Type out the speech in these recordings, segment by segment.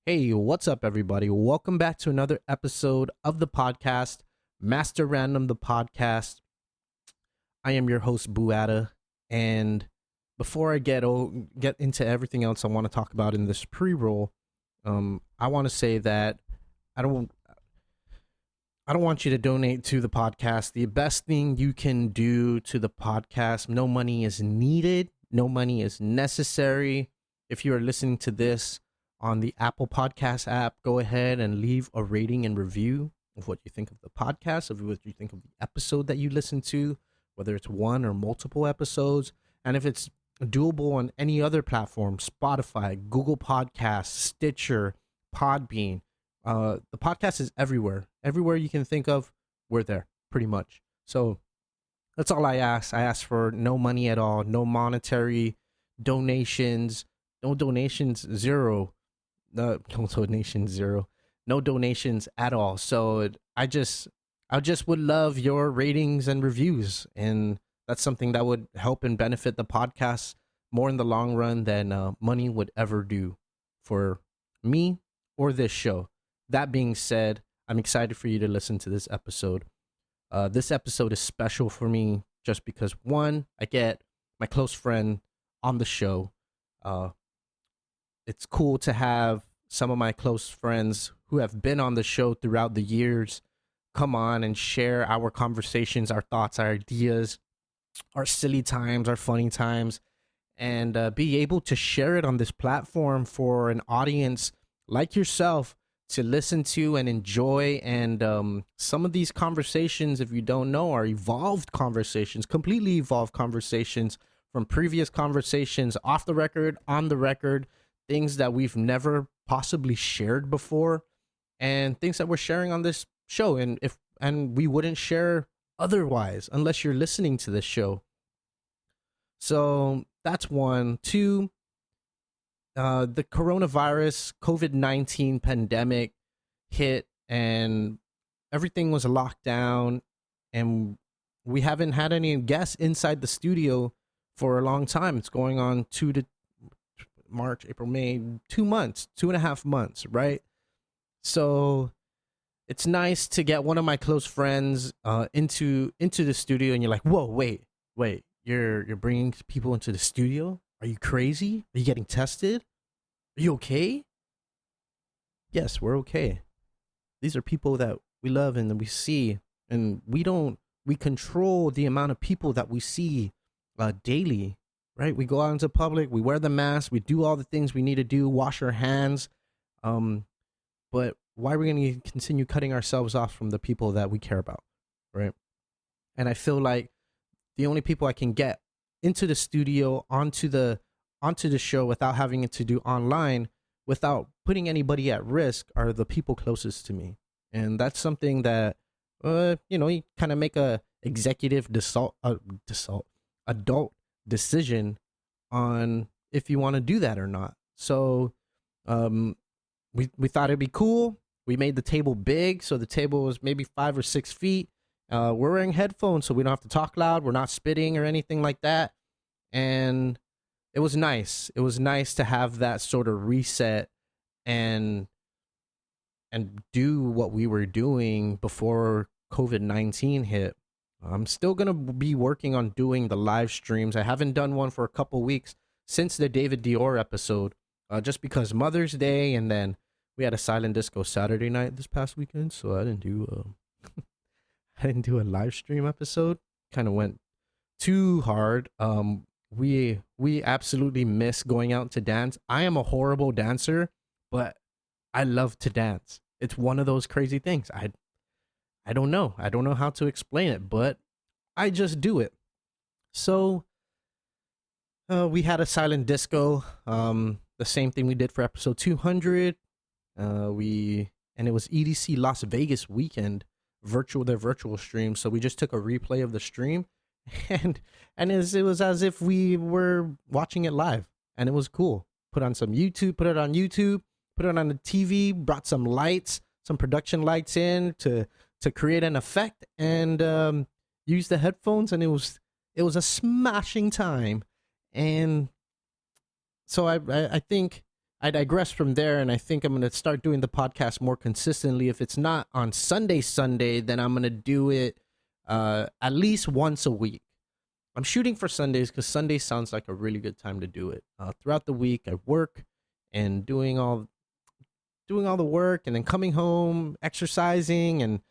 Hey, what's up, everybody? Welcome back to another episode of the podcast, Master Random, the podcast. I am your host, Buata, and before I get into everything else I want to talk about in this pre-roll, I want to say that I don't I don't want you to donate to the podcast. The best thing you can do to the podcast, no money is needed, no money is necessary. If you are listening to this on the Apple Podcast app, go ahead and leave a rating and review of what you think of the podcast, of what you think of the episode that you listen to, whether it's one or multiple episodes. And if it's doable on any other platform, Spotify, Google Podcasts, Stitcher, Podbean, the podcast is everywhere. Everywhere you can think of, we're there, pretty much. So that's all I ask. I ask for no money at all, no monetary donations, no donations, zero. No donations, zero. No donations at all. So I just would love your ratings and reviews, and that's something that would help and benefit the podcast more in the long run than money would ever do for me or this show. That being said, I'm excited for you to listen to this episode. This episode is special for me just because, one, I get my close friend on the show. It's cool to have some of my close friends who have been on the show throughout the years come on and share our conversations, our thoughts, our ideas, our silly times, our funny times, and be able to share it on this platform for an audience like yourself to listen to and enjoy. And some of these conversations, if you don't know, are evolved conversations, completely evolved conversations from previous conversations off the record, on the record, things that we've never possibly shared before, and things that we're sharing on this show, and we wouldn't share otherwise unless you're listening to this show. So that's one. Two, the coronavirus, COVID-19 pandemic hit, and everything was locked down, and we haven't had any guests inside the studio for a long time. It's going on March, April, May, 2 months, 2.5 months, right? So it's nice to get one of my close friends into the studio, and you're like, whoa, wait, you're bringing people into the studio? Are you crazy? Are you getting tested? Are you okay? Yes, we're okay. These are people that we love and that we see, and we control the amount of people that we see daily, right? We go out into public, we wear the mask, we do all the things we need to do, wash our hands. But why are we going to continue cutting ourselves off from the people that we care about, right? And I feel like the only people I can get into the studio, onto the show without having to do online, without putting anybody at risk, are the people closest to me. And that's something that you kind of make a executive adult decision on if you want to do that or not. So we thought it'd be cool. We made the table big, so the table was maybe 5 or 6 feet. We're wearing headphones, so we don't have to talk loud. We're not spitting or anything like that. And it was nice. It was nice to have that sort of reset and do what we were doing before COVID-19 hit. I'm still going to be working on doing the live streams. I haven't done one for a couple weeks since the David Dior episode, just because Mother's Day, and then we had a silent disco Saturday night this past weekend, so I didn't do I didn't do a live stream episode. Kind of went too hard. We absolutely miss going out to dance. I am a horrible dancer, but I love to dance. It's one of those crazy things. I don't know. I don't know how to explain it, but I just do it. So we had a silent disco, the same thing we did for episode 200. And it was EDC Las Vegas weekend, their virtual stream. So we just took a replay of the stream, and it was as if we were watching it live, and it was cool. Put it on YouTube, put it on the TV, brought some lights, some production lights in to create an effect, and use the headphones, and it was a smashing time. And so I think I digress from there, and I think I'm going to start doing the podcast more consistently. If it's not on Sunday, then I'm going to do it at least once a week. I'm shooting for Sundays because Sunday sounds like a really good time to do it. Throughout the week, I work and doing all the work, and then coming home, exercising,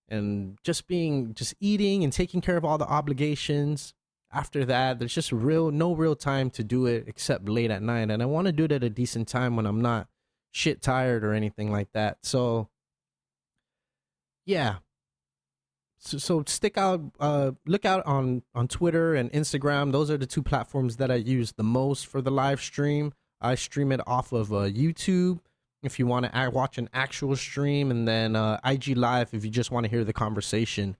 and just eating and taking care of all the obligations. After that, there's just no real time to do it except late at night, and I want to do it at a decent time when I'm not shit tired or anything like that. So yeah. So stick out, look out on Twitter and Instagram. Those are the two platforms that I use the most for the live stream. I stream it off of YouTube if you want to watch an actual stream, and then IG Live if you just want to hear the conversation.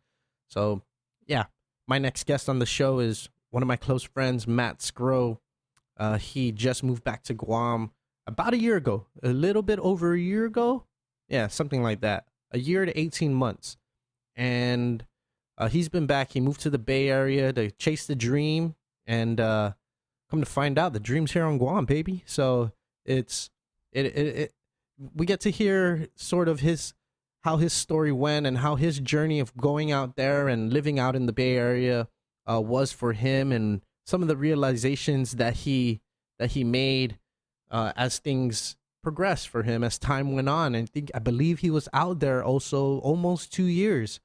So yeah, my next guest on the show is one of my close friends, Matt Sgro. He just moved back to Guam about a year ago, a little bit over a year ago. Yeah, something like that. A year to 18 months. And he's been back. He moved to the Bay Area to chase the dream, and come to find out, the dream's here on Guam, baby. So we get to hear sort of how his story went and how his journey of going out there and living out in the Bay Area was for him, and some of the realizations that he made as things progressed for him as time went on. And I believe he was out there also almost 2 years,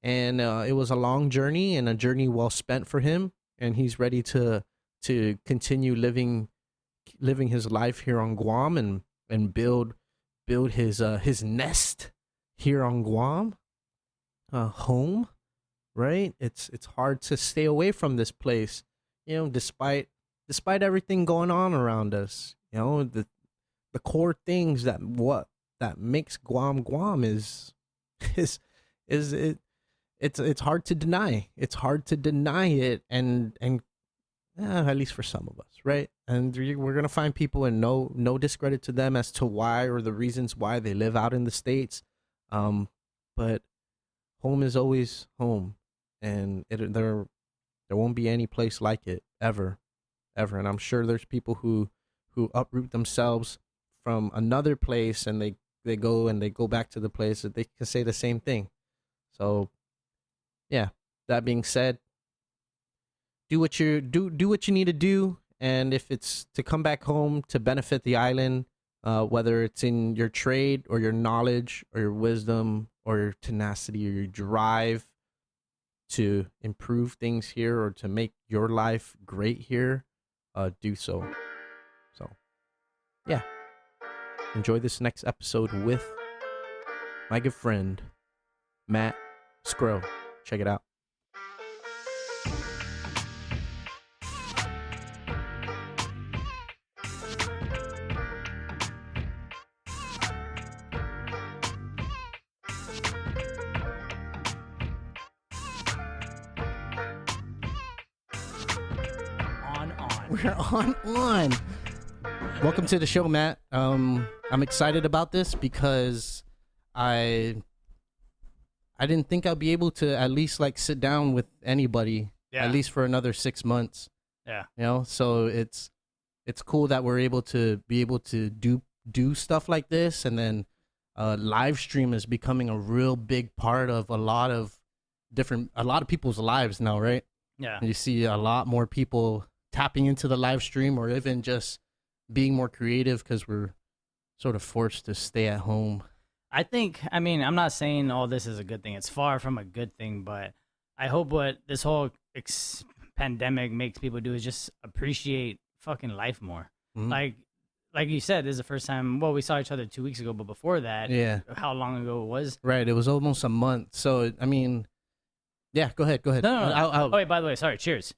and it was a long journey and a journey well spent for him, and he's ready to continue living his life here on Guam and build his nest here on Guam, home, right? It's hard to stay away from this place, despite everything going on around us. The core things that makes Guam is it's hard to deny. It's hard to deny it, and at least for some of us, right? And we're gonna find people, and no discredit to them as to why or the reasons why they live out in the States, but home is always home, and there won't be any place like it ever. And I'm sure there's people who uproot themselves from another place, and they go back to the place that they can say the same thing. So yeah, that being said, do what you need to do, and if it's to come back home to benefit the island, whether it's in your trade or your knowledge or your wisdom or your tenacity or your drive to improve things here or to make your life great here, do so. So yeah, enjoy this next episode with my good friend Matt Sgro. Check it out. We're on. Welcome to the show, Matt. I'm excited about this because I didn't think I'd be able to at least sit down with anybody, at least for another 6 months. Yeah. So it's cool that we're able to do stuff like this, and then live stream is becoming a real big part of a lot of people's lives now, right? Yeah. And you see a lot more people tapping into the live stream, or even just being more creative because we're sort of forced to stay at home. I'm not saying all this is a good thing. It's far from a good thing, but I hope what this whole pandemic makes people do is just appreciate fucking life more. Mm-hmm. Like you said, this is the first time, we saw each other 2 weeks ago, but before that, how long ago it was? Right, it was almost a month. So, yeah, go ahead. No. Wait, by the way, sorry, cheers.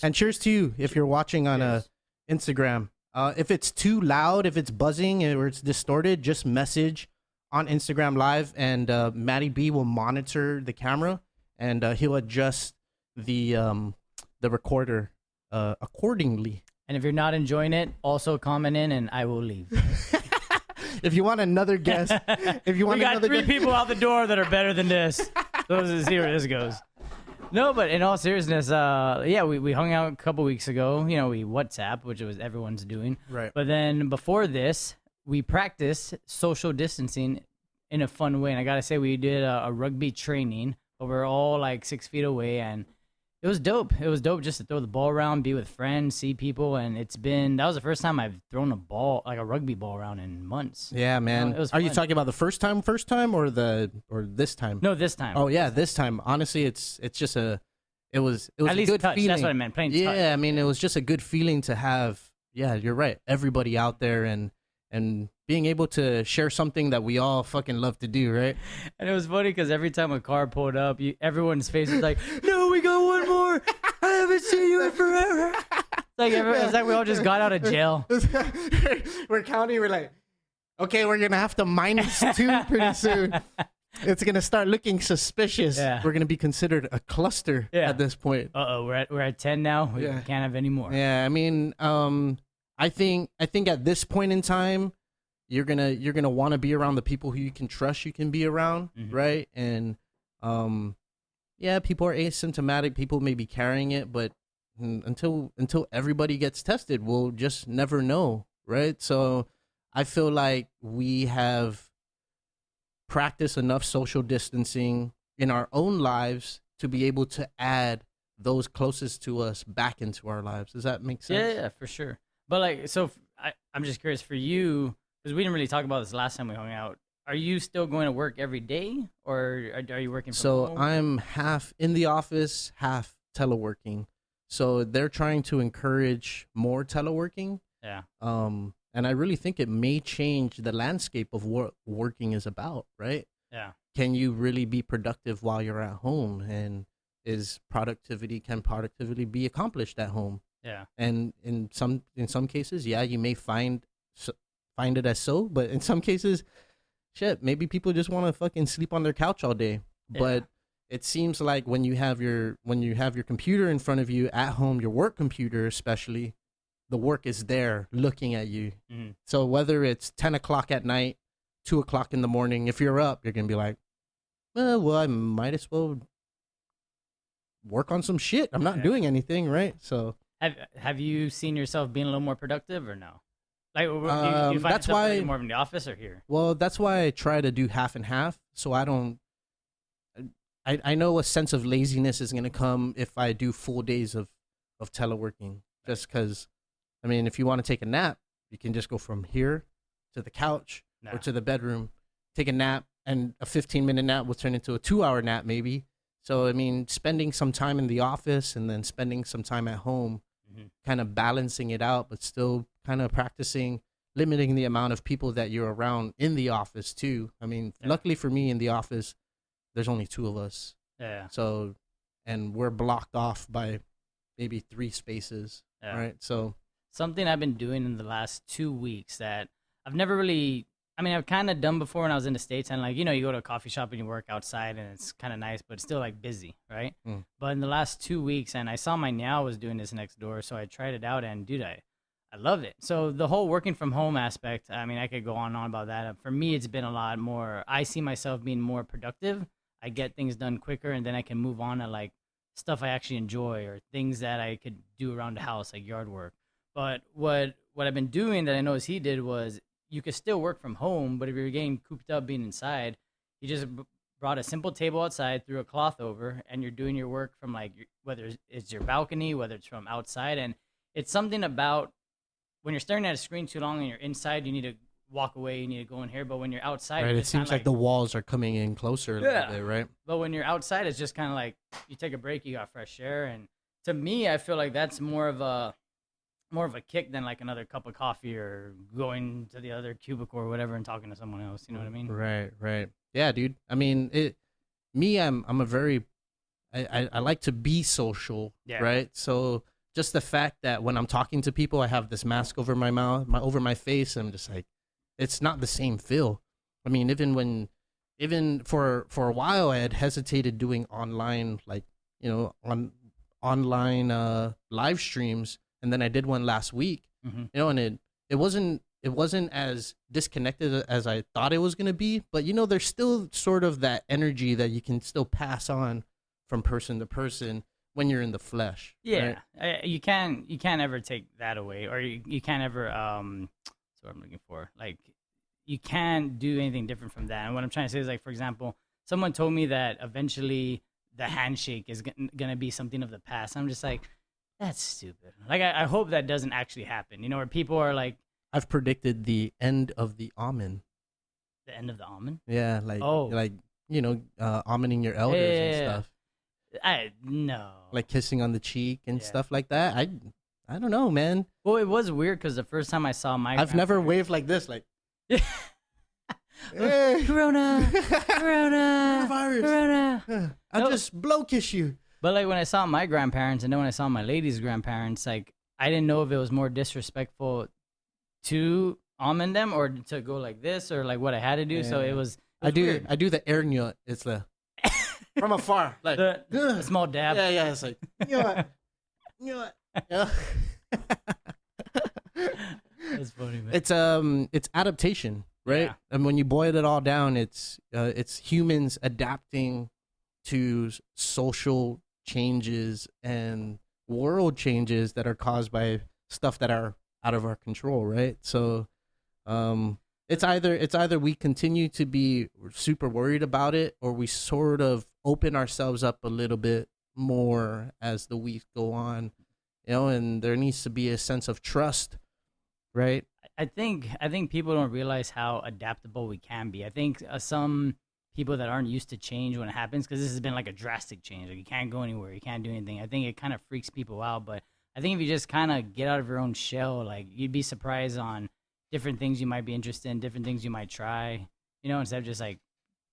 And cheers to you if you're watching on Instagram. If it's too loud, if it's buzzing or it's distorted, just message on Instagram Live, and Matty B will monitor the camera, and he'll adjust the recorder accordingly. And if you're not enjoying it, also comment in, and I will leave. If you want another guest, we got three people out the door that are better than this. So let's see where this goes. No, but in all seriousness, yeah, we hung out a couple weeks ago. You know, we WhatsApp, which was everyone's doing. Right. But then before this, we practiced social distancing in a fun way. And I gotta say, we did a rugby training, but we're all like 6 feet away, and it was dope. It was dope just to throw the ball around, be with friends, see people, and that was the first time I've thrown a ball, like a rugby ball around in months. Yeah, man. it was Are you fun. talking about the first time, or this time? No, this time. Oh yeah, this time. Honestly, it's just it was At a least good touch. feeling. That's what I meant. Playing touch. Yeah, I mean, it was just a good feeling to have. Yeah, you're right. Everybody out there and being able to share something that we all fucking love to do, right? And it was funny because every time a car pulled up, everyone's face was like, "No, we got one more. I haven't seen you in forever." It's like we all just got out of jail. We're counting. We're like, okay, we're gonna have to -2 pretty soon. It's gonna start looking suspicious. Yeah. We're gonna be considered a cluster at this point. We're at 10 now. We can't have any more. Yeah, I mean, I think at this point in time, you're gonna want to be around the people who you can trust. You can be around, right? And yeah, people are asymptomatic. People may be carrying it, but until everybody gets tested, we'll just never know, right? So I feel like we have practiced enough social distancing in our own lives to be able to add those closest to us back into our lives. Does that make sense? Yeah, for sure. But like, so I'm just curious for you, because we didn't really talk about this last time we hung out. Are you still going to work every day, or are you working from home? So I'm half in the office, half teleworking. So they're trying to encourage more teleworking. Yeah. And I really think it may change the landscape of what working is about, right? Yeah. Can you really be productive while you're at home? And can productivity be accomplished at home? Yeah. And in some cases, yeah, you may find it as so, but in some cases, shit, maybe people just want to fucking sleep on their couch all day. Yeah. But it seems like when you have your computer in front of you at home, your work computer especially, the work is there looking at you. Mm-hmm. So whether it's 10 o'clock at night, 2 o'clock in the morning, if you're up, you're gonna be like, well, I might as well work on some shit. I'm not doing anything, right? So have you seen yourself being a little more productive or no? Like, do you find that's yourself why working more in the office or here? Well, that's why I try to do half and half. So I know a sense of laziness is gonna come if I do full days of teleworking, just because. I mean, if you want to take a nap, you can just go from here to the couch or to the bedroom, take a nap, and a 15-minute nap will turn into a 2-hour nap maybe. So, I mean, spending some time in the office and then spending some time at home, kind of balancing it out, but still kind of practicing limiting the amount of people that you're around in the office too. I mean, luckily for me in the office, there's only 2 of us. Yeah. So, and we're blocked off by maybe 3 spaces, right? So... Something I've been doing in the last 2 weeks that I've never really, I mean, I've kind of done before when I was in the States, and like, you know, you go to a coffee shop and you work outside and it's kind of nice, but it's still like busy, right? But in the last 2 weeks, and I saw my Now was doing this next door, so I tried it out, and dude, I loved it. So the whole working from home aspect, I mean, I could go on and on about that. For me, it's been a lot more, I see myself being more productive. I get things done quicker, and then I can move on to like stuff I actually enjoy or things that I could do around the house, like yard work. But what I've been doing that I noticed he did was you could still work from home, but if you're getting cooped up being inside, you just brought a simple table outside, threw a cloth over, and you're doing your work from like whether it's your balcony, whether it's from outside. And it's something about when you're staring at a screen too long and you're inside, you need to walk away, you need to go in here. But when you're outside, right, it seems like the walls are coming in closer a little bit, right? But when you're outside, it's just kind of like you take a break, you got fresh air. And to me, I feel like that's more of a kick than like another cup of coffee or going to the other cubicle or whatever and talking to someone else. You know what I mean? Right. Yeah, dude. I mean, I'm a very, I like to be social, right? So just the fact that when I'm talking to people, I have this mask over my mouth, over my face, and I'm just like, it's not the same feel. I mean, even for a while, I had hesitated doing online, like, you know, online live streams. And then I did one last week, you know, and it wasn't as disconnected as I thought it was going to be. But, you know, there's still sort of that energy that you can still pass on from person to person when you're in the flesh. Yeah, right? you can't ever take that away, or you can't ever That's what I'm looking for. Like, you can't do anything different from that. And what I'm trying to say is, like, for example, someone told me that eventually the handshake is gonna be something of the past. I'm just like, that's stupid. Like, I hope that doesn't actually happen. You know, where people are like, I've predicted the end of the amen. the end of the almond. Yeah, Oh. like amening your elders and Yeah. stuff, I no. like kissing on the cheek and Yeah. stuff like that. I don't know, man. Well, it was weird because the first time I saw my I've never grandparents- waved like this, like Yeah. hey. Corona, Corona, Coronavirus. Corona. I'll No. just blow kiss you. But like when I saw my grandparents, and then when I saw my lady's grandparents, like I didn't know if it was more disrespectful to almond them or to go like this or like what I had to do. So Yeah. it was I do weird. I do the air nut. It's the from afar, like the small dab. yeah. It's like you know what. Yeah. That's funny, man. It's adaptation, right? Yeah. And when you boil it all down, it's humans adapting to social changes and world changes that are caused by stuff that are out of our control, right? So it's either we continue to be super worried about it, or we sort of open ourselves up a little bit more as the weeks go on, and there needs to be a sense of trust, right? I think people don't realize how adaptable we can be. I think some people that aren't used to change when it happens, because this has been like a drastic change. Like, you can't go anywhere, you can't do anything. I think it kind of freaks people out. But I think if you just kind of get out of your own shell, like, you'd be surprised on different things you might be interested in, different things you might try. Instead of just like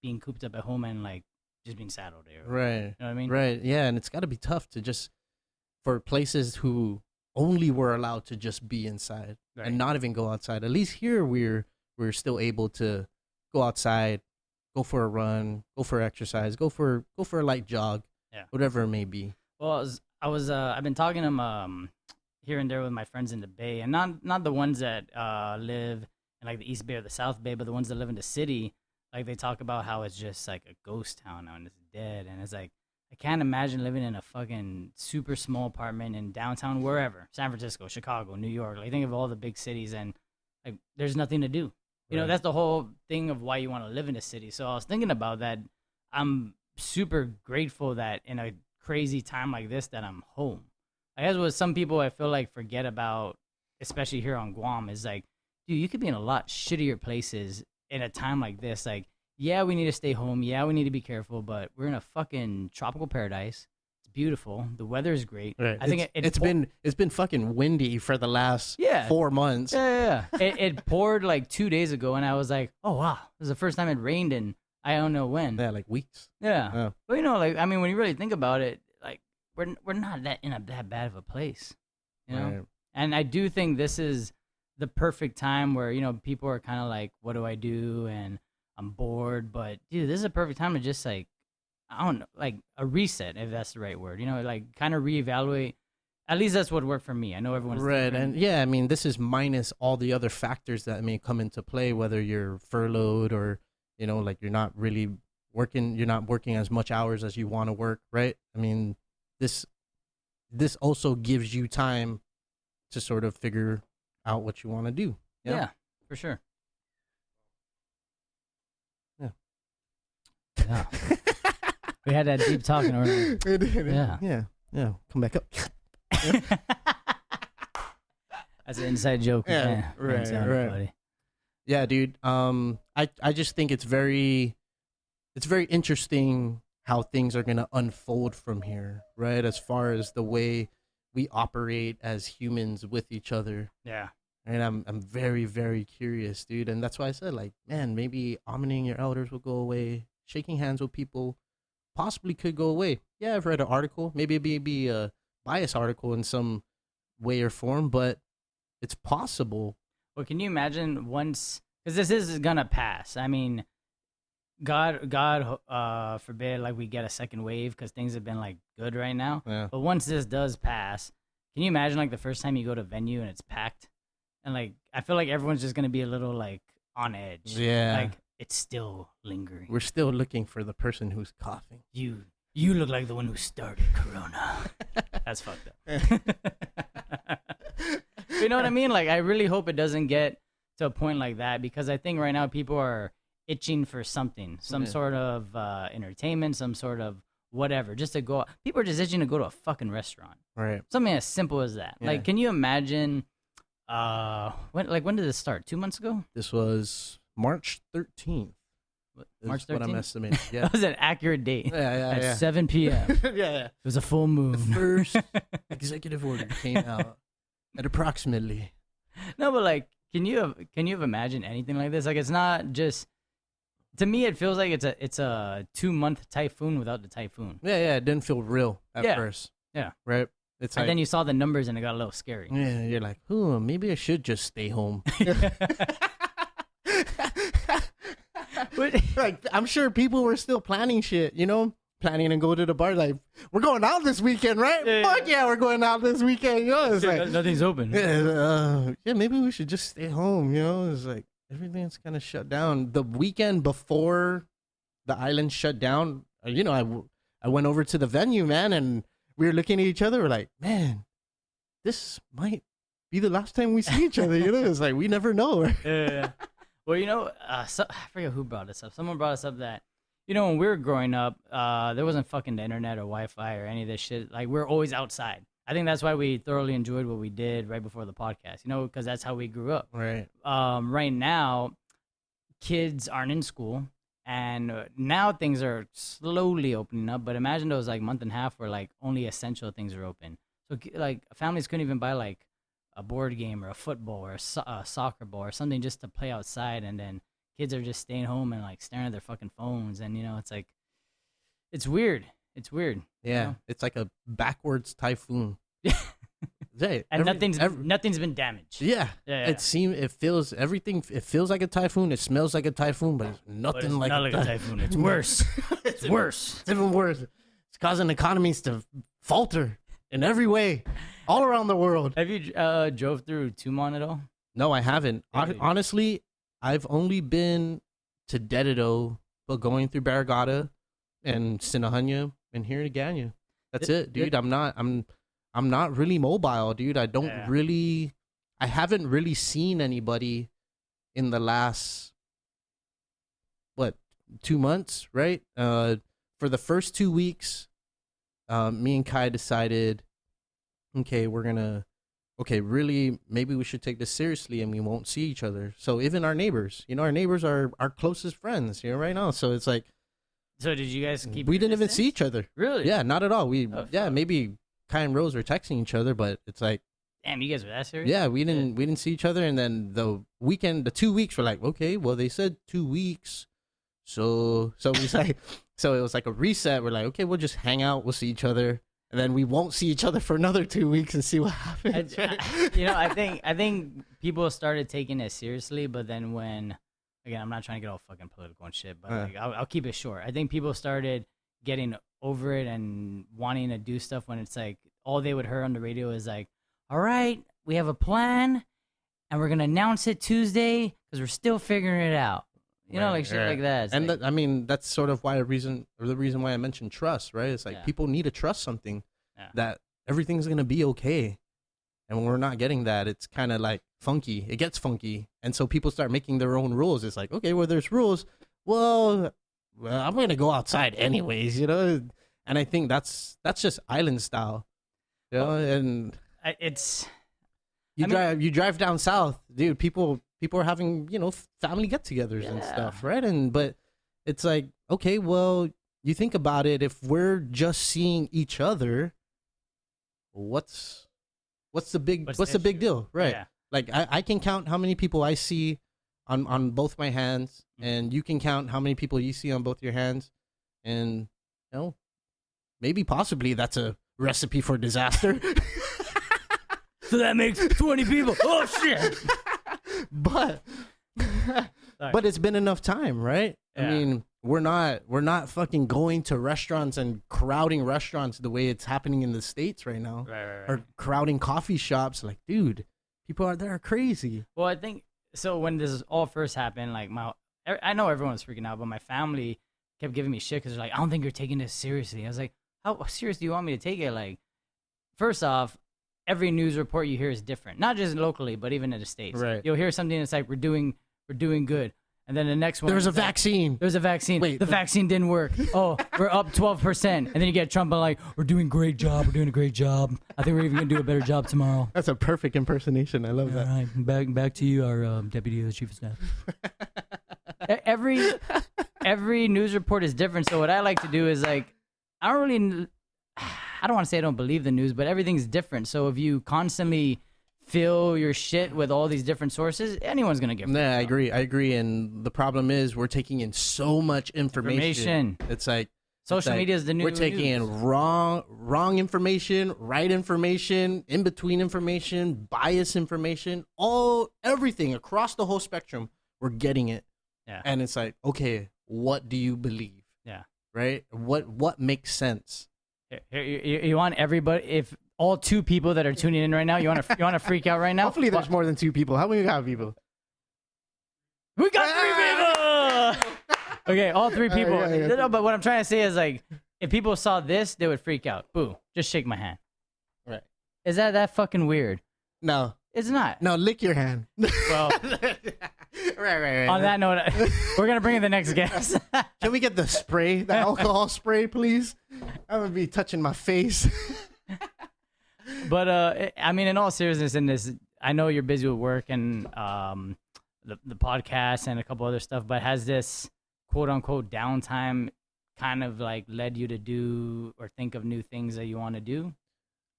being cooped up at home and like just being sad all day. Right. You know what I mean? Right. Yeah, and it's got to be tough to just for places who only were allowed to just be inside Right. and not even go outside. At least here we're still able to go outside, go for a run, go for exercise, go for a light jog, Yeah. whatever it may be. Well, I've been talking to them here and there with my friends in the Bay, and not the ones that live in like the East Bay or the South Bay, but the ones that live in the city. Like, they talk about how it's just like a ghost town now and it's dead, and it's like, I can't imagine living in a fucking super small apartment in downtown wherever, San Francisco, Chicago, New York. Like, think of all the big cities, and like there's nothing to do. Right. That's the whole thing of why you want to live in a city. So I was thinking about that. I'm super grateful that in a crazy time like this that I'm home. I guess what some people I feel like forget about, especially here on Guam, is like, dude, you could be in a lot shittier places in a time like this. Like, yeah, we need to stay home. Yeah, we need to be careful, but we're in a fucking tropical paradise. It's beautiful. The weather is great. Right. I think it's been fucking windy for the last 4 months. Yeah. It poured like 2 days ago, and I was like, oh wow, this is the first time it rained in I don't know when. Yeah, like weeks. Yeah. Oh. But like, I mean, when you really think about it, like, we're not that in that bad of a place, Right. And I do think this is the perfect time where people are kind of like, what do I do? And I'm bored, but dude, this is a perfect time to just like, I don't know, like a reset, if that's the right word. Like, kind of reevaluate. At least that's what worked for me. I know everyone's right, different. and yeah, I mean, this is minus all the other factors that may come into play, whether you're furloughed or like you're not really working, you're not working as much hours as you want to work, right? I mean, this also gives you time to sort of figure out what you want to do. Yeah, for sure. Yeah. Yeah. We had that deep talking earlier. Yeah. Come back up. That's an inside joke. Yeah, right. Buddy. Yeah, dude. I just think it's very interesting how things are gonna unfold from here, right? As far as the way we operate as humans with each other. Yeah. And I'm very, very curious, dude. And that's why I said, like, man, maybe amening your elders will go away. Shaking hands with people possibly could go away. Yeah, I've read an article. Maybe it'd be a biased article in some way or form, but it's possible. Well, can you imagine once, because this is gonna pass. I mean, God forbid, like, we get a second wave, because things have been like good right now. Yeah. But once this does pass, can you imagine like the first time you go to a venue and it's packed, and like I feel like everyone's just gonna be a little like on edge. Yeah. Like, it's still lingering. We're still looking for the person who's coughing. You You look like the one who started Corona. That's fucked up. You know what I mean? Like, I really hope it doesn't get to a point like that, because I think right now people are itching for something, some sort of entertainment, some sort of whatever, just to go. People are just itching to go to a fucking restaurant. Right. Something as simple as that. Yeah. Like, can you imagine? When did this start? 2 months ago? This was March 13th. March 13th? What I'm estimating. Yeah. That was an accurate date. Yeah. At 7 p.m. Yeah. It was a full moon. The first executive order came out at approximately. No, but like, can you have imagined anything like this? Like, it's not just. To me, it feels like it's a 2-month typhoon without the typhoon. Yeah. It didn't feel real at first. Yeah. Right. It's And like, then you saw the numbers and it got a little scary. yeah, you're like, oh, maybe I should just stay home. Like, I'm sure people were still planning shit, planning to go to the bar. Like, we're going out this weekend, right? Yeah. Fuck yeah, we're going out this weekend. It's like, Nothing's open. yeah, maybe we should just stay home. It's like everything's kind of shut down. The weekend before the island shut down, I went over to the venue, man, and we were looking at each other. We're like, man, this might be the last time we see each other. It's like, we never know. Yeah. Well, I forget who brought this up. Someone brought us up that, when we were growing up, there wasn't fucking the internet or Wi-Fi or any of this shit. Like, we're always outside. I think that's why we thoroughly enjoyed what we did right before the podcast, because that's how we grew up. Right. Right now, kids aren't in school. And now things are slowly opening up, but imagine those like month and a half where like only essential things are open. So like families couldn't even buy like a board game or a football or a soccer ball or something just to play outside, and then kids are just staying home and like staring at their fucking phones, and it's like, it's weird. It's weird. Yeah, it's like a backwards typhoon. And nothing's been damaged. Yeah. Yeah. It feels like a typhoon. It smells like a typhoon, but it's nothing But it's like not like a typhoon. It's worse. It's worse. It's even worse. It's causing economies to falter in every way, all around the world. Have you drove through Tumon at all? No, I haven't. Really? Honestly, I've only been to Dedido, but going through Barragata and Sinahanya and here to Ganya. That's it, dude. I'm not really mobile, dude. I haven't really seen anybody in the last 2 months, right? For the first 2 weeks, me and Kai decided, really, maybe we should take this seriously and we won't see each other. So even our neighbors, our neighbors are our closest friends, right now. So it's like, so did you guys keep? We your didn't even distance? see each other. Really? Yeah, not at all. Fuck. Maybe Kai and Rose were texting each other, but it's like, Damn, you guys were that serious? yeah, we didn't see each other. And then the 2 weeks were like, okay, well, they said 2 weeks, so we like, so it was like a reset. We're like, okay, we'll just hang out, we'll see each other, and then we won't see each other for another 2 weeks and see what happens. I think people started taking it seriously, but then again, I'm not trying to get all fucking political and shit, but like, I'll keep it short. I think people started getting over it and wanting to do stuff when it's like all they would hear on the radio is like, all right, we have a plan and we're gonna announce it Tuesday because we're still figuring it out. Like shit like that. It's And like, that's sort of the reason why I mentioned trust, right? It's like people need to trust something that everything's gonna be okay. And when we're not getting that, it's kind of like funky. It gets funky. And so people start making their own rules. It's like, okay, well, there's rules. Well, I'm going to go outside anyways, And I think that's just island style, and it's... you drive down south, dude, people are having, family get-togethers and stuff, right? But it's like, okay, well, you think about it, if we're just seeing each other, what's the big deal, right? Yeah. Like I can count how many people I see on both my hands, and you can count how many people you see on both your hands, and maybe possibly that's a recipe for disaster. So that makes 20 people. Oh shit! But it's been enough time, right? Yeah. I mean, we're not fucking going to restaurants and crowding restaurants the way it's happening in the States right now. Right. Or crowding coffee shops. Like, dude, people out there are crazy. Well, I think so. When this all first happened, like I know everyone was freaking out, but my family kept giving me shit because they're like, I don't think you're taking this seriously. I was like, how serious do you want me to take it? Like, first off, every news report you hear is different, not just locally, but even in the States. Right. You'll hear something that's like, we're doing good. And then the next one, There's a like, vaccine. There's a vaccine. Wait, the vaccine didn't work. Oh, we're up 12%. And then you get Trump like, we're doing a great job. We're doing a great job. I think we're even going to do a better job tomorrow. That's a perfect impersonation. I love that. All right, back to you, our deputy of the chief of staff. Every news report is different. So what I like to do is like, I don't want to say I don't believe the news, but everything's different. So if you constantly fill your shit with all these different sources, anyone's gonna get. Yeah, I agree. And the problem is we're taking in so much information. It's like social media is the new. We're taking in wrong information, right information, in between information, bias information, everything across the whole spectrum. We're getting it. Yeah. And it's like, okay, what do you believe? Yeah. Right? What makes sense? You want everybody, if all 2 people that are tuning in right now, you want to freak out right now? Hopefully there's more than 2 people. How many people? We got 3 people. Okay, all 3 people. No, but what I'm trying to say is like, if people saw this, they would freak out. Boo! Just shake my hand. Right? Is that fucking weird? No, it's not. No, lick your hand. Well, right. On that note, we're gonna bring in the next guest. Can we get the spray, the alcohol spray, please? I'm gonna be touching my face. But I mean, in all seriousness, in this, I know you're busy with work and the podcast and a couple other stuff. But has this quote unquote downtime kind of like led you to do or think of new things that you want to do?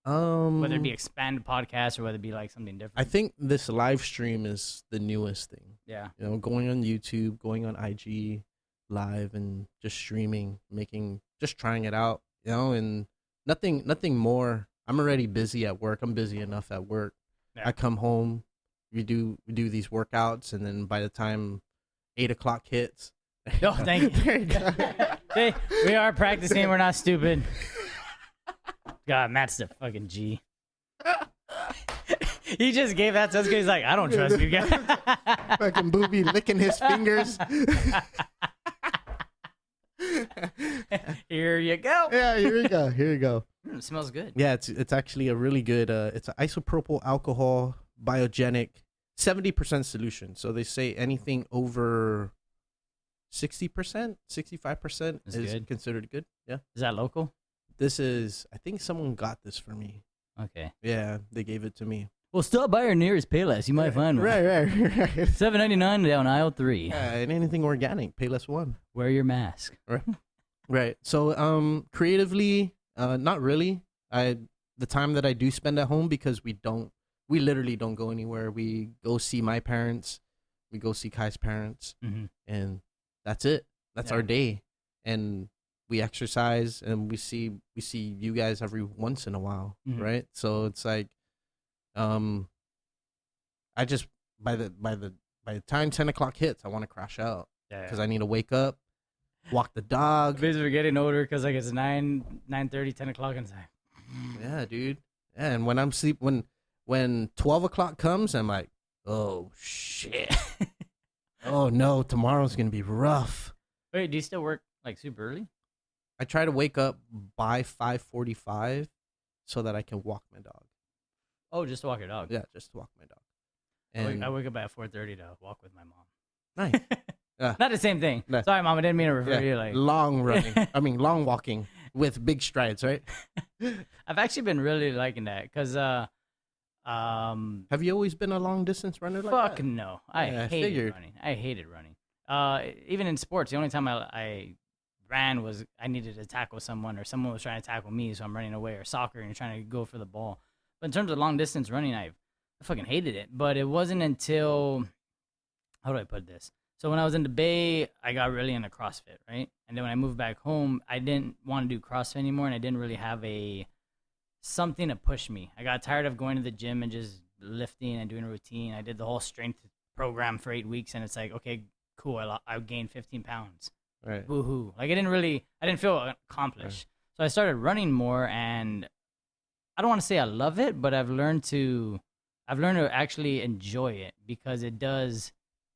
Whether it be expand podcast or whether it be like something different. I think this live stream is the newest thing. Yeah. You know, going on YouTube, going on IG live and just streaming, just trying it out, you know, and nothing more. I'm already busy at work. I'm busy enough at work. Yeah. I come home, we do these workouts, and then by the time 8:00 hits. Oh, thank you. Hey, we are practicing. We're not stupid. God, Matt's the fucking G. He just gave that to us because he's like, I don't trust you guys. Fucking booby licking his fingers. Here you go. Yeah, here you go. It smells good. Yeah, it's actually a really good, it's an isopropyl alcohol, biogenic, 70% solution. So they say anything over 60%, 65% is good. Considered good. Yeah. Is that local? This is, I think someone got this for me. Okay. Yeah, they gave it to me. Well, stop by our nearest Payless. You might find one. Right. $7.99 down aisle 3. And anything organic, Payless 1. Wear your mask. Right. So, creatively, not really. The time that I do spend at home, because we literally don't go anywhere. We go see my parents. We go see Kai's parents. Mm-hmm. And that's it. That's our day. And we exercise and we see you guys every once in a while. Mm-hmm. Right. So it's like, I just, by the time 10:00 hits, I want to crash out because I need to wake up, walk the dog. Kids are getting older because like it's 9:30, 10 o'clock, and it's like, yeah, dude. Yeah, and when I'm when 12:00 comes, I'm like, oh shit. Oh no, tomorrow's gonna be rough. Wait, do you still work like super early? I try to wake up by 5:45 so that I can walk my dog. Oh, just to walk your dog? Yeah, just to walk my dog. And I wake up at 4:30 to walk with my mom. Nice. Not the same thing. No. Sorry, Mom. I didn't mean to refer to you like long running. I mean, long walking with big strides, right? I've actually been really liking that because, have you always been a long distance runner like that? Fuck no. I hated running. I hated running. Even in sports, the only time I ran was I needed to tackle someone or someone was trying to tackle me, so I'm running away. Or soccer and you're trying to go for the ball. But in terms of long distance running, I fucking hated it. But it wasn't until, how do I put this? So when I was in the Bay, I got really into CrossFit, right? And then when I moved back home, I didn't want to do CrossFit anymore, and I didn't really have something to push me. I got tired of going to the gym and just lifting and doing a routine. I did the whole strength program for 8 weeks, and it's like, okay, cool, I gained 15 pounds. Right. Woohoo. Like, I didn't feel accomplished. Right. So I started running more, and I don't want to say I love it, but I've learned to actually enjoy it because it does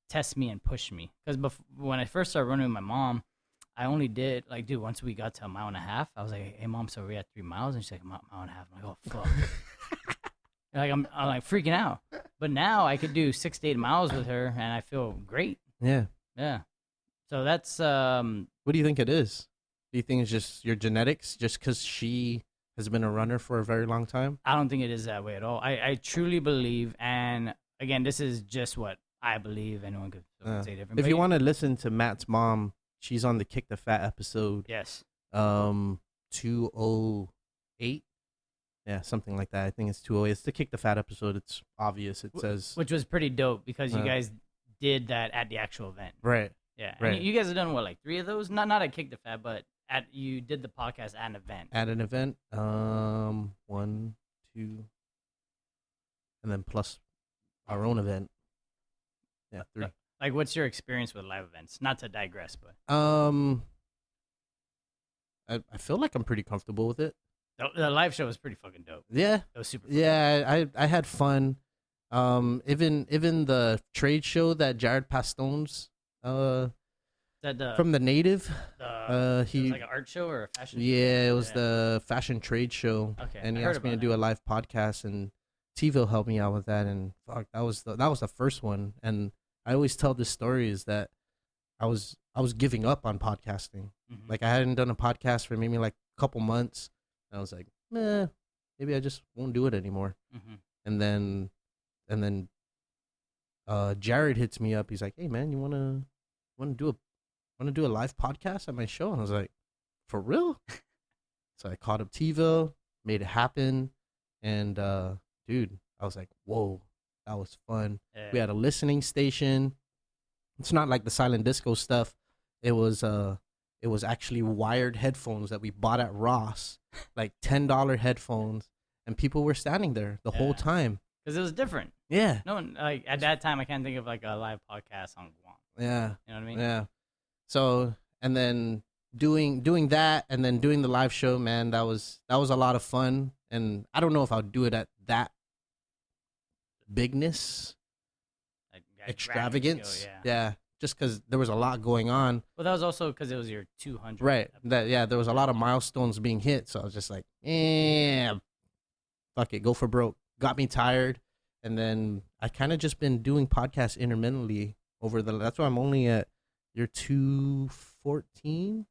test me and push me. Because when I first started running with my mom, I only did like, dude, once we got to a mile and a half, I was like, hey mom, so we're at 3 miles, and she's like, mile and a half. I'm like, oh fuck. Like I'm like freaking out. But now I could do 6 to 8 miles with her, and I feel great. Yeah. Yeah. So that's What do you think it is? Do you think it's just your genetics, just because she has been a runner for a very long time? I don't think it is that way at all. I truly believe, and again, this is just what I believe. Anyone could say different. If you want to listen to Matt's mom, she's on the Kick the Fat episode. Yes. 208. Yeah, something like that. I think it's 208. It's the Kick the Fat episode. It's obvious. It says, which was pretty dope because you guys did that at the actual event. Right. Yeah. Right. And you guys have done what, like 3 of those? Not at Kick the Fat, but you did the podcast at an event. At an event. 1, 2, and then plus our own event. Yeah, 3. Like, what's your experience with live events? Not to digress, but I feel like I'm pretty comfortable with it. the live show was pretty fucking dope. Yeah, It was super fun. yeah. I had fun. Even the trade show that Jared Pastone's from the Native. It was like an art show or a fashion show? Yeah, it was the fashion trade show. Okay, and he I heard asked me to about do that. a live podcast, and T-ville helped me out with that. And fuck, that was the first one. And I always tell this story is that I was giving up on podcasting. Mhm. Like I hadn't done a podcast for maybe like a couple months. And I was like, maybe I just won't do it anymore. Mhm. And then Jared hits me up. He's like, "Hey man, you wanna do a live podcast at my show?" And I was like, "For real?" So I called up T-ville, made it happen, and dude, I was like, "Whoa, that was fun." Yeah. We had a listening station. It's not like the silent disco stuff. It was actually wired headphones that we bought at Ross, like $10 headphones, and people were standing there the whole Yeah. time. Because it was different. Yeah, No one, like, at that time, I can't think of like a live podcast on Guam. yeah. You know what I mean? Yeah. So, and then doing that and then doing the live show, man, that was a lot of fun. And I don't know if I'll do it at that bigness, Like, grand extravagance. scale, Yeah. Just because there was a lot going on. Well, that was also because it was your 200. Right. There was a lot of milestones being hit. So I was just like, fuck it, go for broke. Got me tired. And then I kind of just been doing podcasts intermittently that's why I'm only at year 214.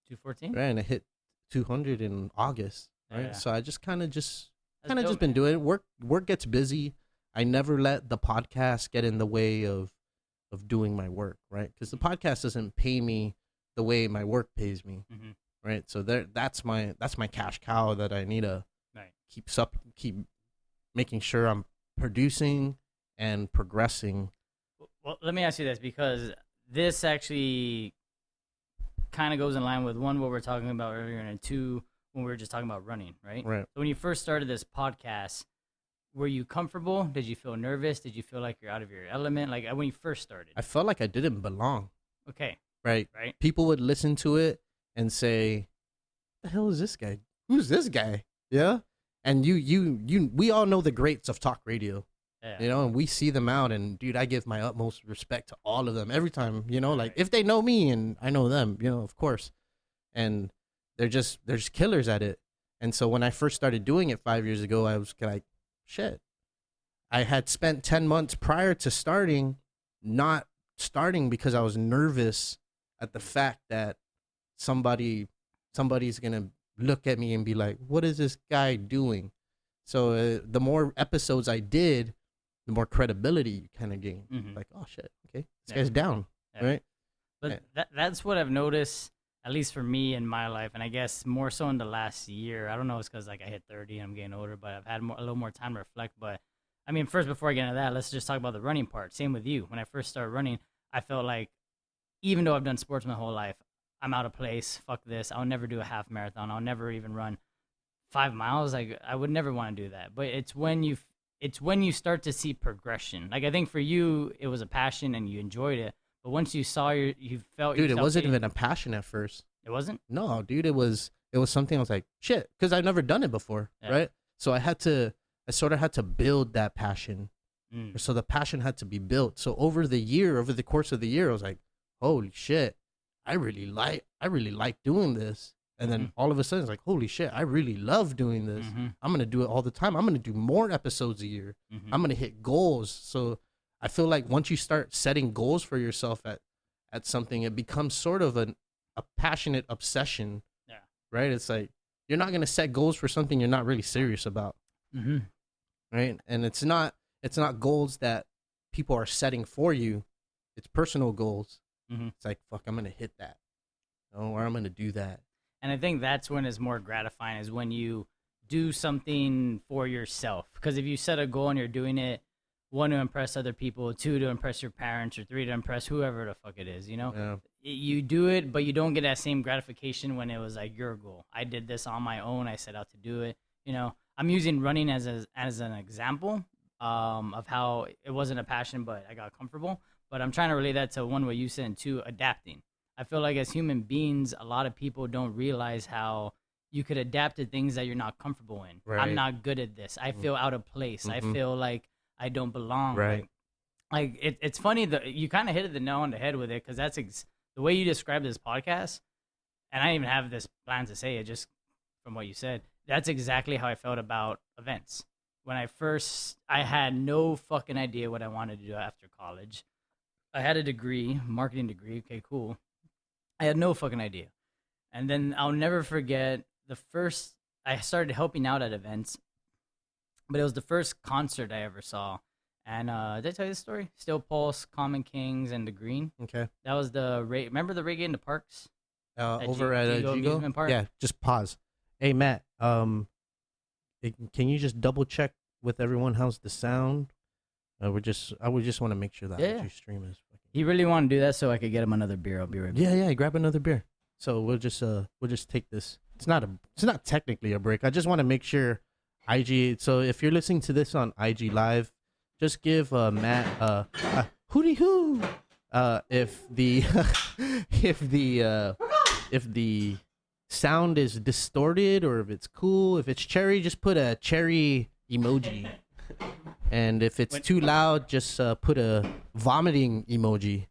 214? Right, and I hit 200 in August. Right, Yeah. so I just kind of That's just dope, been man. doing it. Work gets busy. I never let the podcast get in the way of doing my work. Right, because the podcast doesn't pay me the way my work pays me. Mhm. Right, so that's my cash cow that I need to Right. keep making sure I'm producing and progressing. Well, let me ask you this, because this actually kind of goes in line with one, what we are talking about earlier, and 2, when we were just talking about running, right? Right. So when you first started this podcast, were you comfortable? Did you feel nervous? Did you feel like you're out of your element? Like when you first started? I felt like I didn't belong. Okay. Right. Right. People would listen to it and say, "The hell is this guy? Who's this guy?" Yeah. And we all know the greats of talk radio, Yeah. you know, and we see them out. And dude, I give my utmost respect to all of them every time, you know, like Right. if they know me and I know them, you know, of course. And they're just killers at it. And so when I first started doing it 5 years ago, I was like, shit. I had spent 10 months prior to starting, not starting because I was nervous at the fact that somebody's gonna look at me and be like, "What is this guy doing?" So the more episodes I did, the more credibility you kind of gain. Mhm. Like, oh shit, okay, this Yeah. guy's down, Yeah. right? But that's what I've noticed, at least for me in my life, and I guess more so in the last year. I don't know if it's because like I hit 30 and I'm getting older, but I've had a little more time to reflect. But I mean, first, before I get into that, let's just talk about the running part. Same with you. When I first started running, I felt like even though I've done sports my whole life, I'm out of place. Fuck this. I'll never do a half marathon. I'll never even run 5 miles. Like I would never want to do that. But it's when you start to see progression. Like I think for you, it was a passion and you enjoyed it. But once you saw you felt Dude, it yourself wasn't getting- even a passion at first. It wasn't? No, dude, it was something I was like, shit, because I've never done it before, Yeah. right? So I sort of had to build that passion. Mm. So the passion had to be built. So over the course of the year, I was like, holy shit, I really like doing this. And then all of a sudden it's like, holy shit, I really love doing this. I'm going to do it all the time. I'm going to do more episodes a year. I'm going to hit goals. So I feel like once you start setting goals for yourself at something, it becomes sort of a passionate obsession. Yeah. Right? It's like, you're not going to set goals for something you're not really serious about. Right? And it's not goals that people are setting for you. It's personal goals. It's like, fuck, I'm going to hit that. Or I'm going to do that. And I think that's when it's more gratifying, is when you do something for yourself. Because if you set a goal and you're doing it, 1, to impress other people, 2, to impress your parents, or 3, to impress whoever the fuck it is, you know? Yeah. You do it, but you don't get that same gratification when it was like your goal. I did this on my own. I set out to do it. You know, I'm using running as an example of how it wasn't a passion, but I got comfortable. But I'm trying to relate that to one, what you said, and 2, adapting. I feel like as human beings, a lot of people don't realize how you could adapt to things that you're not comfortable in. Right. I'm not good at this. I feel out of place. I feel like I don't belong. Right. Like it's funny that you kind of hit the nail on the head with it, because that's the way you described this podcast. And I didn't even have this plan to say it, just from what you said. That's exactly how I felt about events. When I had no fucking idea what I wanted to do after college. I had a degree, marketing degree. Okay, cool. I had no fucking idea. And then I'll never forget I started helping out at events, but it was the first concert I ever saw. And did I tell you this story? Still Pulse, Common Kings, and The Green. Okay. That was remember the reggae in the parks? Over at Gigo Amusement Park? Yeah, just pause. Hey, Matt, can you just double check with everyone how's the sound? I would just want to make sure that your stream is. He really wanted to do that so I could get him another beer. I'll be right back. Yeah, grab another beer. So we'll just take this. It's not technically a break. I just want to make sure IG. So if you're listening to this on IG Live, just give Matt hootie hoo. If the if the sound is distorted, or if it's cool, if it's cherry, just put a cherry emoji. And if it's too loud, just put a vomiting emoji.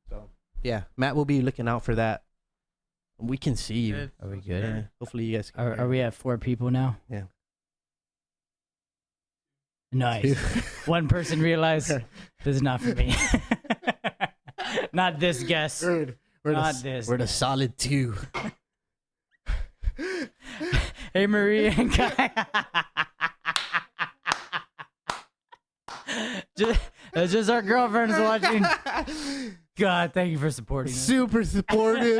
So yeah, Matt will be looking out for that. We can see you. Are we good? Yeah. Hopefully you guys can. Are we at 4 people now? Yeah. Nice. One person realized this is not for me. Not this guest. We're the solid 2. Hey, Marie and Guy. just our girlfriends watching. God, thank you for supporting us. Super supportive.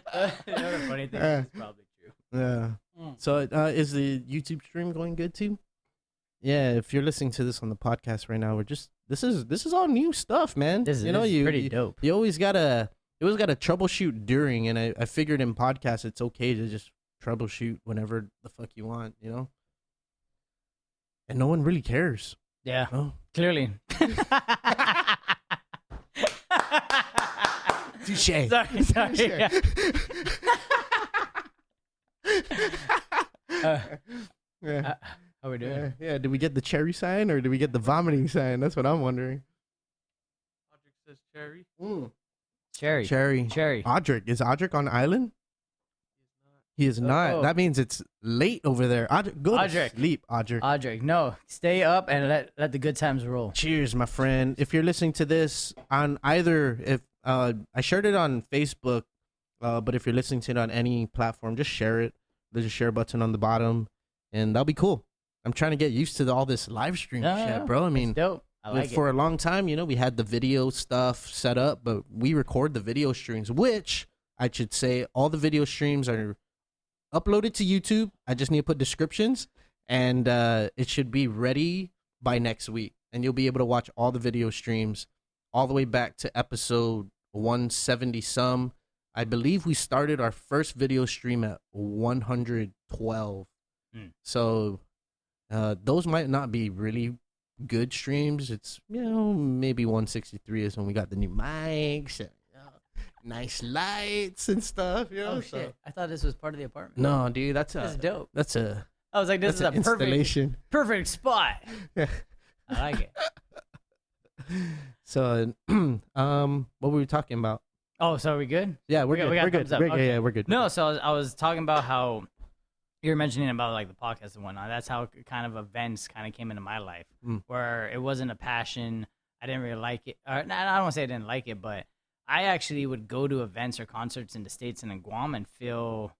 Another funny thing is probably true. Yeah. So is the YouTube stream going good too? Yeah, if you're listening to this on the podcast right now, this is all new stuff, man. This is pretty dope. You always gotta troubleshoot during, and I figured in podcasts it's okay to just troubleshoot whenever the fuck you want, you know? And no one really cares. Yeah. Oh. Clearly. Touché. Sorry. Yeah. How we doing? Yeah. Did we get the cherry sign or did we get the vomiting sign? That's what I'm wondering. Audric says cherry. Cherry. Audric. Is Audric on island? He is not. Oh. That means it's late over there. Go to Audric. sleep, Audric. Audric, no. Stay up and let the good times roll. Cheers, my friend. If you're listening to this on I shared it on Facebook, but if you're listening to it on any platform, just share it. There's a share button on the bottom, and that'll be cool. I'm trying to get used to all this live stream shit, bro. I mean, dope. I like for a long time, we had the video stuff set up, but we record the video streams, which I should say all the video streams are uploaded to YouTube. I just need to put descriptions, and it should be ready by next week, and you'll be able to watch all the video streams all the way back to episode 170 some. I believe we started our first video stream at 112. So those might not be really good streams. It's maybe 163 is when we got the new mics and nice lights and stuff. Oh shit! I thought this was part of the apartment. No, dude, that's dope. That's I was like, this is a installation. perfect spot. Yeah. I like it. So, what were we talking about? Oh, so are we good? Yeah, we're We got good. We're good. thumbs up. We're, Okay. Yeah, we're good. No, so I was talking about how you were mentioning about like the podcast and whatnot. That's how kind of events kind of came into my life, where it wasn't a passion. I didn't really like it. Or, I don't want to say I didn't like it, but I actually would go to events or concerts in the States and in Guam and feel,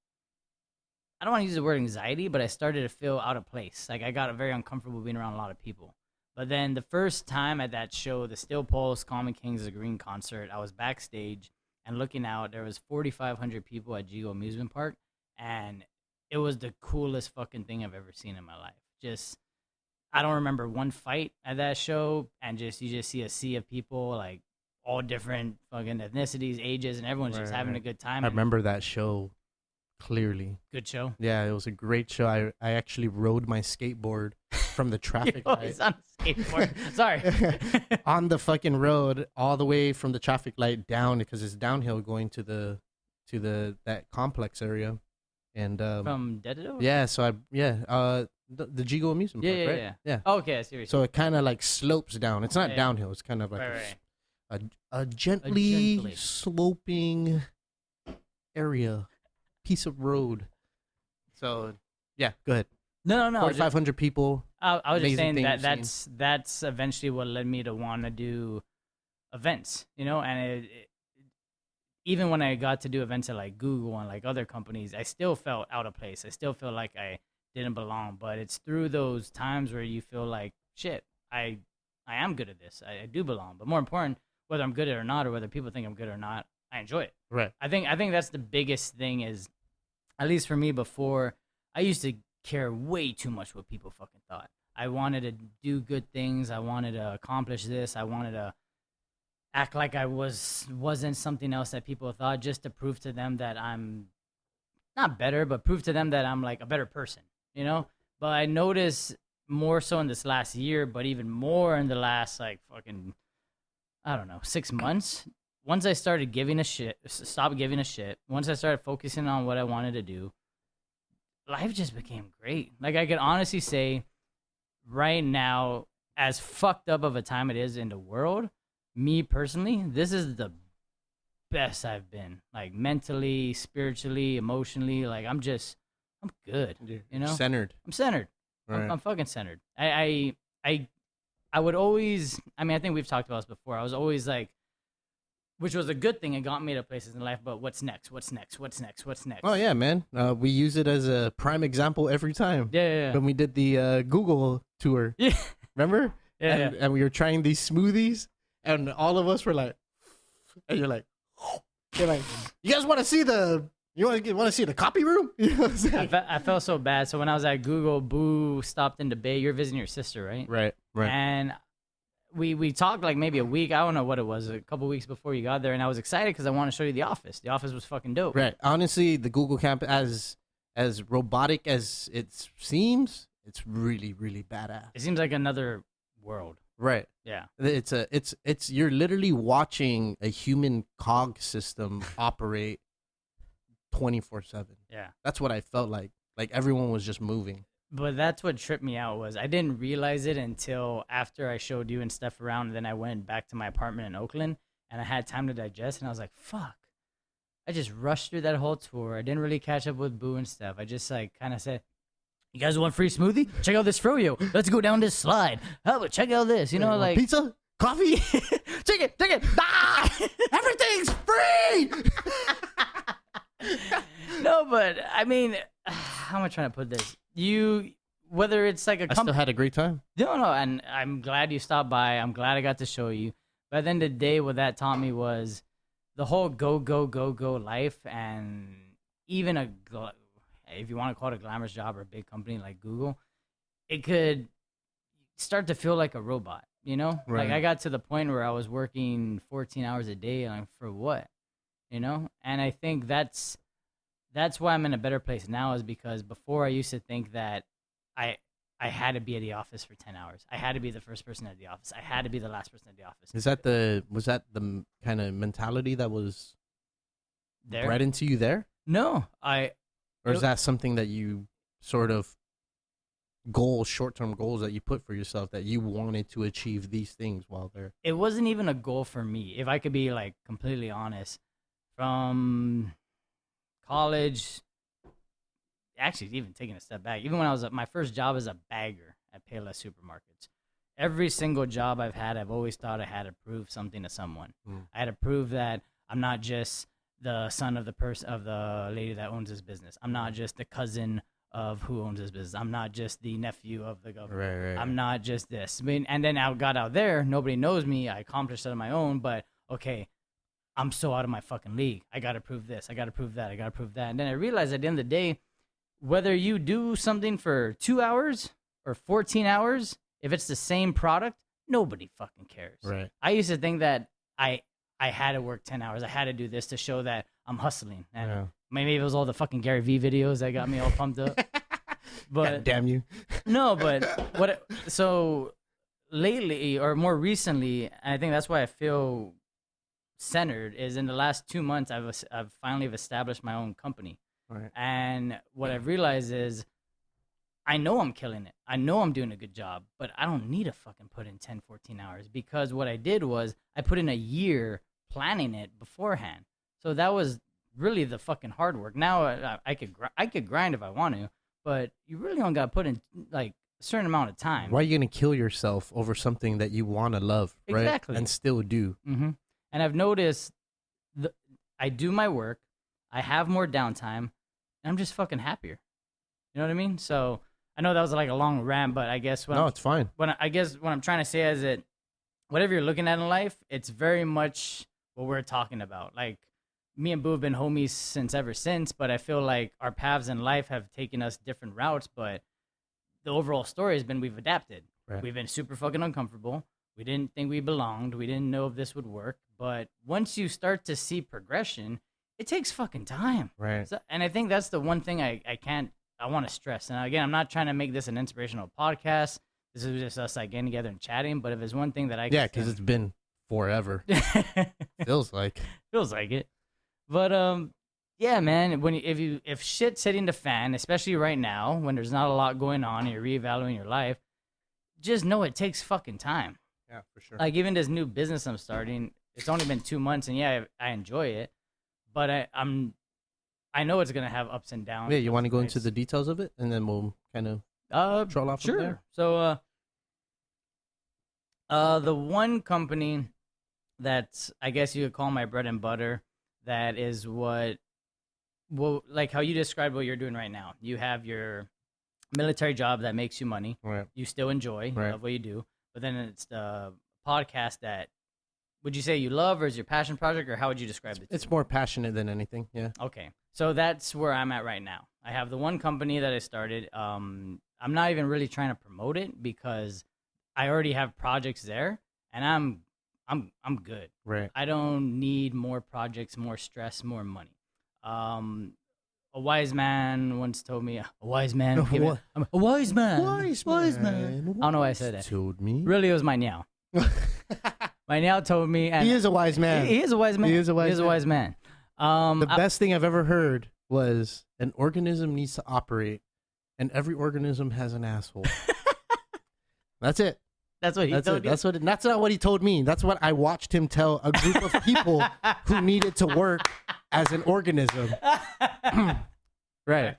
I don't want to use the word anxiety, but I started to feel out of place. Like I got very uncomfortable being around a lot of people. But then the first time at that show, the Still Pulse Common Kings of Green concert, I was backstage and looking out. There was 4,500 people at Sgro Amusement Park, and it was the coolest fucking thing I've ever seen in my life. Just, I don't remember one fight at that show, and you just see a sea of people, like all different fucking ethnicities, ages, and everyone's just having a good time. I remember that show clearly. Good show. Yeah, it was a great show. I actually rode my skateboard from the traffic You're light always on a skateboard. Sorry. on the fucking road all the way from the traffic light down, because it's downhill going to that complex area. And From Dededo? yeah, so the Jigo Amusement Park, right? Yeah. Oh, okay, I see what you're So it kind of like slopes down. It's not downhill. It's kind of like a gently sloping area, piece of road. So yeah, go ahead. No. 4,500 people. I was just saying amazing that thing that's eventually what led me to want to do events, and even when I got to do events at like Google and like other companies, I still felt out of place. I still feel like I didn't belong. But it's through those times where you feel like, shit, I am good at this. I do belong. But more important, whether I'm good at it or not, or whether people think I'm good or not, I enjoy it. Right. I think that's the biggest thing is, at least for me before, I used to care way too much what people fucking thought. I wanted to do good things. I wanted to accomplish this. I wanted to act like I wasn't something else that people thought, just to prove to them that I'm not better, but prove to them that I'm like a better person, But I noticed more so in this last year, but even more in the last like fucking, I don't know, 6 months. Once I started stopped giving a shit. Once I started focusing on what I wanted to do, life just became great. Like I could honestly say right now, as fucked up of a time it is in the world, me personally, this is the best I've been. Like mentally, spiritually, emotionally. Like I'm good. Centered. I'm centered. Right. I'm fucking centered. I would always. I mean, I think we've talked about this before. I was always like, which was a good thing. It got me to places in life. But what's next? What's next? What's next? What's next? Oh yeah, man. We use it as a prime example every time. Yeah. When we did the Google tour. Yeah. Remember? Yeah. And we were trying these smoothies, and all of us were like, and you're like, you guys want to see the copy room? You know what I'm saying? I felt so bad. So when I was at Google, Boo stopped in the Bay. You're visiting your sister, right? Right. And we talked like maybe a week. I don't know what it was, a couple weeks before you got there. And I was excited because I wanted to show you the office. The office was fucking dope. Right. Honestly, the Google campus, as robotic as it seems, it's really, really badass. It seems like another world. Right. Yeah. It's you're literally watching a human cog system operate 24/7. Yeah. That's what I felt like. Like everyone was just moving. But that's what tripped me out was I didn't realize it until after I showed you and stuff around. And then I went back to my apartment in Oakland and I had time to digest. And I was like, fuck. I just rushed through that whole tour. I didn't really catch up with Boo and stuff. I just like kind of said, you guys want free smoothie? Check out this froyo. Let's go down this slide. How about check out this? Like pizza, coffee, take it. Ah! Everything's free. No, but I mean, how am I trying to put this? Whether it's like a I still had a great time. No, and I'm glad you stopped by. I'm glad I got to show you. But then the day, what that taught me was the whole go life, and even if you want to call it a glamorous job or a big company like Google, it could start to feel like a robot, Right. Like I got to the point where I was working 14 hours a day, and for what, And I think that's why I'm in a better place now, is because before I used to think that I had to be at the office for 10 hours. I had to be the first person at the office. I had to be the last person at the office. Was that the kind of mentality that was there bred into you there? No, Or is that something that you sort of goals, short-term goals that you put for yourself that you wanted to achieve these things while there? It wasn't even a goal for me, if I could be like completely honest. From college, actually, even taking a step back, even when I was at my first job as a bagger at Payless Supermarkets, every single job I've had, I've always thought I had to prove something to someone. I had to prove that I'm not just the son of the lady that owns this business. I'm not just the cousin of who owns this business. I'm not just the nephew of the governor. Right. I'm not just this. I mean, and then I got out there, nobody knows me. I accomplished it on my own, but okay, I'm so out of my fucking league. I got to prove this. I got to prove that. I got to prove that. And then I realized at the end of the day, whether you do something for 2 hours or 14 hours, if it's the same product, nobody fucking cares. Right. I used to think that I had to work 10 hours. I had to do this to show that I'm hustling. And maybe it was all the fucking Gary Vee videos that got me all pumped up. But God damn you. no, but so lately or more recently, and I think that's why I feel centered, is in the last 2 months I've finally established my own company. Right. And what I've realized is I know I'm killing it. I know I'm doing a good job, but I don't need to fucking put in 10, 14 hours, because what I did was I put in a year planning it beforehand. So that was really the fucking hard work. Now I could grind if I want to, but you really don't got to put in like a certain amount of time. Why are you going to kill yourself over something that you want to love, right? Exactly. And still do. Mm-hmm. And I've noticed I do my work, I have more downtime, and I'm just fucking happier. You know what I mean? So I know that was like a long rant, but I guess it's fine. I guess what I'm trying to say is that whatever you're looking at in life, it's very much what we're talking about. Like, me and Boo have been homies ever since, but I feel like our paths in life have taken us different routes, but the overall story has been we've adapted. Right. We've been super fucking uncomfortable. We didn't think we belonged. We didn't know if this would work. But once you start to see progression, it takes fucking time. Right. So, and I think that's the one thing I want to stress. And again, I'm not trying to make this an inspirational podcast. This is just us like getting together and chatting. But if there's one thing that I Yeah, because it's been forever. Feels like it. But yeah, man. If shit's hitting the fan, especially right now when there's not a lot going on and you're reevaluating your life, just know it takes fucking time. Yeah, for sure. Like, even this new business I'm starting, it's only been 2 months, and yeah, I enjoy it, but I know it's gonna have ups and downs. Yeah, you want to go into the details of it, and then we'll kind of troll off from there? So, the one company that I guess you could call my bread and butter, that is like how you described what you're doing right now. You have your military job that makes you money. Right. You still enjoy, you love what you do, but then it's the podcast that, would you say you love, or is your passion project, or how would you describe it? It's more passionate than anything. Yeah. Okay. So that's where I'm at right now. I have the one company that I started. I'm not even really trying to promote it because I already have projects there, and I'm good. Right. I don't need more projects, more stress, more money. A wise man once told me, a wise man. I'm a wise man. Wise man. I don't know why I said that. Told me. Really, it was my Niao. My Niao told me. And he is a wise man. He is a wise man. He is a wise man. The best thing I've ever heard was an organism needs to operate, and every organism has an asshole. That's it. That's what he told you? That's not what he told me. That's what I watched him tell a group of people who needed to work as an organism. Right.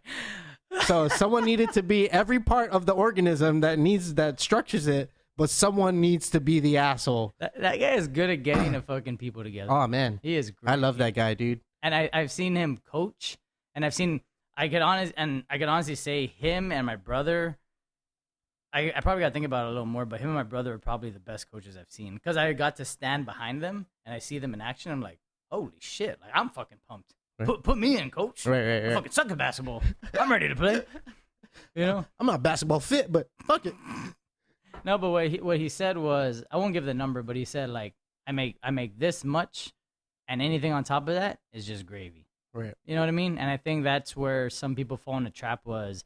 So someone needed to be every part of the organism that structures it, but someone needs to be the asshole. That guy is good at getting the fucking people together. Oh man, he is great. I love that guy, dude. And I've seen him coach, and I could honestly say him and my brother. I probably got to think about it a little more, but him and my brother are probably the best coaches I've seen, because I got to stand behind them and I see them in action. I'm like, holy shit! Like, I'm fucking pumped. Right. Put me in, coach. Right. I fucking suck at basketball. I'm ready to play. You know, I'm not basketball fit, but fuck it. No, but what he said was, I won't give the number, but he said, like, I make this much, and anything on top of that is just gravy. Right. You know what I mean? And I think that's where some people fall in the trap was.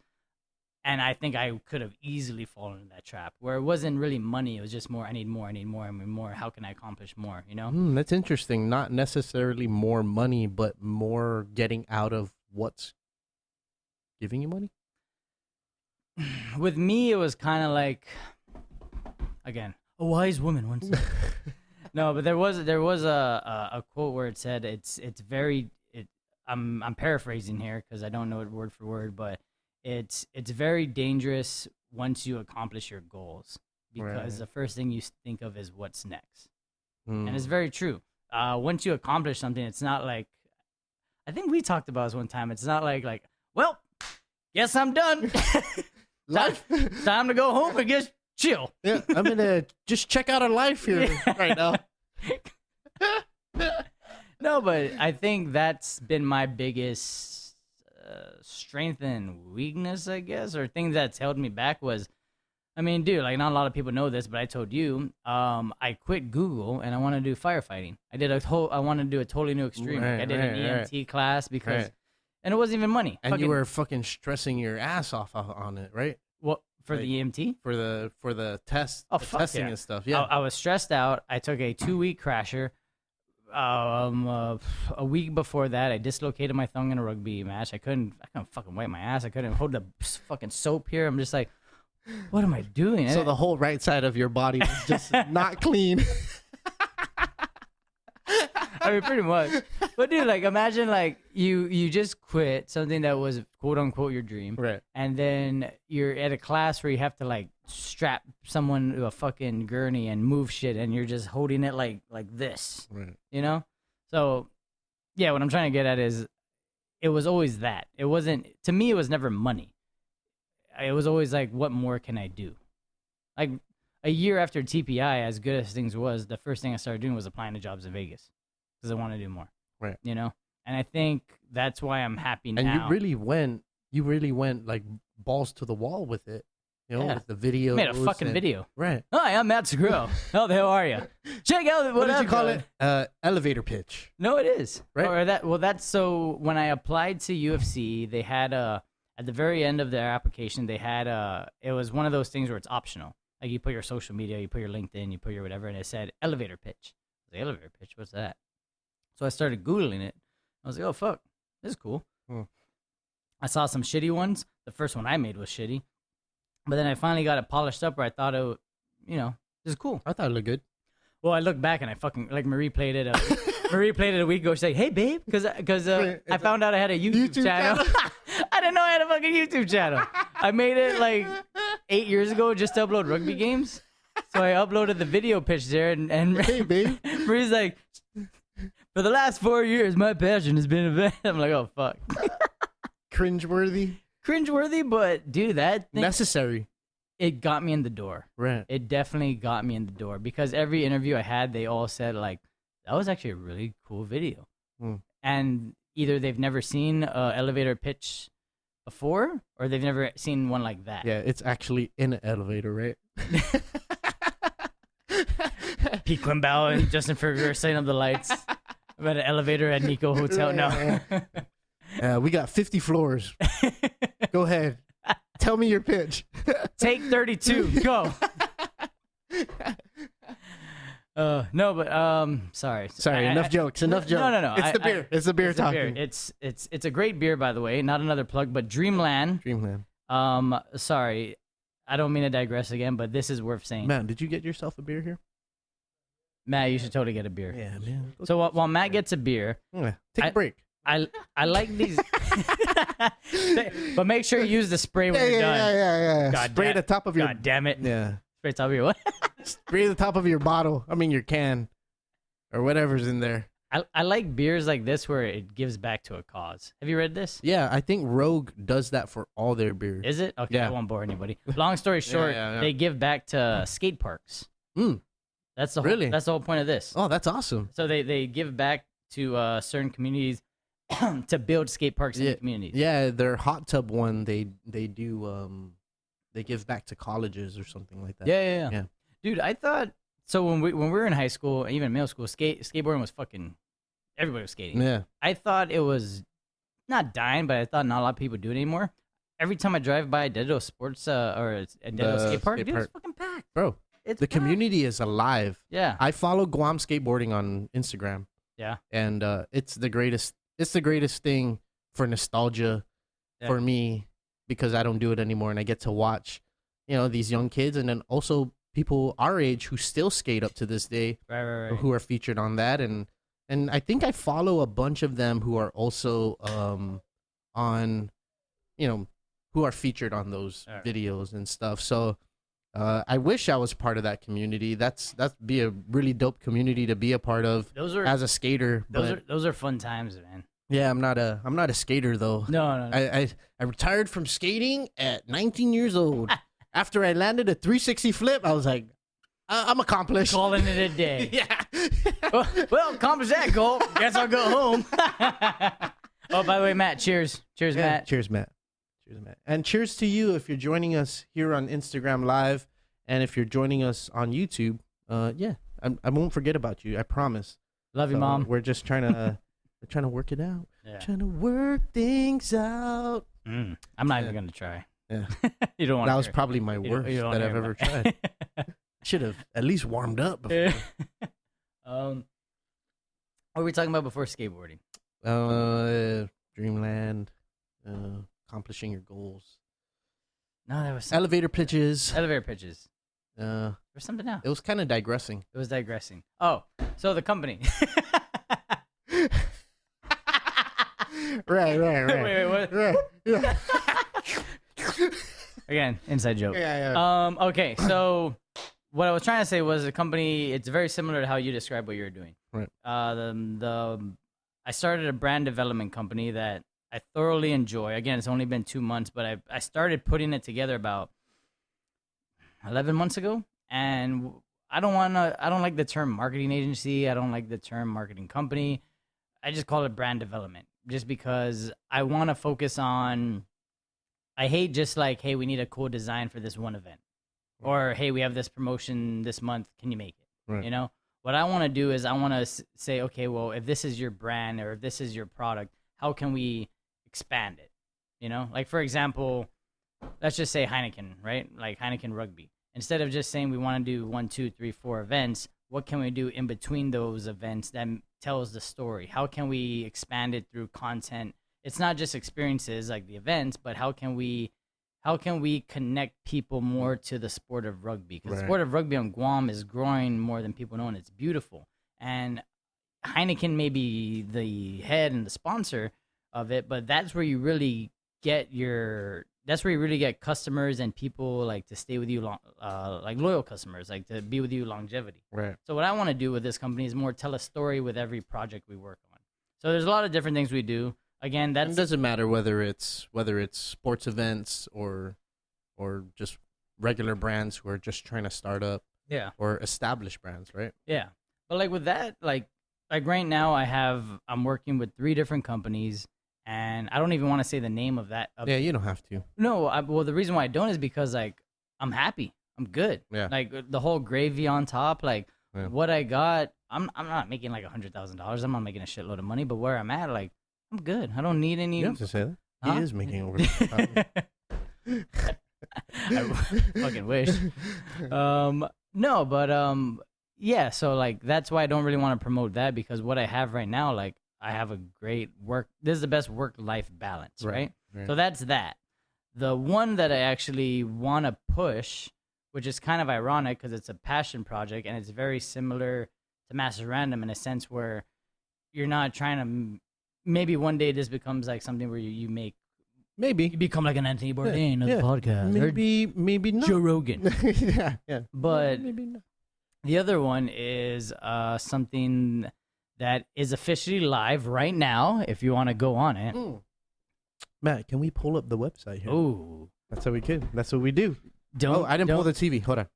And I think I could have easily fallen in that trap, where it wasn't really money. It was just more. I need more. How can I accomplish more? You know? That's interesting. Not necessarily more money, but more getting out of what's giving you money. with me, it was kind of like, again, a wise woman once said. No, but there was a quote where it said it's very I'm paraphrasing here because I don't know it word for word, but it's very dangerous once you accomplish your goals because the first thing you think of is what's next, and it's very true. Once you accomplish something, it's not like I think we talked about this one time. It's not like well, guess I'm done. Life. Time to go home and just chill. Yeah, I'm gonna just check out our life here right now. No, but I think that's been my biggest strength and weakness, I guess, or thing that's held me back was, I mean, dude, like not a lot of people know this, but I told you, I quit Google and I want to do firefighting. I want to do a totally new extreme. Right, like I did an EMT class because, Right. and it wasn't even money. And you were fucking stressing your ass off on it, right? what for Right. the EMT? For the test, Oh, the fuck testing yeah. and stuff. Yeah. I was stressed out. I took a 2-week crasher. A week before that, I dislocated my thumb in a rugby match. I couldn't fucking wipe my ass. I couldn't hold the fucking soap here. I'm just like, what am I doing? So the whole right side of your body was just not clean. I mean, pretty much. But dude, like, imagine like you just quit something that was quote unquote your dream, Right. and then you're at a class where you have to like strap someone to a fucking gurney and move shit, and you're just holding it like this, Right. you know? So, yeah, what I'm trying to get at is, it was always that. It wasn't, to me, it was never money. It was always like, what more can I do? Like a year after TPI, as good as things was, the first thing I started doing was applying to jobs in Vegas because I want to do more. Right. You know? And I think that's why I'm happy now. And you really went like balls to the wall with it. You know, Yeah. with the video. made a fucking video. Right. Hi, I'm Matt Sgro. How the hell are you? Check out What did I'm you call doing. it? Elevator pitch. No, it is. Right. Or that's so when I applied to UFC, they had at the very end of their application, they had it was one of those things where it's optional. Like you put your social media, you put your LinkedIn, you put your whatever, and it said elevator pitch. The elevator pitch, what's that? So I started Googling it. I was like, oh fuck, this is cool. I saw some shitty ones. The first one I made was shitty. But then I finally got it polished up where I thought it, this is cool. I thought it looked good. Well, I looked back and I fucking like Marie played it. Marie played it a week ago. She's like, "Hey, babe," because I found out I had a YouTube channel. I didn't know I had a fucking YouTube channel. I made it like 8 years ago just to upload rugby games. So I uploaded the video pitch there, and Hey, babe. Marie's like, "For the last 4 years, my passion has been event." I'm like, "Oh fuck." Cringeworthy. Cringeworthy, but dude, that thing, Necessary. it got me in the door. Right. It definitely got me in the door because every interview I had, they all said like, that was actually a really cool video. And either they've never seen an elevator pitch before or they've never seen one like that. Yeah, it's actually in an elevator, right? Pete Quimbao and Justin Ferguer setting up the lights. I'm at an elevator at Nico Hotel. No. We got 50 floors. Go ahead. Tell me your pitch. Take 32. Go. No, but sorry. Sorry, enough jokes. Enough jokes. No. It's the beer. It's the beer talking. It's a great beer, by the way. Not another plug, but Dreamland. Dreamland. Sorry, I don't mean to digress again, but this is worth saying. Man, did you get yourself a beer here? Matt, you should totally get a beer. Yeah, man. So while Matt gets a beer, Yeah, take a break. I like these, but make sure you use the spray when you're done. Yeah. God Spray damn- the top of your. God damn it! Yeah. Spray top of your what? Spray the top of your bottle. I mean your can, or whatever's in there. I like beers like this where it gives back to a cause. Have you read this? Yeah, I think Rogue does that for all their beers. Is it? Okay, Yeah. I won't bore anybody. Long story short, yeah. they give back to skate parks. That's the whole, Really? That's the whole point of this. Oh, that's awesome. So they give back to certain communities to build skate parks in the communities. Yeah, their hot tub one, they do they give back to colleges or something like that. Yeah. Dude, I thought so when we were in high school, even middle school, skateboarding was fucking everybody was skating. Yeah. I thought it was not dying, but I thought not a lot of people do it anymore. Every time I drive by Dedo Sports or a Dedo skate park, dude, it's fucking packed. Bro, It's the packed. community is alive. Yeah. I follow Guam skateboarding on Instagram. Yeah. And it's the greatest thing for nostalgia Yeah. for me because I don't do it anymore, and I get to watch, these young kids, and then also people our age who still skate up to this day, Right. who are featured on that, and I think I follow a bunch of them who are also on, who are featured on those All right. videos and stuff. So I wish I was part of that community. That'd be a really dope community to be a part of Those are as a skater. But those are fun times, man. yeah, I'm not a skater though. No. I retired from skating at 19 years old. After I landed a 360 flip, I was like, I'm accomplished. Calling it a day. Yeah. Well, accomplish that goal. Guess I'll go home. Oh, by the way, Matt, cheers. Cheers, Yeah, Matt. Cheers, Matt. Cheers, Matt. And cheers to you if you're joining us here on Instagram Live, and if you're joining us on YouTube. Yeah, I won't forget about you. I promise. Love you, So Mom. We're just trying to work it out. Yeah. Trying to work things out. I'm not even gonna try. Yeah. You don't want. That was probably my worst that I've ever tried. Should have at least warmed up before. What were we talking about before skateboarding? Dreamland, accomplishing your goals, No, there was elevator pitches. elevator pitches. Uh, There's something else. it was kind of digressing. It was digressing. Oh, so the company. Right. Wait, what? Right. Yeah. Again, inside joke. Yeah. Okay, so what I was trying to say was the company. It's very similar to how you described what you were doing. Right. I started a brand development company that I thoroughly enjoy. Again, it's only been 2 months, but I started putting it together about 11 months ago, and I don't like the term marketing agency. I don't like the term marketing company. I just call it brand development, just because I want to focus on. I hate just like, hey, we need a cool design for this one event, or hey, we have this promotion this month. Can you make it? Right. You know, what I want to do is I want to say, okay, well, if this is your brand or if this is your product, how can we expand it? You know, like for example, let's just say Heineken, right? Like Heineken Rugby. Instead of just saying we want to do 1, 2, 3, 4 events, what can we do in between those events that tells the story? How can we expand it through content? It's not just experiences like the events, but how can we connect people more to the sport of rugby? Because the sport of rugby on Guam is growing more than people know, and it's beautiful. And Heineken may be the head and the sponsor of it, but that's where you really get customers and people like to stay with you long, like loyal customers, like to be with you longevity. Right. So what I want to do with this company is more tell a story with every project we work on. So there's a lot of different things we do. Again, It doesn't matter whether it's sports events or just regular brands who are just trying to start up, yeah. or established brands, right? Yeah. But like with that, like right now I'm working with 3 different companies, and I don't even want to say the name of that. Yeah, you don't have to. No, well the reason why I don't is because like I'm happy. I'm good. Yeah. Like the whole gravy on top, like Yeah. what I got, I'm not making like $100,000. I'm not making a shitload of money, but where I'm at, like I'm good. I don't need any. You don't have to say that. Huh? He is making over. I fucking wish. No, but yeah. So like that's why I don't really want to promote that, because what I have right now, like I have a great work. This is the best work-life balance, right? So that's that. The one that I actually want to push, which is kind of ironic because it's a passion project and it's very similar to Master Random in a sense where you're not trying to. Maybe one day this becomes like something where you become like an Anthony Bourdain of the podcast. Maybe not. Joe Rogan. yeah. But maybe not. the other one is something that is officially live right now. If you want to go on it. Matt, can we pull up the website here? Oh, That's how we can. That's what we do. I didn't pull the TV. Hold on.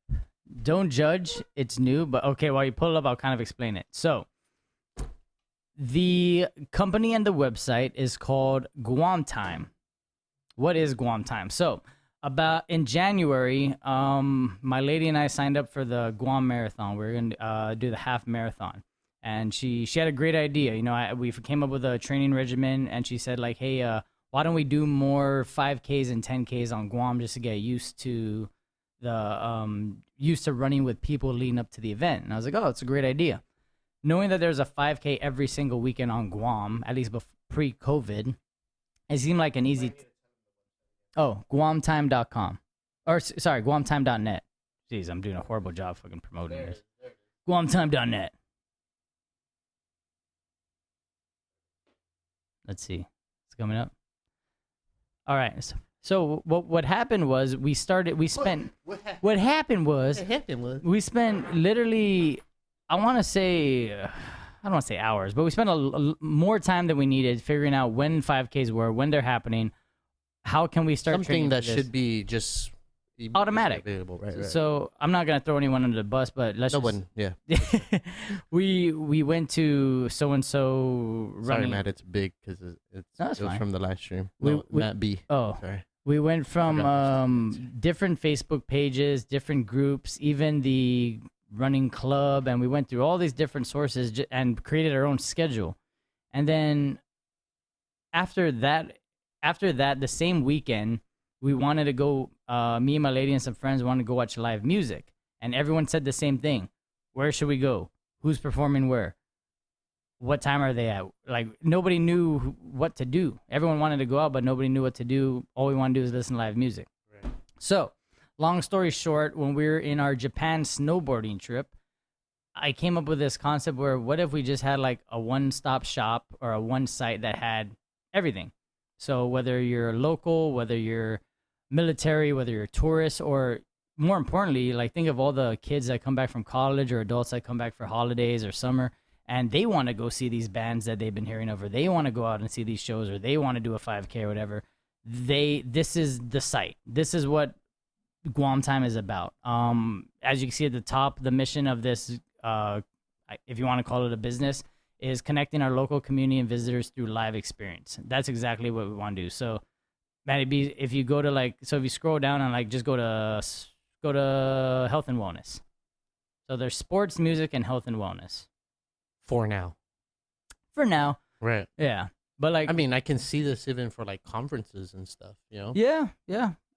Don't judge. It's new, but okay. While you pull it up, I'll kind of explain it. So, the company and the website is called Guam Time. What is Guam Time? So, about in January, my lady and I signed up for the Guam Marathon. We're gonna do the half marathon, and she had a great idea. You know, we came up with a training regimen, and she said like, "Hey, why don't we do more 5Ks and 10Ks on Guam just to get used to running with people leading up to the event?" And I was like, "Oh, it's a great idea." Knowing that there's a 5K every single weekend on Guam, at least pre-COVID, it seemed like an easy. Oh, guamtime.com. Or, sorry, guamtime.net. Jeez, I'm doing a horrible job fucking promoting this. Guamtime.net. Let's see. It's coming up. All right. So what happened was we spent what happened was we spent literally I don't want to say hours, but we spent more time than we needed figuring out when 5Ks were, when they're happening, how can we start something that for this? should be just automatic available, right? So I'm not gonna throw anyone under the bus, but let's we went to so and so running. Sorry, Matt, it's big because it was from the live stream. Matt B. Oh, sorry. We went from different Facebook pages, different groups, even the running club, and we went through all these different sources and created our own schedule. And then after that, the same weekend, we wanted to go. Me and my lady and some friends wanted to go watch live music, and everyone said the same thing: where should we go? Who's performing where? What time are they at? Like, nobody knew what to do. Everyone wanted to go out, but nobody knew what to do. All we wanted to do is listen to live music. Right. So, long story short, when we were in our Japan snowboarding trip, I came up with this concept where what if we just had like a one-stop shop or a one site that had everything? So whether you're local, whether you're military, whether you're a tourist, or more importantly, like think of all the kids that come back from college or adults that come back for holidays or summer, and they want to go see these bands that they've been hearing of, or they want to go out and see these shows, or they want to do a 5K or whatever. This is the site. This is what Guam Time is about. As you can see at the top, the mission of this, if you want to call it a business, is connecting our local community and visitors through live experience. That's exactly what we want to do. So, Matty B, if you go to if you scroll down and just go to health and wellness. So there's sports, music, and health and wellness. For now. Right. Yeah. But I mean, I can see this even for conferences and stuff, Yeah.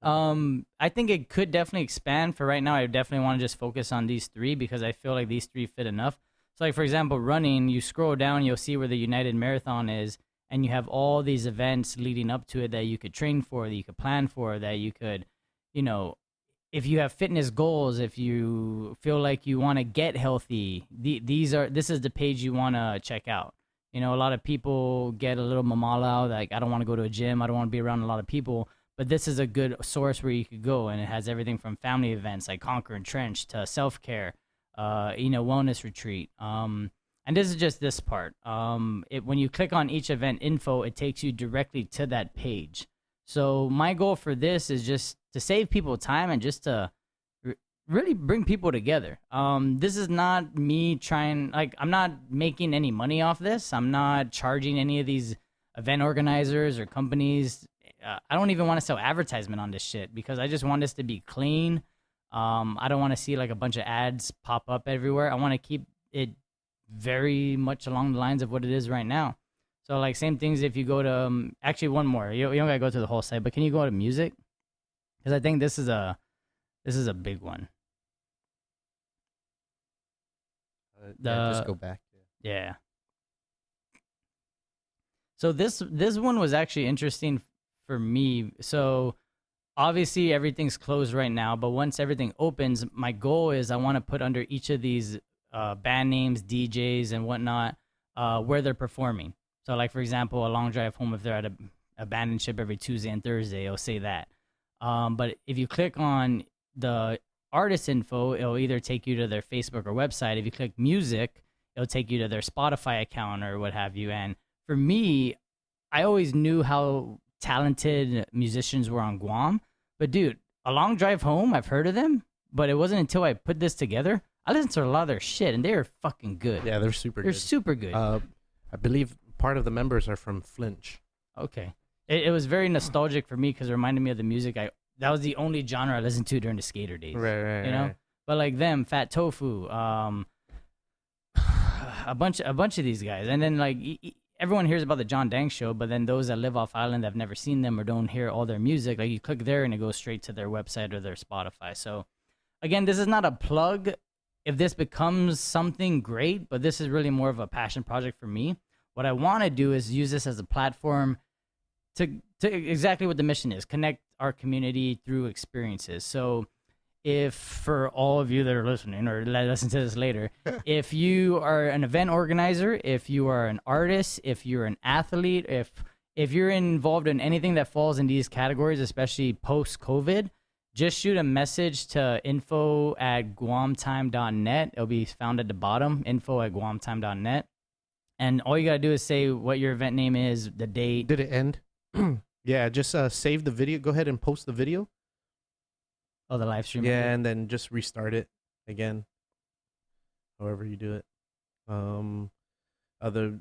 I think it could definitely expand. For right now, I definitely want to just focus on these three because I feel like these three fit enough. So for example, running, you scroll down, you'll see where the United Marathon is, and you have all these events leading up to it that you could train for, that you could plan for, that you could, if you have fitness goals, if you feel like you want to get healthy, this is the page you want to check out. A lot of people get a little mamala, like I don't want to go to a gym, I don't want to be around a lot of people, but this is a good source where you could go, and it has everything from family events like Conquer and Trench to self-care, wellness retreat. And this is just this part. When you click on each event info, it takes you directly to that page. So my goal for this is just to save people time and just to really bring people together. This is not me trying, I'm not making any money off this. I'm not charging any of these event organizers or companies. I don't even want to sell advertisement on this shit because I just want this to be clean. I don't want to see a bunch of ads pop up everywhere. I want to keep it very much along the lines of what it is right now. So same things if you go to actually one more. You don't gotta go to the whole site, but can you go to music? Because I think this is a big one. Just go back. Yeah. So this one was actually interesting for me. So obviously everything's closed right now, but once everything opens, my goal is I want to put under each of these band names, DJs, and whatnot, where they're performing. So for example, a long drive home, if they're at a band and ship every Tuesday and Thursday, it'll say that. But if you click on the artist info, it'll either take you to their Facebook or website. If you click music, it'll take you to their Spotify account or what have you. And for me, I always knew how talented musicians were on Guam. But dude, A Long Drive Home, I've heard of them, but it wasn't until I put this together. I listened to a lot of their shit, and they're fucking good. Yeah, they're super good. They're super good. I believe part of the members are from Flinch. Okay. It was very nostalgic for me because it reminded me of the music. That was the only genre I listened to during the skater days. Right. You know? Right. But them, Fat Tofu, a bunch of these guys. And then everyone hears about the John Dank show, but then those that live off island that have never seen them or don't hear all their music, you click there and it goes straight to their website or their Spotify. So again, this is not a plug. If this becomes something, great, but this is really more of a passion project for me. What I want to do is use this as a platform to exactly what the mission is: connect our community through experiences. So if for all of you that are listening or listen to this later, if you are an event organizer, if you are an artist, if you're an athlete, if you're involved in anything that falls in these categories, especially post-COVID, just shoot a message to info@guamtime.net. It'll be found at the bottom, info@guamtime.net. And all you got to do is say what your event name is, the date. Did it end? Yeah, just save the video. Go ahead and post the video. Oh, the live stream. Yeah, and then just restart it again. However you do it. There we go.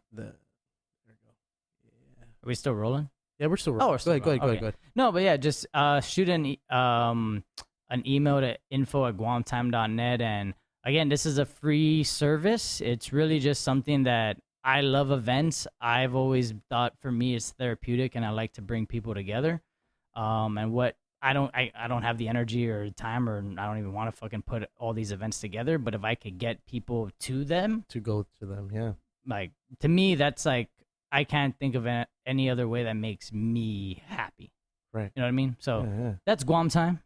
Yeah. Are we still rolling? Yeah, we're still Oh, rolling. we're still Go ahead. rolling. Okay. No, but yeah, just shoot an email to info@guamtime.net. And again, this is a free service. It's really just something that I love events. I've always thought for me it's therapeutic, and I like to bring people together. And what I don't have the energy or time, or I don't even want to fucking put all these events together. But if I could get people to them, To go to them, yeah. like to me, that's like I can't think of any other way that makes me happy. Right. You know what I mean? So Yeah. that's Guam time.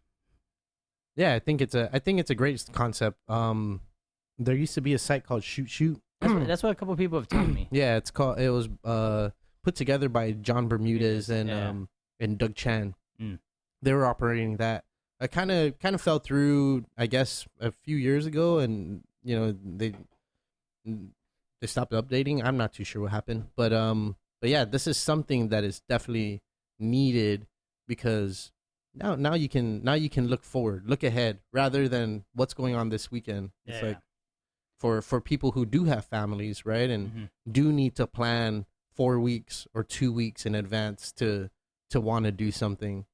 Yeah, I think it's a great concept. There used to be a site called Shoot Shoot. That's what a couple of people have told me. Yeah, it was put together by John Bermudez and Yeah. and Doug Chan. Mm. They were operating that. I kind of fell through, I guess, a few years ago, and they stopped updating. I'm not too sure what happened, but yeah, this is something that is definitely needed because now you can look forward, look ahead, rather than what's going on this weekend. It's like for people who do have families, right, and do need to plan 4 weeks or 2 weeks in advance to want to do something.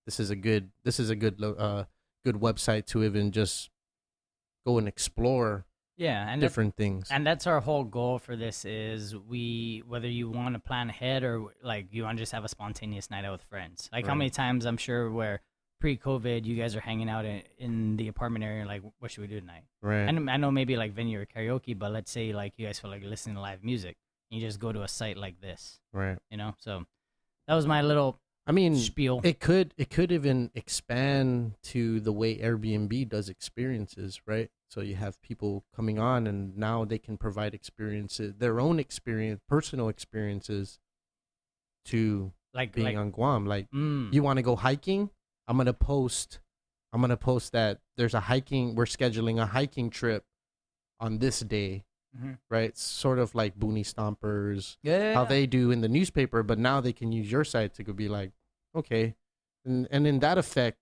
This is a good good website to even just go and explore and different things. And that's our whole goal for this is whether you want to plan ahead or like you want to just have a spontaneous night out with friends. Like how Right. many times I'm sure where pre-COVID you guys are hanging out in the apartment area like what should we do tonight? Right. And I know maybe like venue or karaoke, but let's say like you guys feel like listening to live music. You just go to a site like this, Right. So that was my little I mean, spiel. it could even expand to the way Airbnb does experiences, right? So you have people coming on, and now they can provide experiences, their own experience, personal experiences, to like being on Guam. Like, mm, you want to go hiking? I'm gonna post that there's a hiking. We're scheduling a hiking trip on this day, mhm. right? It's sort of like Boonie Stompers, yeah, how they do in the newspaper, but now they can use your site to go be like, okay, and in that effect,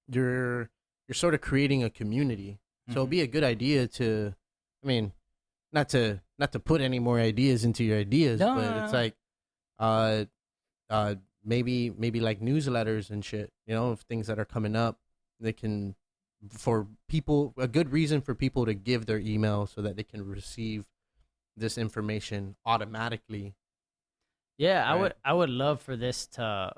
you're sort of creating a community. So it'd be a good idea to, I mean, not to put any more ideas into your ideas, No, but no, it's no. like, maybe like newsletters and shit, of things that are coming up. They can, for people, a good reason for people to give their email so that they can receive this information automatically. Yeah, Right. I would love for this to,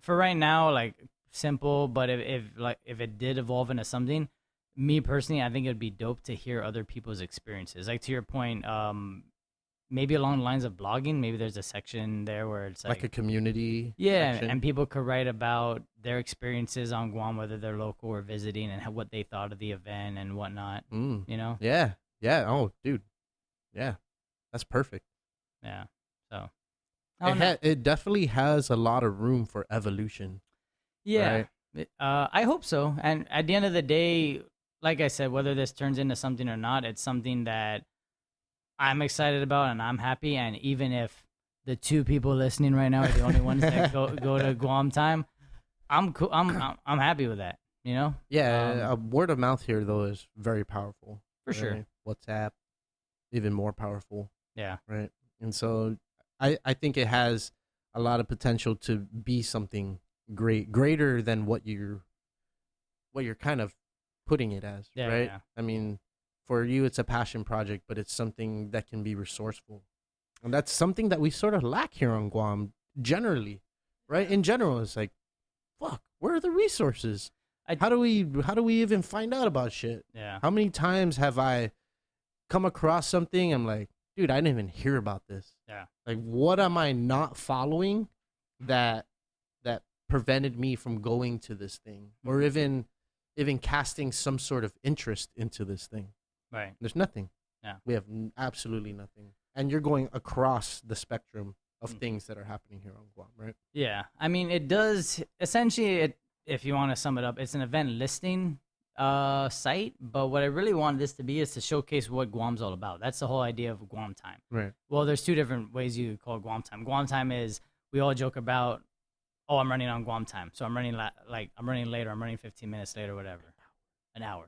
for right now, like simple, but if it did evolve into something, me personally, I think it'd be dope to hear other people's experiences. Like to your point, maybe along the lines of blogging, maybe there's a section there where it's Like a community. yeah, section. and people could write about their experiences on Guam, whether they're local or visiting, and what they thought of the event and whatnot. Mm. You know? Yeah. Oh, dude. Yeah. That's perfect. Yeah. So, I don't know. It definitely has a lot of room for evolution. Yeah. Right. I hope so. And at the end of the day, like I said, whether this turns into something or not, it's something that I'm excited about and I'm happy. And even if the two people listening right now are the only ones that go to Guam time, I'm cool. I'm happy with that. Yeah. Word of mouth here, though, is very powerful. For sure. Right? WhatsApp, even more powerful. Yeah. Right. And so I think it has a lot of potential to be something greater than what you're kind of putting it as, Yeah, right? yeah. I mean, for you, it's a passion project, but it's something that can be resourceful. And that's something that we sort of lack here on Guam generally, right? In general, it's like, fuck, where are the resources? How do we even find out about shit? Yeah. How many times have I come across something? I'm like, dude, I didn't even hear about this. Yeah. Like, what am I not following that prevented me from going to this thing or even casting some sort of interest into this thing. Right. There's nothing. Yeah. We have absolutely nothing. And you're going across the spectrum of things that are happening here on Guam, right? Yeah. I mean, it does essentially, if you want to sum it up, it's an event listing site, but what I really wanted this to be is to showcase what Guam's all about. That's the whole idea of Guam time. Right. Well, there's two different ways you call it Guam time. Guam time is, we all joke about, oh, I'm running on Guam time, so I'm running I'm running later, I'm running 15 minutes later, whatever, an hour.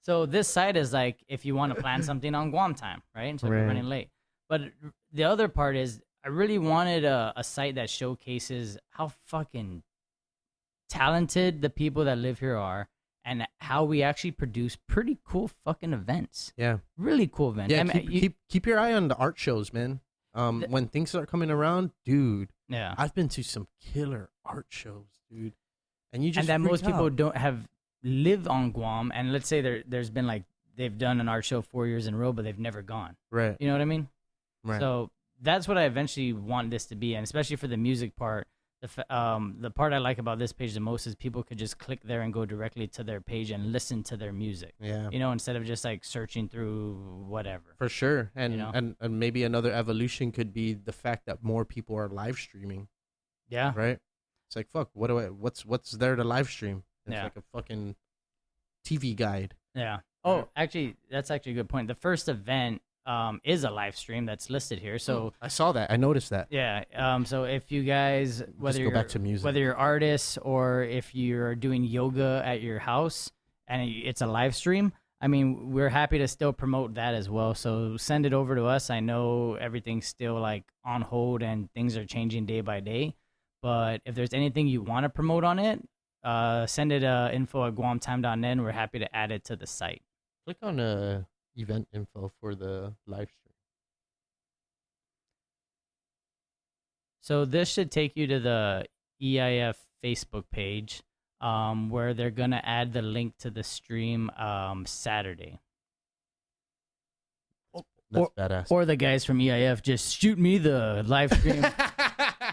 So this site is like if you want to plan something on Guam time, right? So you're running late. But the other part is I really wanted a site that showcases how fucking talented the people that live here are and how we actually produce pretty cool fucking events. Yeah. Really cool events. Yeah, I mean, keep your eye on the art shows, man. When things start coming around, dude. Yeah. I've been to some killer art shows, dude. And you just and that freak most people out. don't have live on Guam, and let's say there's been like they've done an art show 4 years in a row, but they've never gone. Right. You know what I mean? Right. So that's what I eventually want this to be, and especially for the music part. The part I like about this page the most is people could just click there and go directly to their page and listen to their music. Yeah. You know, instead of just like searching through whatever. For sure. And You know? and maybe another evolution could be the fact that more people are live streaming. Yeah. Right? It's like, fuck, what's there to live stream? It's Yeah. like a fucking TV guide. Yeah. Oh, actually, that's actually a good point. The first event is a live stream that's listed here. So I saw that. I noticed that. yeah. So if you guys, whether go back to music. whether you're artists or if you're doing yoga at your house and it's a live stream, I mean, we're happy to still promote that as well. So send it over to us. I know everything's still like on hold and things are changing day by day. But if there's anything you want to promote on it, send it info@guamtime.net. We're happy to add it to the site. Click on event info for the live stream. So this should take you to the EIF Facebook page, where they're gonna add the link to the stream Saturday. That's badass. Or the guys from EIF just shoot me the live stream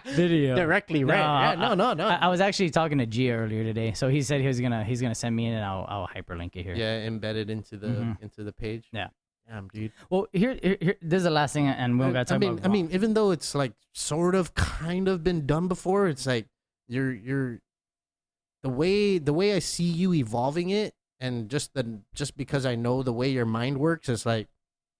video Directly, right? No. I was actually talking to Gia earlier today, so he said he's gonna send me in, and I'll hyperlink it here. Yeah, embedded into the page. Yeah. Damn, dude. Well, here, this is the last thing, and we don't got to talk about. I mean, even though it's like sort of, kind of been done before, it's like you're the way I see you evolving it, and just because I know the way your mind works, it's like,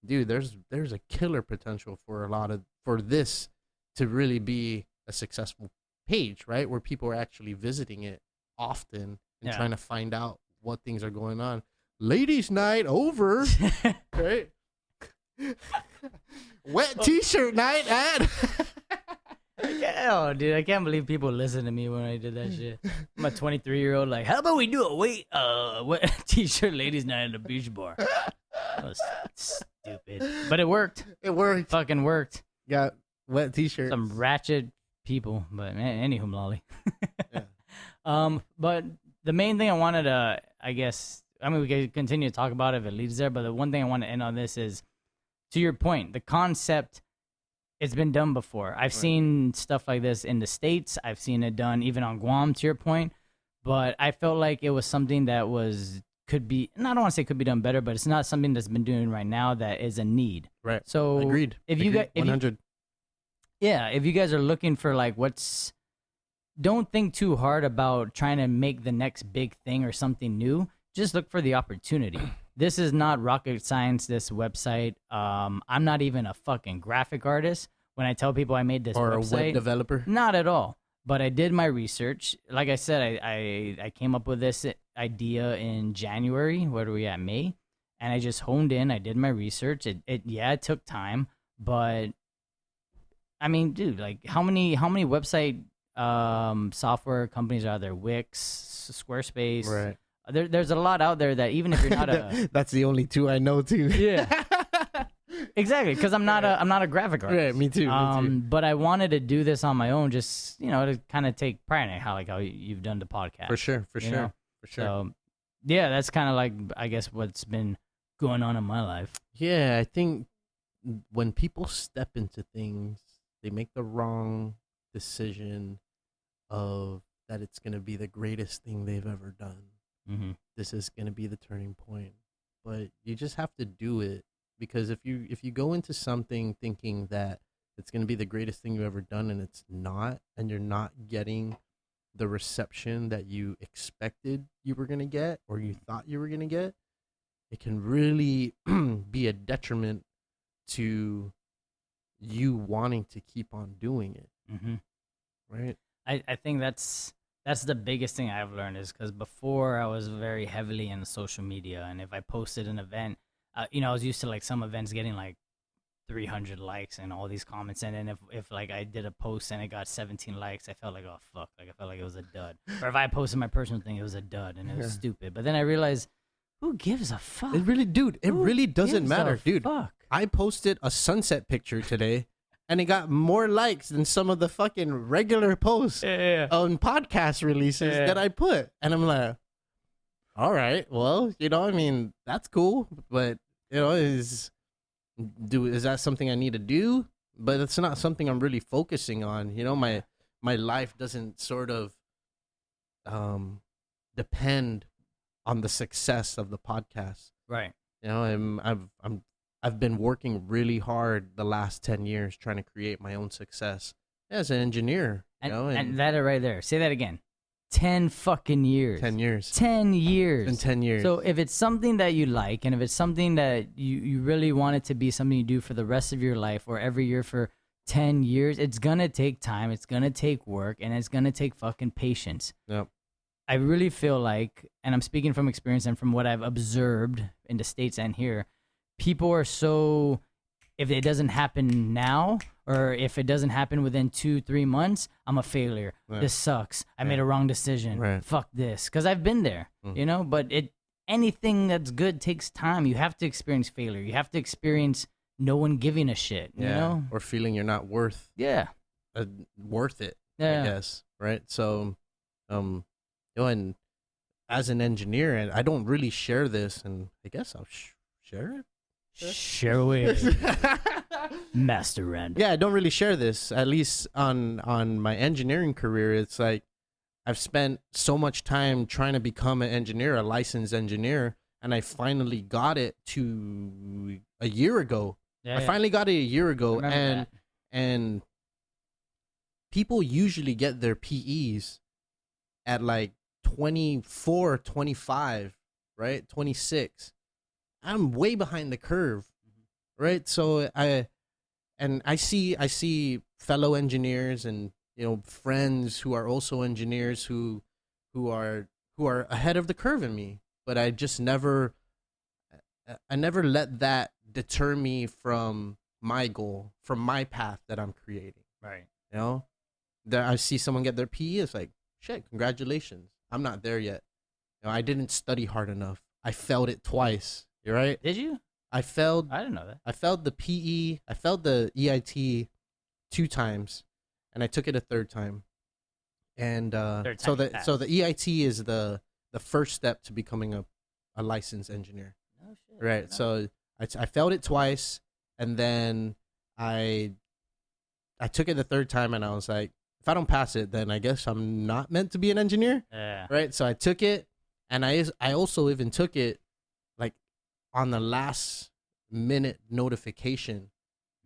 dude, there's a killer potential for this to really be a successful page, right? Where people are actually visiting it often and trying to find out what things are going on. Ladies' night over, right? Wet t-shirt night at. Oh, dude, I can't believe people listen to me when I did that shit. I'm a 23-year-old, like, how about we do a wet t-shirt ladies' night at the beach bar? That was stupid, but it worked. It worked. Fucking worked. Got wet t-shirts. Some ratchet people, but anywho, lolly. Yeah. But the main thing I wanted to, I guess, I mean, we can continue to talk about it if it leads there, but the one thing I want to end on this is, to your point, the concept, it's been done before. I've seen stuff like this in the States. I've seen it done even on Guam, to your point, but I felt like it was something that could be, and I don't want to say could be done better, but it's not something that's been doing right now that is a need. Right. So Agreed. If you got 100. if you guys are looking for like don't think too hard about trying to make the next big thing or something new. Just look for the opportunity. This is not rocket science, this website. I'm not even a fucking graphic artist. When I tell people I made this Or website, a web developer. not at all. But I did my research. Like I said, I came up with this idea in January. What are we at, May? And I just honed in. I did my research. It took time, but I mean, dude, like how many website software companies are there? Wix, Squarespace. Right. There's a lot out there that even if you're not a That's the only two I know too. yeah, exactly, because I'm not a graphic artist. Right, me too. But I wanted to do this on my own, just to kind of take pride in it, how you've done the podcast. For sure. you know? So yeah, that's kind of like, I guess, what's been going on in my life. Yeah, I think when people step into things, they make the wrong decision of that it's going to be the greatest thing they've ever done. Mm-hmm. This is going to be the turning point. But you just have to do it, because if you go into something thinking that it's going to be the greatest thing you've ever done and it's not, and you're not getting the reception that you expected you were going to get or you thought you were going to get, it can really be a detriment to you wanting to keep on doing it. Mm-hmm. Right? I think that's the biggest thing I've learned, is because before I was very heavily in social media, and if I posted an event, I was used to like some events getting like 300 likes and all these comments, and then if like I did a post and it got 17 likes, I felt like, oh fuck, like I felt like it was a dud. Or if I posted my personal thing, it was a dud and it was stupid. But then I realized, who gives a fuck? It really, dude, it Who really doesn't gives matter, a dude. Fuck? I posted a sunset picture today, and it got more likes than some of the fucking regular posts on podcast releases that I put. And I'm like, all right, well, I mean, that's cool, but is that something I need to do? But it's not something I'm really focusing on. My life doesn't sort of depend on the success of the podcast. Right. I've been working really hard the last 10 years trying to create my own success as an engineer. And that right there. Say that again. 10 fucking years. 10 years. 10 years. In 10 years. So if it's something that you like, and if it's something that you really want it to be something you do for the rest of your life or every year for 10 years, it's going to take time, it's going to take work, and it's going to take fucking patience. Yep. I really feel like, and I'm speaking from experience and from what I've observed in the States and here, people are so, if it doesn't happen now, or if it doesn't happen within 2-3 months, I'm a failure. Right. This sucks. I made a wrong decision. Right. Fuck this. Because I've been there, but anything that's good takes time. You have to experience failure. You have to experience no one giving a shit, you know? Or feeling you're not worth Yeah. worth it, Yeah. I guess, right? So, and as an engineer, and I don't really share this, and I guess I'll share it. Share away. Master Rand. Yeah, I don't really share this, at least on my engineering career. It's like I've spent so much time trying to become an engineer, a licensed engineer, and I finally got it to a year ago. Yeah, I finally got it a year ago, Remember and people usually get their PEs at like 24, 25, right? 26. I'm way behind the curve, right? So I see fellow engineers and friends who are also engineers who are ahead of the curve in me, but I never let that deter me from my goal, from my path that I'm creating. Right. That I see someone get their PE, it's like, shit, congratulations. I'm not there yet. I didn't study hard enough. I failed it twice. You're right. Did you? I failed. I didn't know that. I failed the PE. I failed the EIT 2 times, and I took it a third time. And so the EIT is the first step to becoming a licensed engineer. Oh shit. Right. No. So I failed it twice, and then I took it the third time, and I was like, if I don't pass it, then I guess I'm not meant to be an engineer. Yeah. Right. So I took it, and I also even took it like on the last minute notification.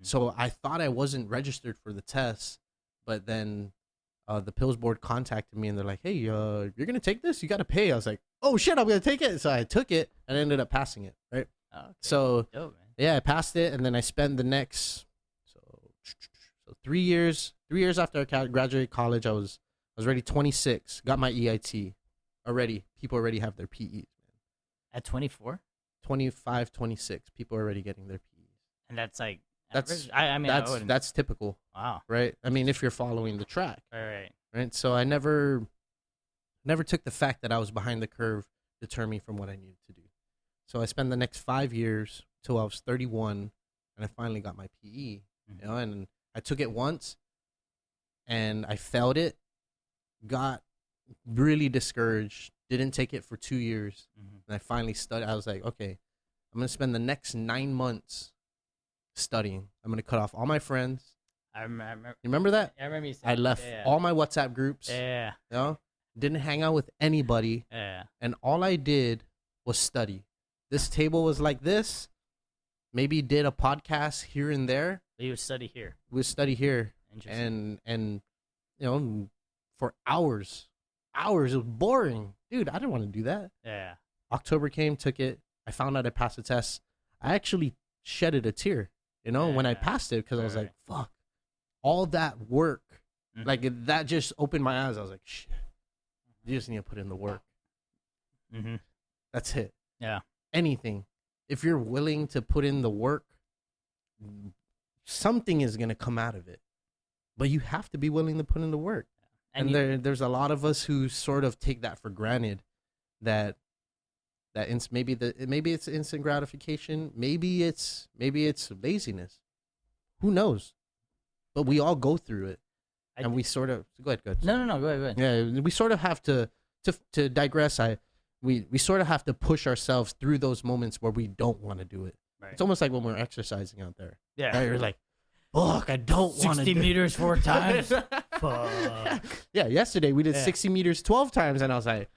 So I thought I wasn't registered for the test, but then the Pills board contacted me and they're like, hey, you're going to take this? You got to pay. I was like, oh shit, I'm going to take it. So I took it and ended up passing it. Right. Oh, okay. So dope, man. yeah, I passed it. And then I spent the next, so 3 years after I graduated college, I was already 26, got my EIT already. People already have their PEs. At 24? 25, 26, people are already getting their PEs. And that's like That's average? that's typical, Wow. right? I mean, if you're following the track, Right. So I never took the fact that I was behind the curve deter me from what I needed to do. So I spent the next 5 years till I was 31, and I finally got my PE. And I took it once, and I failed it, got really discouraged, didn't take it for 2 years, and I finally studied. I was like, okay, I'm gonna spend the next 9 months studying. I'm gonna cut off all my friends. I remember. You remember that? I remember you saying I left all my WhatsApp groups. Yeah. You know, didn't hang out with anybody, Yeah. and all I did was study. This table was like this. Maybe did a podcast here and there. You would study here. We would study here, Interesting. and for hours. It was boring, dude. I didn't want to do that. Yeah. October came, took it. I found out I passed the test. I actually shedded a tear, when I Yeah. passed it, because I was Right. like, fuck, all that work. Mhm. Like, that just opened my eyes. I was like, shit, you just need to put in the work. Mhm. That's it. Yeah. Anything. If you're willing to put in the work, something is going to come out of it. But you have to be willing to put in the work. And there's a lot of us who sort of take that for granted, that maybe it's instant gratification, maybe it's laziness. Who knows? But we all go through it. And we sort of go ahead. No. Go ahead. Yeah, we sort of have to digress. We sort of have to push ourselves through those moments where we don't want to do it. Right. It's almost like when we're exercising out there. Yeah. Right? You're like, fuck, I don't want to 60 meters 4 times. Fuck. Yeah, yesterday we did Yeah. 60 meters 12 times, and I was like,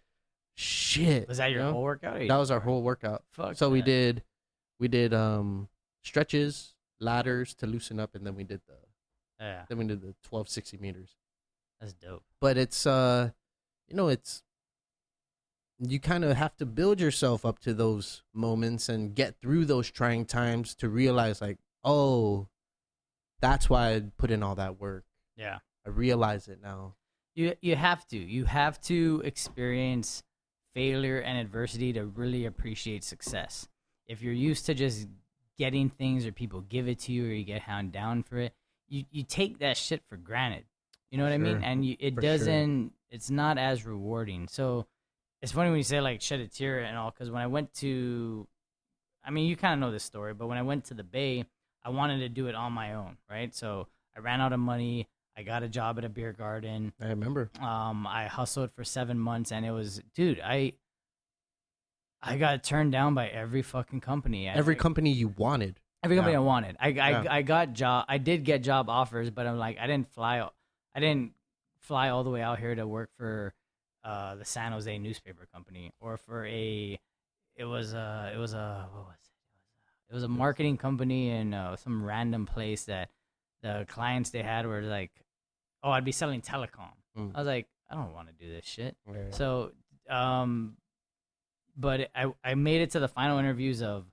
shit. Was that your whole workout? That was our whole workout. Fuck. So we that. did stretches, ladders to loosen up, and then we did the Yeah. 12 60 meters. That's dope. But it's it's, you kind of have to build yourself up to those moments and get through those trying times to realize, like, oh, that's why I put in all that work. Yeah. I realize it now. You have to experience failure and adversity to really appreciate success. If you're used to just getting things, or people give it to you, or you get hound down for it, you take that shit for granted. You know what I mean? Sure. And For sure. it's not as rewarding. So it's funny when you say like shed a tear and all, because when I went to, I mean, you kind of know this story, but when I went to the Bay, I wanted to do it on my own, right? So I ran out of money. I got a job at a beer garden. I remember. I hustled for 7 months, and it was, dude, I got turned down by every fucking company. Every company you wanted. Every company Yeah. I wanted. I did get job offers, but I'm like, I didn't fly all the way out here to work for the San Jose newspaper company, or for it was a marketing company in some random place that the clients they had were like, oh, I'd be selling telecom. Mm. I was like, I don't want to do this shit. Yeah. So, but I made it to the final interviews of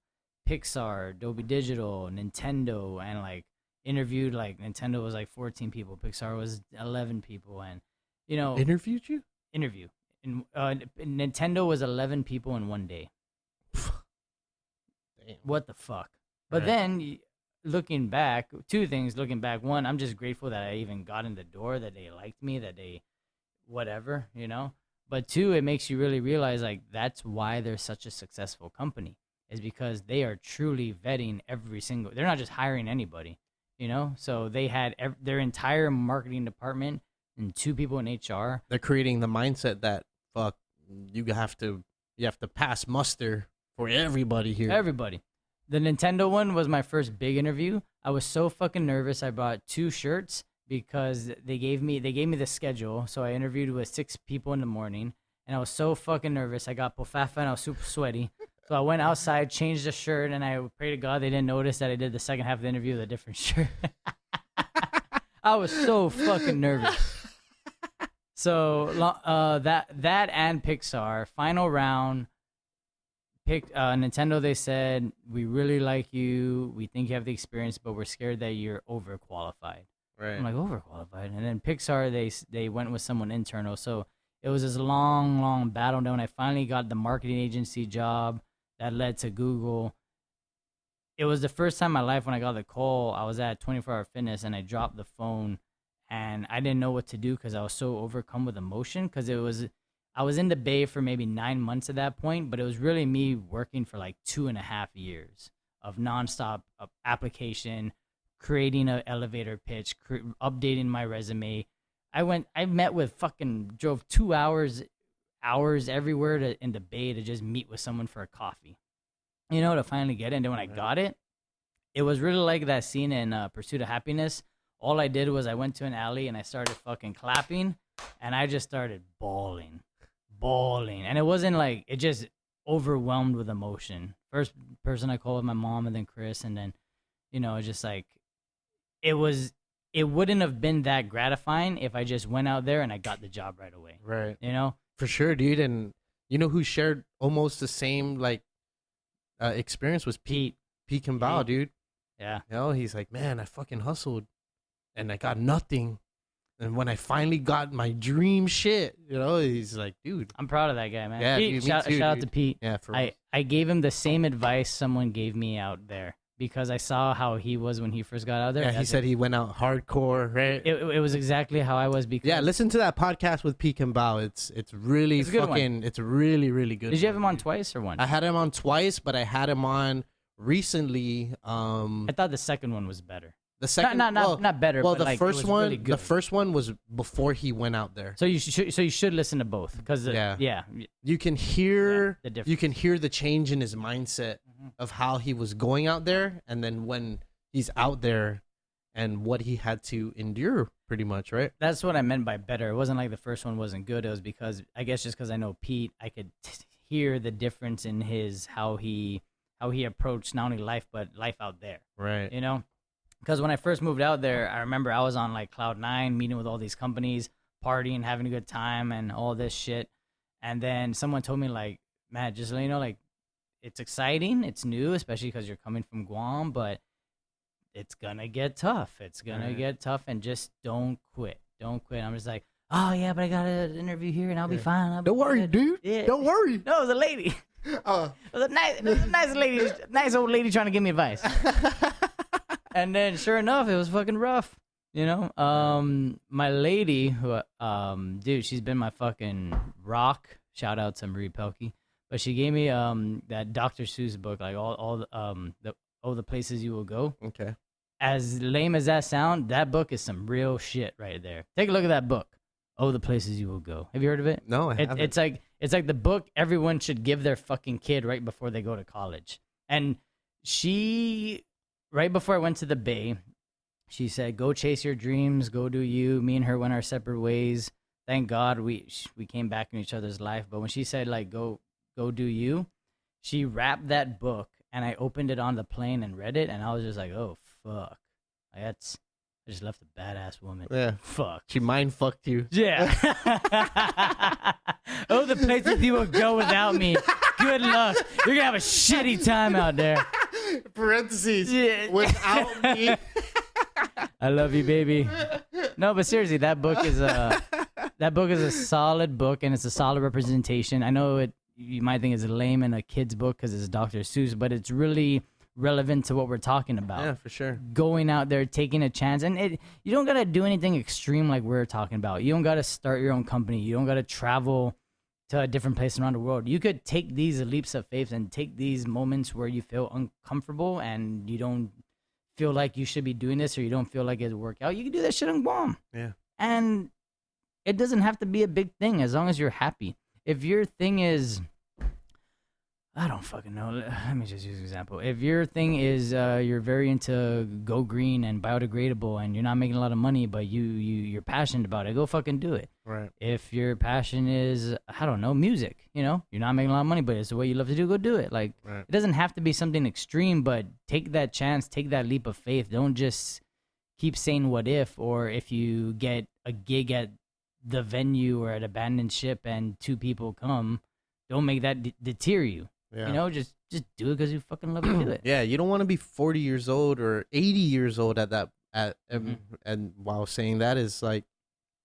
Pixar, Dolby Digital, Nintendo, and like interviewed, like Nintendo was like 14 people, Pixar was 11 people, and Interviewed you? interview. And Nintendo was 11 people in one day. Damn. What the fuck? But Right. then looking back, two things looking back. One, I'm just grateful that I even got in the door, that they liked me, that they whatever, But two, it makes you really realize, like, that's why they're such a successful company, is because they are truly vetting they're not just hiring anybody, So they had their entire marketing department and 2 people in HR. They're creating the mindset that, fuck, you have to pass muster for everybody here. Everybody. The Nintendo one was my first big interview. I was so fucking nervous. I brought 2 shirts because they gave me the schedule. So I interviewed with 6 people in the morning, and I was so fucking nervous. I got pofafa and I was super sweaty. So I went outside, changed the shirt, and I pray to God they didn't notice that I did the second half of the interview with a different shirt. I was so fucking nervous. So that and Pixar, final round, picked Nintendo. They said, we really like you. We think you have the experience, but we're scared that you're overqualified. Right. I'm like, overqualified. And then Pixar, they went with someone internal. So it was this long battle. And when I finally got the marketing agency job that led to Google, it was the first time in my life when I got the call. I was at 24 Hour Fitness, and I dropped the phone, and I didn't know what to do because I was so overcome with emotion, because I was in the Bay for maybe 9 months at that point, but it was really me working for like 2.5 years of nonstop application, creating an elevator pitch, updating my resume. I met with drove 2 hours everywhere in the Bay to just meet with someone for a coffee, to finally get it. And then when I got it, it was really like that scene in Pursuit of Happiness. All I did was I went to an alley and I started fucking clapping. and I just started bawling, and it wasn't like it just overwhelmed with emotion. First person I called was my mom, and then Chris, and then just like it was. It wouldn't have been that gratifying if I just went out there and I got the job right away. Right. You know? For sure, dude. And you know who shared almost the same like experience was Pete Kimball, Pete. dude. Yeah. You know, he's like, man, I fucking hustled and I got nothing. And when I finally got my dream shit, he's like, dude. I'm proud of that guy, man. Yeah, Pete, dude, me shout too, out dude. to Pete. Yeah, for real. I gave him the same advice someone gave me out there because I saw how he was when he first got out there. Yeah, he said he went out hardcore, right? It was exactly how I was because Yeah, listen to that podcast with Pete Kimball. It's really It's a good fucking, it's really, really good. Did you have him on dude. twice or one? I had him on twice, but I had him on recently. I thought the second one was better. The second, Not better. Well, but the like, first it was one, really good. the first one was before he went out there. So you should listen to both because Yeah. You can hear the difference. you can hear the change in his mindset of how he was going out there, and then when he's out there, and what he had to endure, pretty much, right? That's what I meant by better. It wasn't like the first one wasn't good. It was because I guess just because I know Pete, I could hear the difference in his how he approached not only life but life out there. Right. You know, because when I first moved out there, I remember I was on like cloud nine, meeting with all these companies, partying, having a good time, and all this shit. And then someone told me like, man, just so you know, like it's exciting, it's new, especially because you're coming from Guam, but it's gonna get tough. It's gonna get tough, and just don't quit. Don't quit. I'm just like, oh yeah, but I got an interview here, and I'll be fine. I'll be Don't worry, good." dude. Yeah. Don't worry. No, it was a lady. It was a nice lady, nice old lady trying to give me advice. And then, sure enough, it was fucking rough. My lady, who, dude, she's been my fucking rock. Shout out to Marie Pelkey, but she gave me that Dr. Seuss book, like all the places you will go. Okay. As lame as that sound, that book is some real shit right there. Take a look at that book. Oh, the places you will go. Have you heard of it? No, I haven't. It's like the book everyone should give their fucking kid right before they go to college. And she, right before I went to the Bay, she said, "Go chase your dreams. Go do you." Me and her went our separate ways. Thank God we came back in each other's life. But when she said like go do you, she wrapped that book, and I opened it on the plane and read it, and I was just like, oh fuck, I just left a badass woman. Yeah. Fuck. She mind fucked you. Yeah. Oh, the places you will go without me. Good luck. You're gonna have a shitty time out there. Parentheses. Yeah. Without me. I love you, baby. No, but seriously, that book is a solid book, and it's a solid representation. I know you might think it's lame in a kid's book because it's Dr. Seuss, but it's really relevant to what we're talking about. Yeah, for sure. Going out there, taking a chance, and you don't gotta do anything extreme like we're talking about. You don't gotta start your own company. You don't gotta travel to a different place around the world. You could take these leaps of faith and take these moments where you feel uncomfortable and you don't feel like you should be doing this, or you don't feel like it'll work out. You can do that shit on Guam. Yeah. And it doesn't have to be a big thing as long as you're happy. If your thing is, I don't fucking know. Let me just use an example. If your thing is you're very into go green and biodegradable and you're not making a lot of money, but you're passionate about it, go fucking do it. Right. If your passion is, I don't know, music, you're not making a lot of money, but it's the way you love to do, go do it. Like, Right. It doesn't have to be something extreme, but take that chance, take that leap of faith. Don't just keep saying what if, or if you get a gig at the venue or at abandoned ship and 2 people come, don't make that deter you. Yeah. Just do it because you fucking love to do it. Yeah, you don't want to be 40 years old or 80 years old Mm-hmm. and while saying that is like,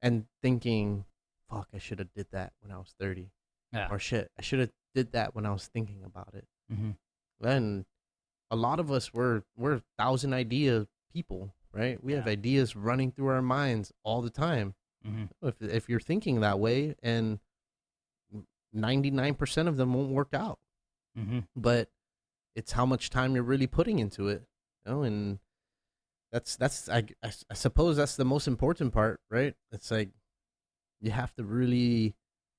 and thinking, fuck, I should have did that when I was 30. Yeah. Or shit, I should have did that when I was thinking about it. Mm-hmm. And a lot of us, we're 1,000 idea people, right? We have ideas running through our minds all the time. Mm-hmm. If you're thinking that way, and 99% of them won't work out. Mm-hmm. But it's how much time you're really putting into it, and that's I suppose that's the most important part, right? It's like you have to really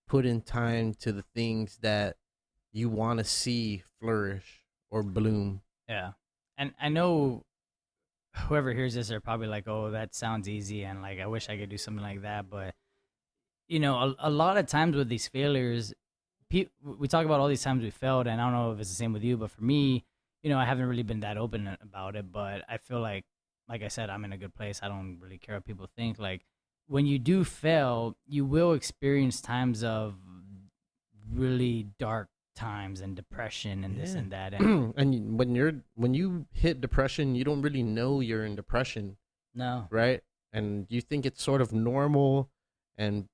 put in time to the things that you want to see flourish or bloom. Yeah. And I know whoever hears this are probably like, oh, that sounds easy, and like I wish I could do something like that, but a lot of times with these failures, we talk about all these times we failed, and I don't know if it's the same with you, but for me, I haven't really been that open about it, but I feel like I said, I'm in a good place. I don't really care what people think. Like, when you do fail, you will experience times of really dark times and depression and this Yeah. and that. And And when you hit depression, you don't really know you're in depression, no, right? And you think it's sort of normal, and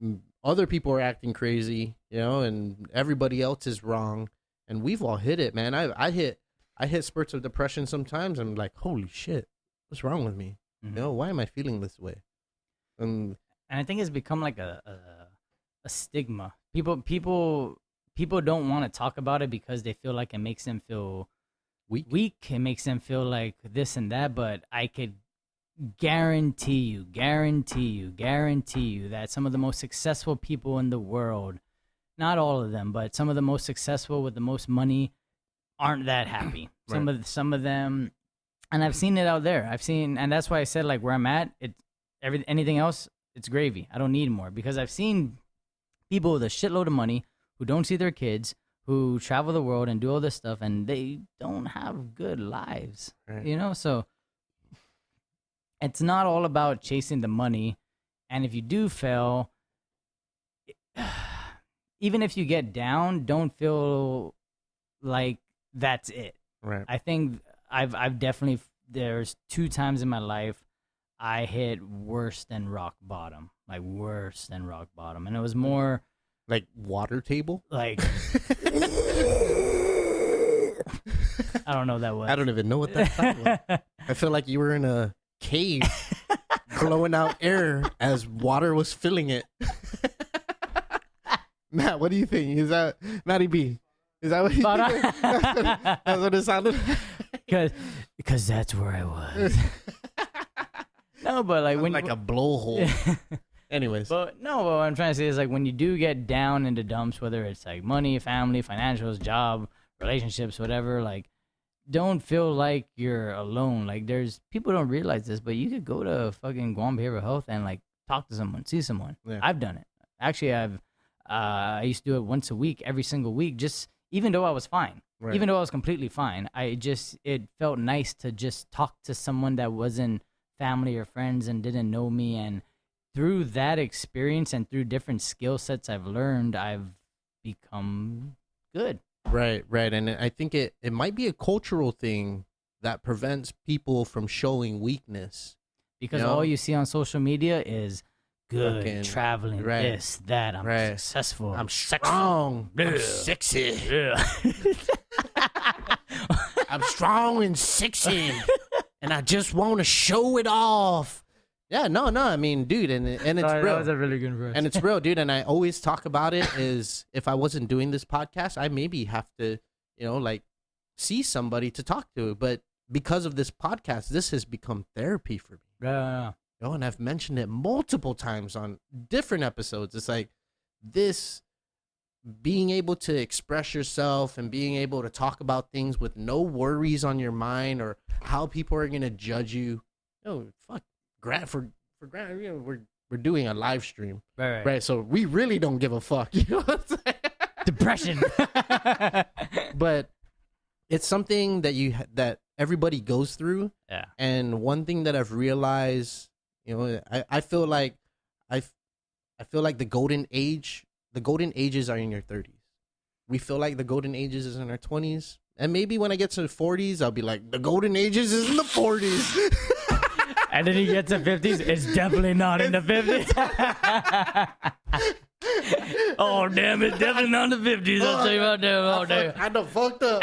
other people are acting crazy, and everybody else is wrong, and we've all hit it, man. I hit spurts of depression sometimes. And I'm like, holy shit, what's wrong with me? mhm. Why am I feeling this way? And And I think it's become like a stigma. People don't want to talk about it because they feel like it makes them feel weak. weak. It makes them feel like this and that. But I could guarantee you that some of the most successful people in the world, not all of them, but some of the most successful with the most money, aren't that happy. Right. Some of them, and I've seen it out there. And that's why I said, like, where I'm at, anything else, it's gravy. I don't need more, because I've seen people with a shitload of money who don't see their kids, who travel the world and do all this stuff, and they don't have good lives. Right. So it's not all about chasing the money. And if you do fail, even if you get down, don't feel like that's it. Right. I think I've definitely, there's 2 times in my life I hit worse than rock bottom, like worse than rock bottom, and it was more Like water table. like I don't know what that was. I don't even know what that sound was. I feel like you were in a cave blowing out air as water was filling it. Matt, what do you think? Is that Matty B? Is that what you think? That's what it sounded like. Because that's where I was. No, but like when like a blowhole. Anyways. But no, what I'm trying to say is, like, when you do get down into dumps, whether it's like money, family, financials, job, relationships, whatever, like, don't feel like you're alone. Like, there's people don't realize this, but you could go to fucking Guam Behavioral Health and like talk to someone, see someone. Yeah. I've done it. Actually, I used to do it once a week, every single week, just even though I was fine. Right. Even though I was completely fine, it felt nice to just talk to someone that wasn't family or friends and didn't know me. And through that experience and through different skill sets I've learned, I've become good. Right. And I think it might be a cultural thing that prevents people from showing weakness. Because all you see on social media is good, Fucking- traveling, right. this, that. I'm Right. successful. I'm strong. I'm Yeah. sexy. Yeah. I'm strong and sexy, and I just want to show it off. Yeah, no. I mean, dude, and it's Sorry, real. that was a really good verse. And it's real, dude. And I always talk about it is if I wasn't doing this podcast, I maybe have to, like see somebody to talk to. But because of this podcast, this has become therapy for me. Yeah. And I've mentioned it multiple times on different episodes. It's like this being able to express yourself and being able to talk about things with no worries on your mind or how people are going to judge you. Fuck. For granted, we're doing a live stream, right? So we really don't give a fuck. You know what I'm saying? Depression. But it's something that everybody goes through. Yeah. And one thing that I've realized, I feel like I feel like the golden ages are in your 30s. We feel like the golden ages is in our 20s. And maybe when I get to the 40s, I'll be like, the golden ages is in the 40s. And then you get to 50s, it's definitely not in the 50s. Oh, damn, it's definitely not in the 50s. I'll tell you about that all day. I done fucked up.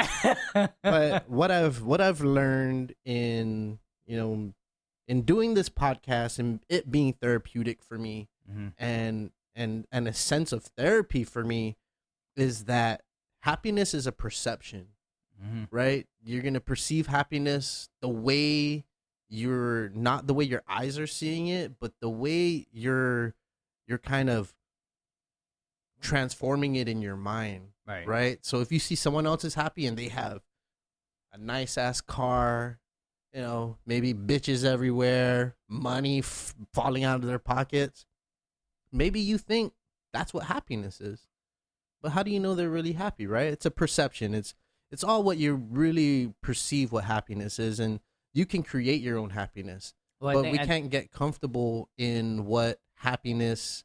But what I've learned in doing this podcast and it being therapeutic for me, Mm-hmm. and a sense of therapy for me, is that happiness is a perception, right? You're gonna perceive happiness the way not the way your eyes are seeing it, but the way you're kind of transforming it in your mind, right? So if you see someone else is happy and they have a nice ass car, maybe bitches everywhere, money falling out of their pockets, maybe you think that's what happiness is. But how do you know they're really happy, right? It's a perception. It's all what you really perceive what happiness is, and you can create your own happiness. Well, But we can't get comfortable in what happiness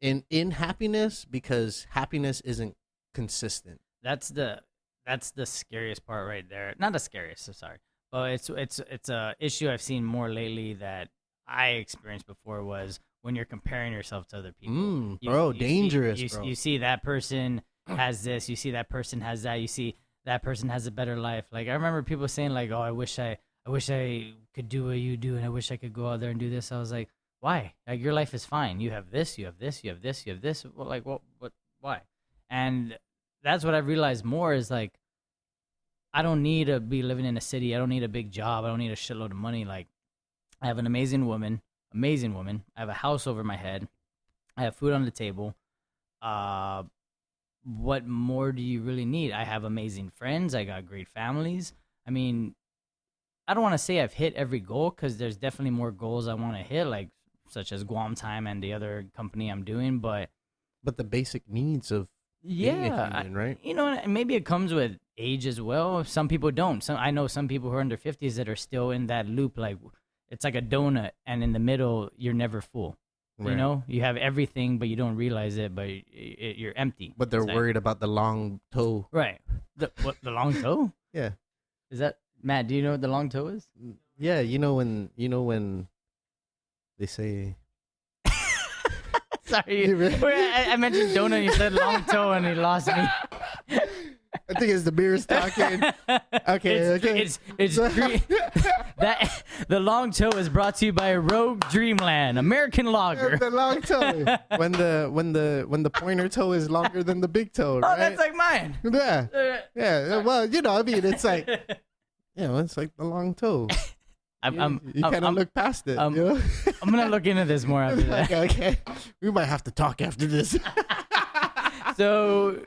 in happiness, because happiness isn't consistent. that's the scariest part right there. Not the scariest, I'm sorry. But it's a issue I've seen more lately that I experienced before, was when you're comparing yourself to other people. Bro, dangerous, you, bro. You see that person has this, you see that person has that, you see that person has a better life. Like I remember people saying like, "Oh, I wish I could do what you do, and I wish I could go out there and do this." I was like, "Why? Like your life is fine. You have this, you have this, you have this, you have this. Well, like what why?" And that's what I've realized more is like, I don't need to be living in a city. I don't need a big job. I don't need a shitload of money. Like I have an amazing woman. I have a house over my head. I have food on the table. What more do you really need? I have amazing friends. I got great families. I mean, I don't want to say I've hit every goal, because there's definitely more goals I want to hit, like such as Guam Time and the other company I'm doing. But the basic needs of being a human, right? you know, and maybe it comes with age as well. Some people don't. I know some people who are under 50s that are still in that loop. Like it's like a donut, and in the middle, you're never full. Right. You know, you have everything, but you don't realize it. But you're empty. But they're worried about the long toe. Right. The long toe? Yeah. Is that Matt? Do you know what the long toe is? Yeah, you know when they say. Sorry, I mentioned donut. You said long toe, and he lost me. I think it's the beers talking. Okay, It's that the long toe is brought to you by Rogue Dreamland American Lager. The long toe. when the pointer toe is longer than the big toe, right? Oh, that's like mine. Yeah. Yeah. Well, you know, I mean, it's like, it's like the long toe. You kind of look past it. You know? I'm gonna look into this more after that. Okay. We might have to talk after this. So,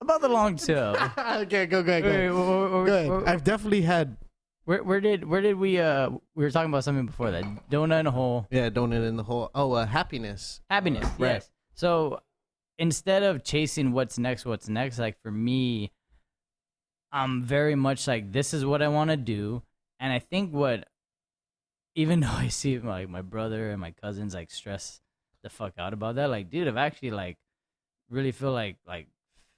about the long toe. Okay, go ahead. I've definitely had. Where did we were talking about something before that, donut in a hole. Yeah, donut in the hole. Oh, happiness. Happiness, Right. yes. So instead of chasing what's next, like for me, I'm very much like, this is what I want to do. And I think even though I see like my brother and my cousins like stress the fuck out about that, like, dude, I've actually like really feel like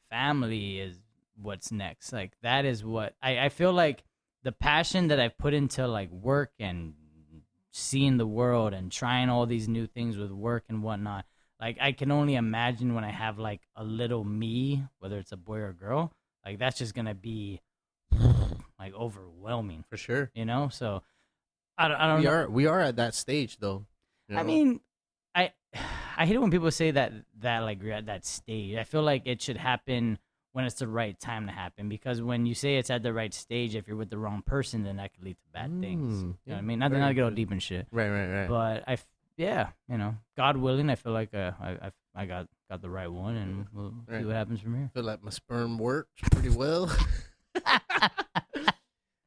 family is what's next. Like that is what I feel like the passion that I've put into like work and seeing the world and trying all these new things with work and whatnot. Like I can only imagine when I have like a little me, whether it's a boy or a girl, like that's just gonna be like overwhelming For sure. you know. So I don't know. We are at that stage though. You I know? mean, I hate it when people say that like you're at that stage. I feel like it should happen when it's the right time to happen, because when you say it's at the right stage, if you're with the wrong person, then that could lead to bad things. You know what I mean? Not to get all deep and shit. Right. But you know, God willing, I feel like I got the right one, and we'll see what happens from here. I feel like my sperm works pretty well.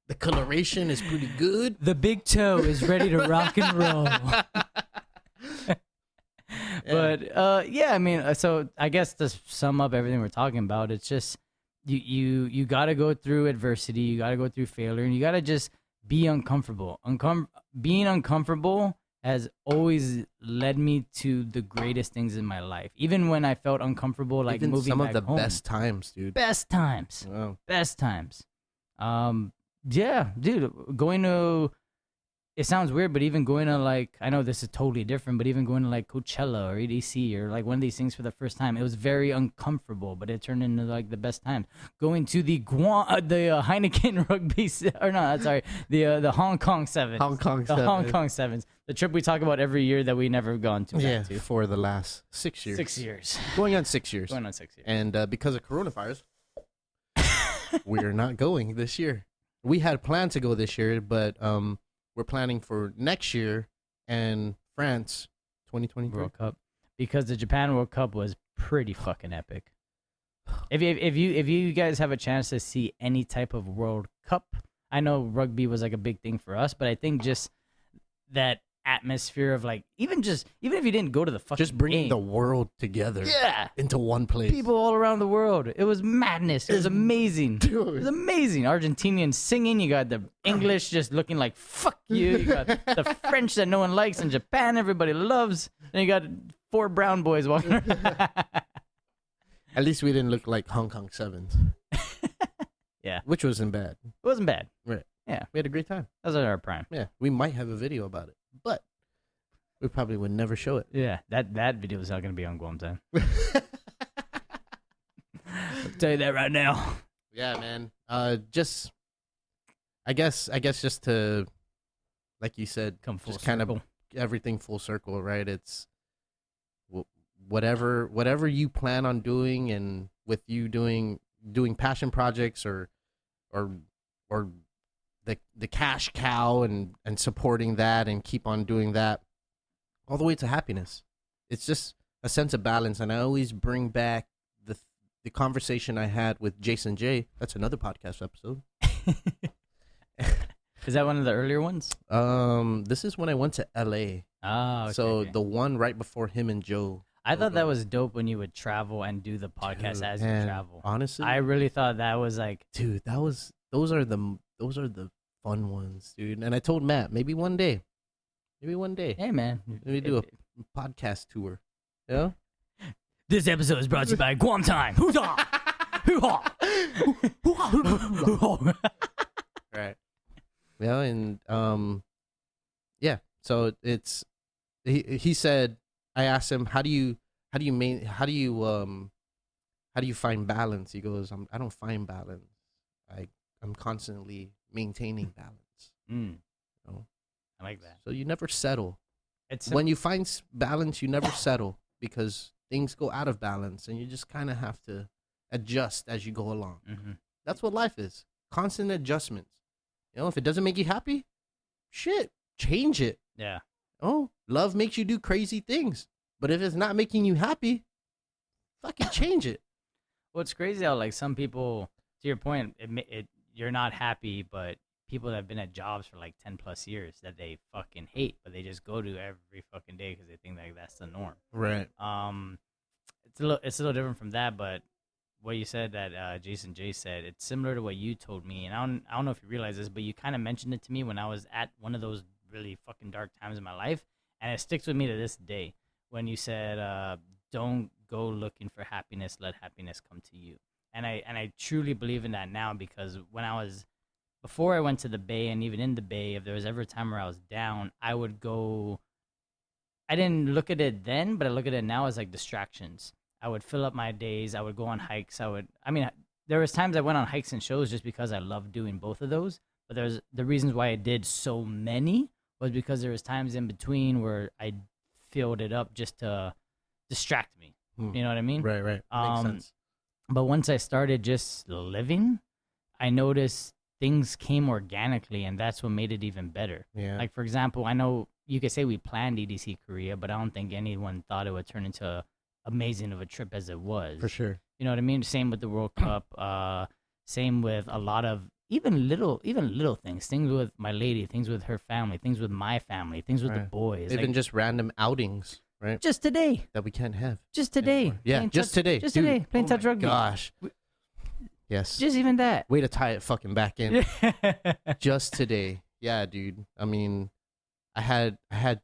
The coloration is pretty good. The big toe is ready to rock and roll. But I mean, so I guess to sum up everything we're talking about, it's just you got to go through adversity, you got to go through failure, and you got to just be uncomfortable. Being uncomfortable has always led me to the greatest things in my life. Even when I felt uncomfortable, like even moving some back of the home. best times, dude. Best times. Wow. Best times. Yeah, dude, going to, it sounds weird, but even going to like, I know this is totally different, but even going to like Coachella or EDC or like one of these things for the first time, it was very uncomfortable, but it turned into like the best times. Going to the Heineken rugby, the Hong Kong Sevens. The Hong Kong Sevens. The trip we talk about every year that we never gone to. Yeah, back to. for the last 6 years. 6 years. Going on 6 years. Going on 6 years. And because of coronavirus, we're not going this year. We had planned to go this year, but we're planning for next year and France 2023 World Cup, because the Japan World Cup was pretty fucking epic. If you guys have a chance to see any type of World Cup, I know rugby was like a big thing for us, but I think just that atmosphere of like even if you didn't go to the fucking Just bringing game, the world together into one place. people all around the world. It was madness. It was amazing. It was amazing. Argentinians singing. You got the English just looking like fuck you. You got the French that no one likes in Japan. Everybody loves. And you got 4 brown boys walking around. At least we didn't look like Hong Kong Sevens. Yeah. Which wasn't bad. It wasn't bad. Right. Yeah. We had a great time. That was at our prime. Yeah. We might have a video about it, but we probably would never show it. Yeah. That video is not going to be on Guam time. I'll tell you that right now. Yeah, man. I guess just to, like you said, Come full just kind of circle. everything full circle, right? It's whatever you plan on doing, and with you doing passion projects or the cash cow and supporting that and keep on doing that all the way to happiness. It's just a sense of balance. And I always bring back the conversation I had with Jason J. That's another podcast episode. Is that one of the earlier ones? This is when I went to LA. Oh, okay, So okay. the one right before him and Joe. I thought that was dope when you would travel and do the podcast Dude, as you man, travel. Honestly, I really thought that was like, dude, those are the fun ones, dude. And I told Matt, maybe one day, hey man, maybe do a podcast tour. Yeah. This episode is brought to you by Guam Time. Hoo-ha! Hoo-ha! Hoo-ha! Right. Yeah, and yeah. So it's he said, I asked him, how do you find balance? He goes, I don't find balance. I'm constantly maintaining balance. Mm, You know? I like that. So you never settle. It's When you find balance, you never settle, because things go out of balance, and you just kind of have to adjust as you go along. mm-hmm. That's what life is. Constant adjustments. You know, if it doesn't make you happy, shit, change it. Yeah. Oh, love makes you do crazy things. But if it's not making you happy, fucking change it. What's crazy how like some people, to your point, you're not happy, but people that have been at jobs for like 10 plus years that they fucking hate, but they just go to every fucking day because they think like that's the norm. Right. It's a little different from that, but what you said that Jason J said, it's similar to what you told me, and I don't know if you realize this, but you kind of mentioned it to me when I was at one of those really fucking dark times in my life, and it sticks with me to this day. When you said, "Don't go looking for happiness, let happiness come to you," and I truly believe in that now, because before I went to the Bay, and even in the Bay, if there was ever a time where I was down, I would go. I didn't look at it then, but I look at it now as like distractions. I would fill up my days. I would go on hikes. There was times I went on hikes and shows just because I loved doing both of those. But there's the reasons why I did so many was because there was times in between where I filled it up just to distract me. You know what I mean? Right. Makes sense. But once I started just living, I noticed things came organically, and that's what made it even better. Yeah. Like, for example, I know you could say we planned EDC Korea, but I don't think anyone thought it would turn into amazing of a trip as it was. For sure. You know what I mean? Same with the World Cup. Same with a lot of even little things. Things with my lady, things with her family, things with my family, things with the boys. Even like, just random outings, right? just today. That we can't have. Just today. anymore. Yeah, Playing just touch- today. Just Dude, today. Playing touch rugby. Gosh. Yes. Just even that. Way to tie it fucking back in. Just today. Yeah, dude. I mean, I had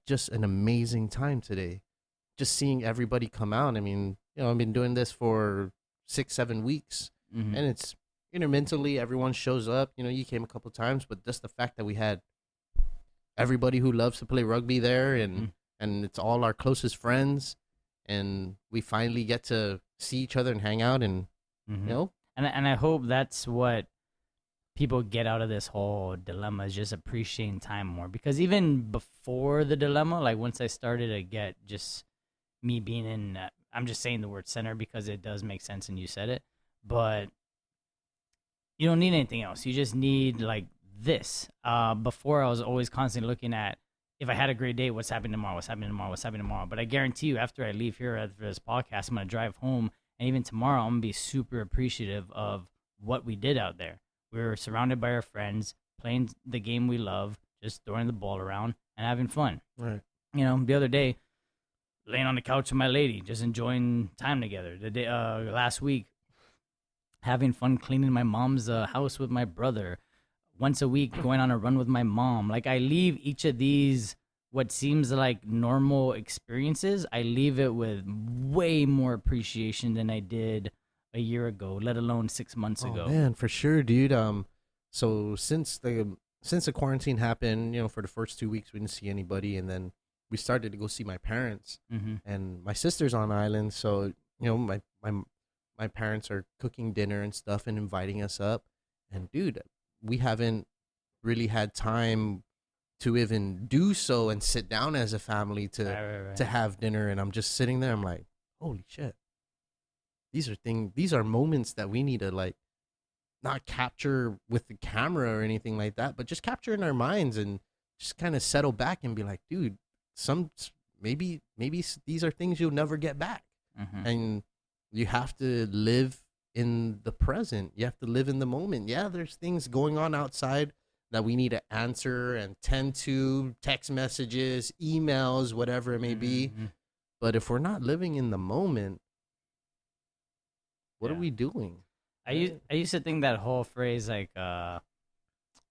just an amazing time today. Just seeing everybody come out. I mean, I've been doing this for 6-7 weeks, Mhm. and it's intermittently everyone shows up. You came a couple times, but just the fact that we had everybody who loves to play rugby there, and it's all our closest friends, and we finally get to see each other and hang out, and Mhm. And I hope that's what people get out of this whole dilemma, is just appreciating time more. Because even before the dilemma, like once I started to get just me being in, I'm just saying the word center because it does make sense and you said it, but you don't need anything else. You just need like this. Before I was always constantly looking at, if I had a great day, what's happening tomorrow? What's happening tomorrow? What's happening tomorrow? But I guarantee you, after I leave here after this podcast, I'm going to drive home. And even tomorrow, I'm going to be super appreciative of what we did out there. We were surrounded by our friends, playing the game we love, just throwing the ball around and having fun. Right. You know, the other day, laying on the couch with my lady, just enjoying time together. The day last week, having fun cleaning my mom's house with my brother. Once a week, going on a run with my mom. Like, I leave each of these what seems like normal experiences, I leave it with way more appreciation than I did a year ago, let alone 6 months ago. Man, for sure, dude. So since the quarantine happened, for the first 2 weeks we didn't see anybody, and then we started to go see my parents, and my sister's on island, so my parents are cooking dinner and stuff and inviting us up, and dude, we haven't really had time to even do so and sit down as a family to Right. to have dinner, and I'm just sitting there. I'm like, holy shit, these are moments that we need to like not capture with the camera or anything like that, but just capture in our minds and just kind of settle back and be like, dude, maybe these are things you'll never get back, and you have to live in the present. You have to live in the moment. Yeah, there's things going on outside that we need to answer and tend to, text messages, emails, whatever it may be. But if we're not living in the moment, what are we doing? I used to think that whole phrase like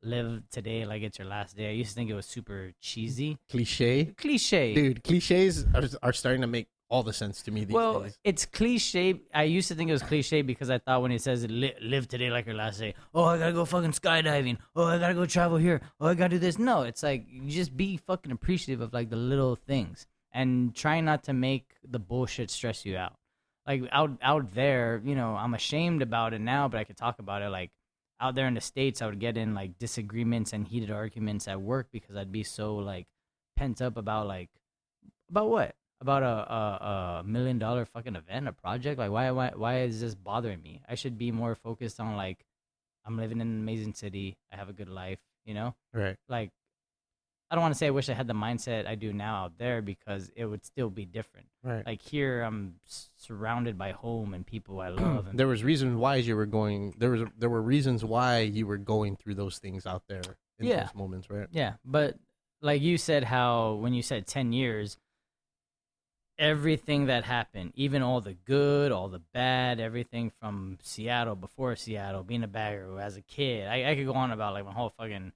live today like it's your last day. I used to think it was super cheesy. Cliche? Dude, cliches are starting to make all the sense to me these days. It's cliche. I used to think it was cliche because I thought when it says live today like your last day, oh, I gotta go fucking skydiving. Oh, I gotta go travel here. Oh, I gotta do this. No, it's like you just be fucking appreciative of like the little things and try not to make the bullshit stress you out. Like out there, I'm ashamed about it now, but I could talk about it. Like out there in the States, I would get in like disagreements and heated arguments at work because I'd be so like pent up about what? About a $1 million fucking event, a project. Like why is this bothering me? I should be more focused on like I'm living in an amazing city. I have a good life, Right. Like I don't want to say I wish I had the mindset I do now out there because it would still be different. Right. Like here, I'm surrounded by home and people I love. And there was reasons why you were going. There were reasons why you were going through those things out there in those moments, right? Yeah, but like you said, how when you said 10 years, everything that happened, even all the good, all the bad, everything from Seattle, before Seattle, being a bagger as a kid, I could go on about like my whole fucking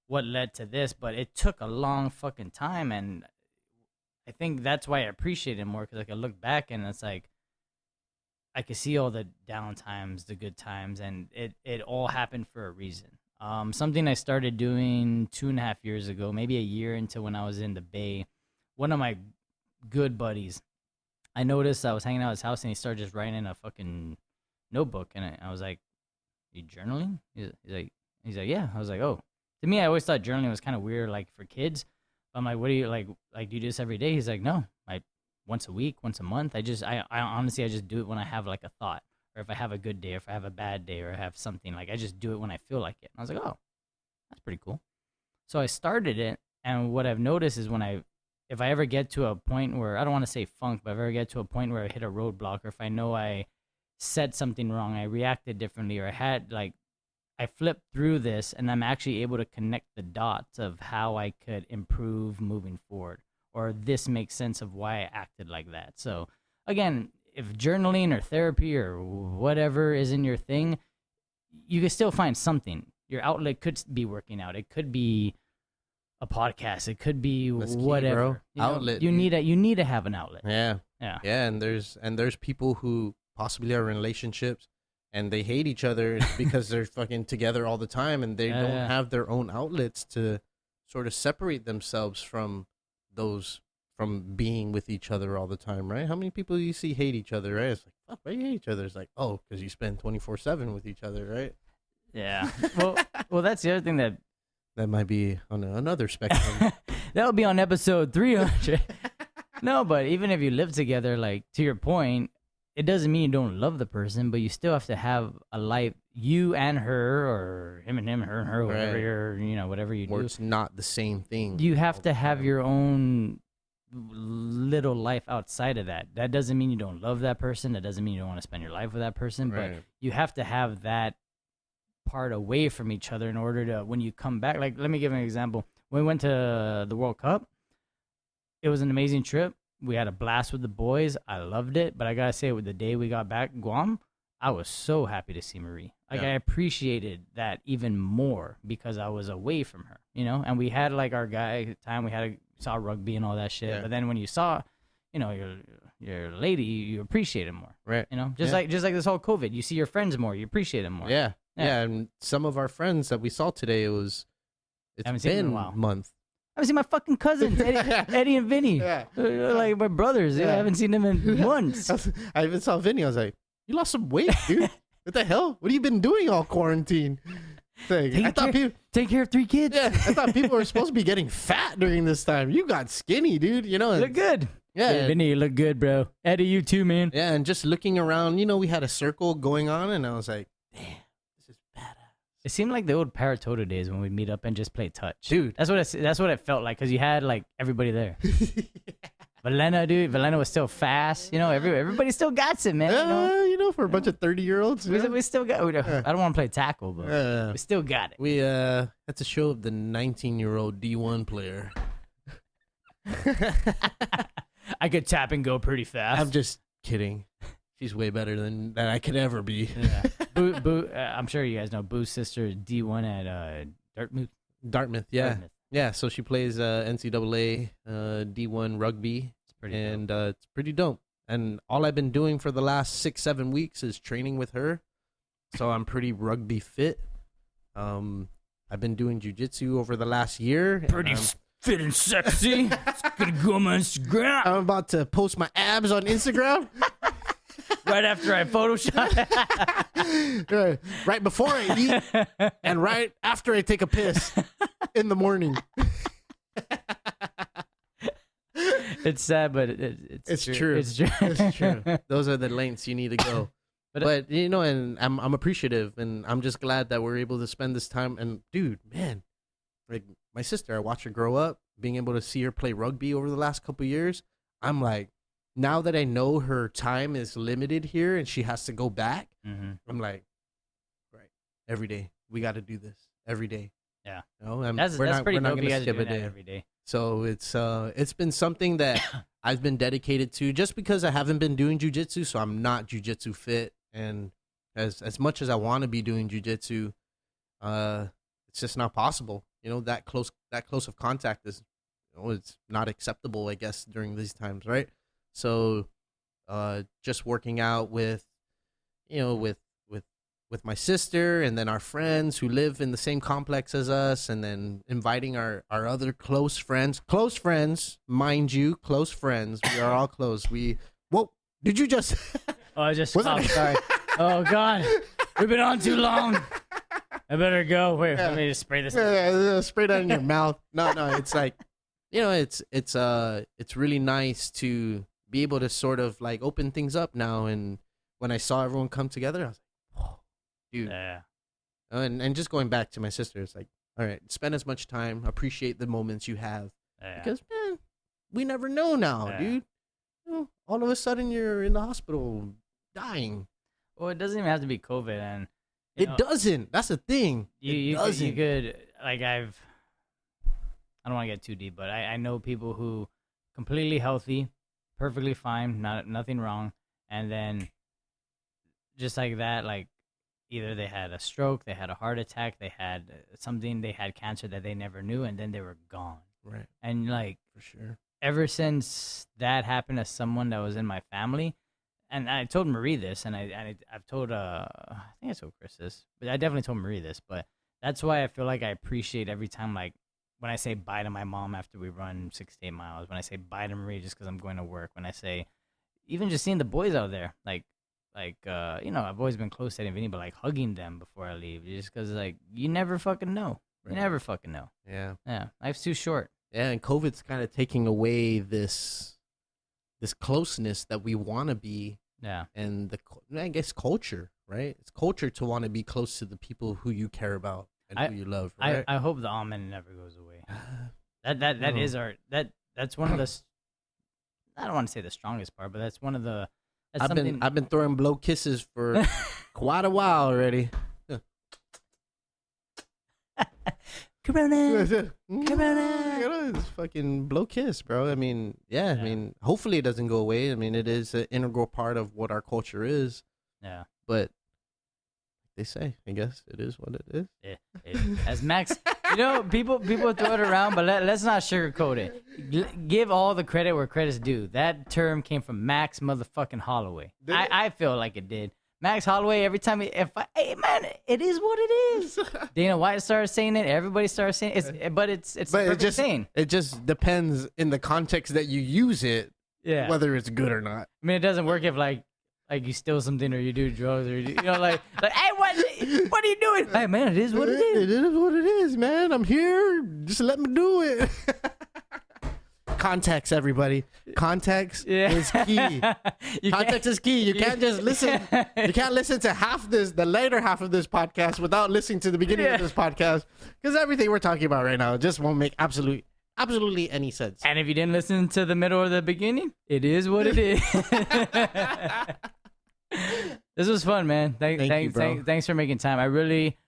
what led to this, but it took a long fucking time, and I think that's why I appreciate it more because I can look back and it's like I can see all the down times, the good times, and it all happened for a reason. Something I started doing 2.5 years ago, maybe a year into when I was in the Bay. One of my good buddies, I noticed I was hanging out at his house and he started just writing in a fucking notebook, and I was like, "You journaling?" He's like, "Yeah." I was like, "Oh." To me, I always thought journaling was kind of weird, like for kids. I'm like, "What do you like? Like, do you do this every day?" He's like, "No, like once a week, once a month. I honestly, I just do it when I have like a thought, or if I have a good day, or if I have a bad day, or I have something. Like, I just do it when I feel like it." And I was like, "Oh, that's pretty cool." So I started it, and what I've noticed is if I ever get to a point where I don't want to say funk, but if I ever get to a point where I hit a roadblock, or if I know I said something wrong, I reacted differently, or I flipped through this and I'm actually able to connect the dots of how I could improve moving forward, or this makes sense of why I acted like that. So again, if journaling or therapy or whatever isn't your thing, you can still find something. Your outlet could be working out. It could be a podcast. It could be whatever. Key, bro. Outlet. You need to have an outlet. Yeah. Yeah. Yeah, and there's people who possibly are in relationships and they hate each other because they're fucking together all the time and they don't have their own outlets to sort of separate themselves from being with each other all the time, right? How many people do you see hate each other, right? It's like, fuck, why do you hate each other? It's like, oh, because you spend 24/7 with each other, right? Yeah. Well, that's the other thing that might be on another spectrum. That would be on episode 300. No, but even if you live together, like to your point, it doesn't mean you don't love the person, but you still have to have a life, you and her, or him and him, her and her, whatever whatever you do. Or it's not the same thing. You have to have your own little life outside of that. That doesn't mean you don't love that person. That doesn't mean you don't want to spend your life with that person. Right. But you have to have that part away from each other in order to, when you come back, like, let me give an example. when we went to the World Cup, it was an amazing trip. We had a blast with the boys. I loved it. But I gotta say, with the day we got back, Guam, I was so happy to see Marie. Like I appreciated that even more because I was away from her, And we had like our guy time. We saw rugby and all that shit. Yeah. But then when you saw, your lady, you appreciate it more, Right. Just like this whole COVID, you see your friends more, you appreciate it more. Yeah. And some of our friends that we saw today, it's Haven't seen them in been a while. a month. I haven't seen my fucking cousins, Eddie and Vinny. Yeah. Like my brothers. Yeah. I haven't seen them in months. I even saw Vinny. I was like, "You lost some weight, dude. What the hell? What have you been doing all quarantine?" Take care of 3 kids. Yeah, I thought people were supposed to be getting fat during this time. You got skinny, dude. You look good. Yeah, hey, Vinny, you look good, bro. Eddie, you too, man. Yeah, and just looking around, we had a circle going on, and I was like, damn, this is badass. It seemed like the old Paratoto days when we'd meet up and just play touch. Dude. That's what it felt like because you had like everybody there. Valena was still fast. Everybody still got it, man. For a bunch of 30-years-olds. We still got I don't want to play tackle, but we still got it. We had to show the 19-year-old D1 player. I could tap and go pretty fast. I'm just kidding. She's way better than I could ever be. Yeah. Boo, I'm sure you guys know Boo's sister is D1 at Dartmouth, yeah. Dartmouth. Yeah, so she plays NCAA D1 rugby, it's pretty dope. And all I've been doing for the last 6-7 weeks is training with her, so I'm pretty rugby fit. I've been doing jiu-jitsu over the last year. Pretty fit and sexy. It's gonna go on my Instagram. I'm about to post my abs on Instagram. Right after I Photoshop. Right before I eat and right after I take a piss in the morning. It's sad, but it's true. It's true. It's true. Those are the lengths you need to go. But and I'm appreciative, and I'm just glad that we're able to spend this time. And dude, man, like my sister, I watched her grow up, being able to see her play rugby over the last couple of years. I'm like, now that I know her time is limited here and she has to go back, I'm like, right, every day we got to do this every day. Yeah, that's pretty dope. Gonna skip a day every day. So it's been something that I've been dedicated to, just because I haven't been doing jiu-jitsu, so I'm not jiu-jitsu fit, and as much as I want to be doing jiu-jitsu, it's just not possible. That close of contact is, it's not acceptable, I guess, during these times, right? So, just working out with my sister, and then our friends who live in the same complex as us, and then inviting our other close friends, mind you, close friends. We are all close. Whoa, did you just? Oh, I just stopped. Sorry. Oh God, we've been on too long. I better go. Wait, let me just spray this. Spray that in your mouth. No, it's like, it's really nice to be able to sort of like open things up now. And when I saw everyone come together, I was like, whoa, dude. Yeah. And just going back to my sister, it's like, all right, spend as much time, appreciate the moments you have. Yeah. Because, man, we never know now, dude. All of a sudden you're in the hospital dying. Well, it doesn't even have to be COVID, and it doesn't. That's the thing. You could, like, I don't want to get too deep, but I know people who completely healthy, perfectly fine, nothing wrong, and then just like that, like either they had a stroke, they had a heart attack, they had something, they had cancer that they never knew, and then they were gone. Right. And like, for sure, ever since that happened to someone that was in my family, and I told Marie this, and I've told I think I told Chris this, but I definitely told Marie this, but that's why I feel like I appreciate every time, like when I say bye to my mom after we run 6 to 8 miles, when I say bye to Marie just because I'm going to work, when I say even just seeing the boys out there, like I've always been close to Eddie and Vinny, but like hugging them before I leave, just because like you never fucking know. Right. You never fucking know. Yeah. Life's too short. Yeah, and COVID's kind of taking away this closeness that we want to be. Yeah. And I guess culture, right? It's culture to want to be close to the people who you care about and who you love, right? I hope the amen never goes away. That is that's one of the, I don't want to say the strongest part, but that's one of the. I've been throwing blow kisses for quite a while already. Corona. It's fucking blow kiss, bro. I mean, yeah, I mean, hopefully it doesn't go away. I mean, it is an integral part of what our culture is. Yeah. But they say, I guess it is what it is. As Max, people throw it around, but let's not sugarcoat it. Give all the credit where credit's due. That term came from Max motherfucking Holloway. I feel like it did. Max Holloway, every time, hey man, it is what it is. Dana White started saying it. Everybody started saying it. But it's insane. It just depends in the context that you use it, whether it's good or not. I mean, it doesn't work if like you steal something or you do drugs or like hey, what are you doing? Hey man, it is what it is. It is what it is, man. I'm here. Just let me do it. Context, everybody. Context is key. Context is key. You can't just listen. You can't listen to the later half of this podcast without listening to the beginning of this podcast, because everything we're talking about right now just won't make absolutely any sense. And if you didn't listen to the middle or the beginning, it is what it is. This was fun, man. Thanks for making time. I reached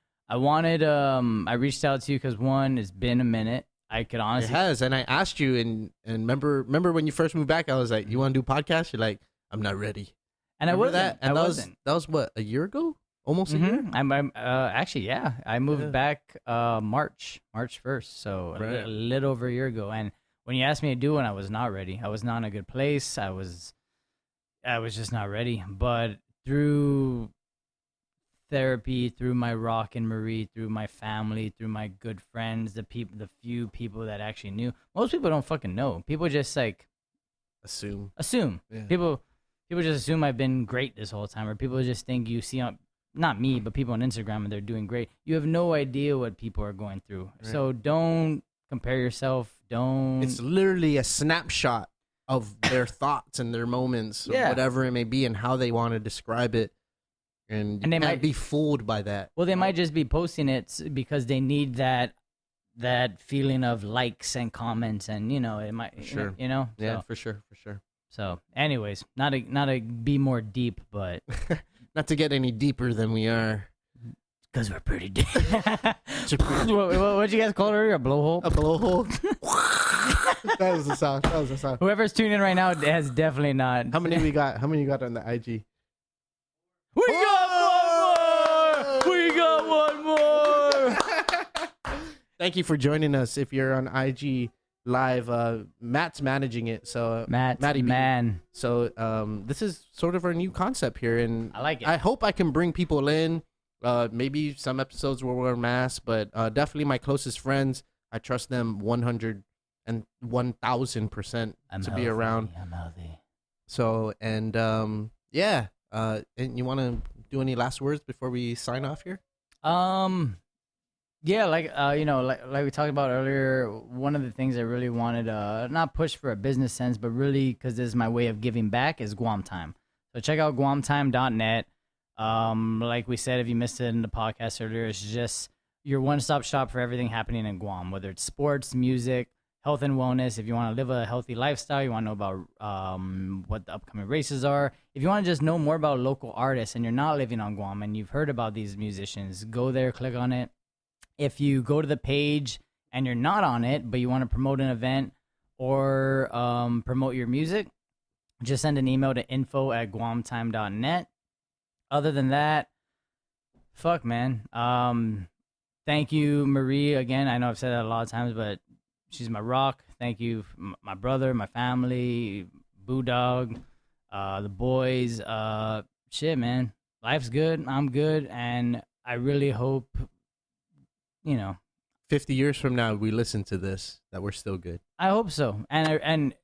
out to you because one, it's been a minute. I could honestly. It has, and I asked you, and remember when you first moved back, I was like, "You want to do podcast?" You're like, "I'm not ready." And remember I wasn't. And I wasn't. That was what, a year ago, almost a year. I'm actually, yeah. I moved back March 1st, so a little over a year ago. And when you asked me to do it, I was not ready. I was not in a good place. I was just not ready. But through therapy, through my Rock and Marie, through my family, through my good friends, the few people that actually knew. Most people don't fucking know. People just like assume. Yeah. People just assume I've been great this whole time, or people just think you see not me, but people on Instagram and they're doing great. You have no idea what people are going through. Right. So don't compare yourself. It's literally a snapshot of their thoughts and their moments, or whatever it may be, and how they want to describe it. And they might be fooled by that. Well, they might just be posting it because they need that feeling of likes and comments, and it might, sure. So, for sure. So, anyways, not to be more deep, but not to get any deeper than we are, because we're pretty deep. What'd you guys call it earlier? A blowhole? A blowhole. That was the sound. Whoever's tuning in right now has definitely not. How many you got on the IG? We got one more. Thank you for joining us. If you're on IG Live, Matt's managing it. So Matty man. So this is sort of our new concept here, and I like it. I hope I can bring people in. Maybe some episodes will wear masks, but definitely my closest friends. I trust them 100 and 1,000% to be around. I'm healthy. So and yeah. And you want to do any last words before we sign off here? Yeah, like we talked about earlier, one of the things I really wanted not push for a business sense, but really because this is my way of giving back, is Guam Time. So check out guamtime.net. Like we said, if you missed it in the podcast earlier, it's just your one-stop shop for everything happening in Guam, whether it's sports, music, health and wellness. If you want to live a healthy lifestyle, you want to know about what the upcoming races are. If you want to just know more about local artists and you're not living on Guam and you've heard about these musicians, go there, click on it. If you go to the page and you're not on it, but you want to promote an event or promote your music, just send an email to info@guamtime.net. Other than that, fuck, man. Thank you, Marie. Again, I know I've said that a lot of times, but she's my rock. Thank you, my brother, my family, Boo Dog, the boys. Shit, man. Life's good. I'm good. And I really hope, 50 years from now, we listen to this, that we're still good. I hope so. And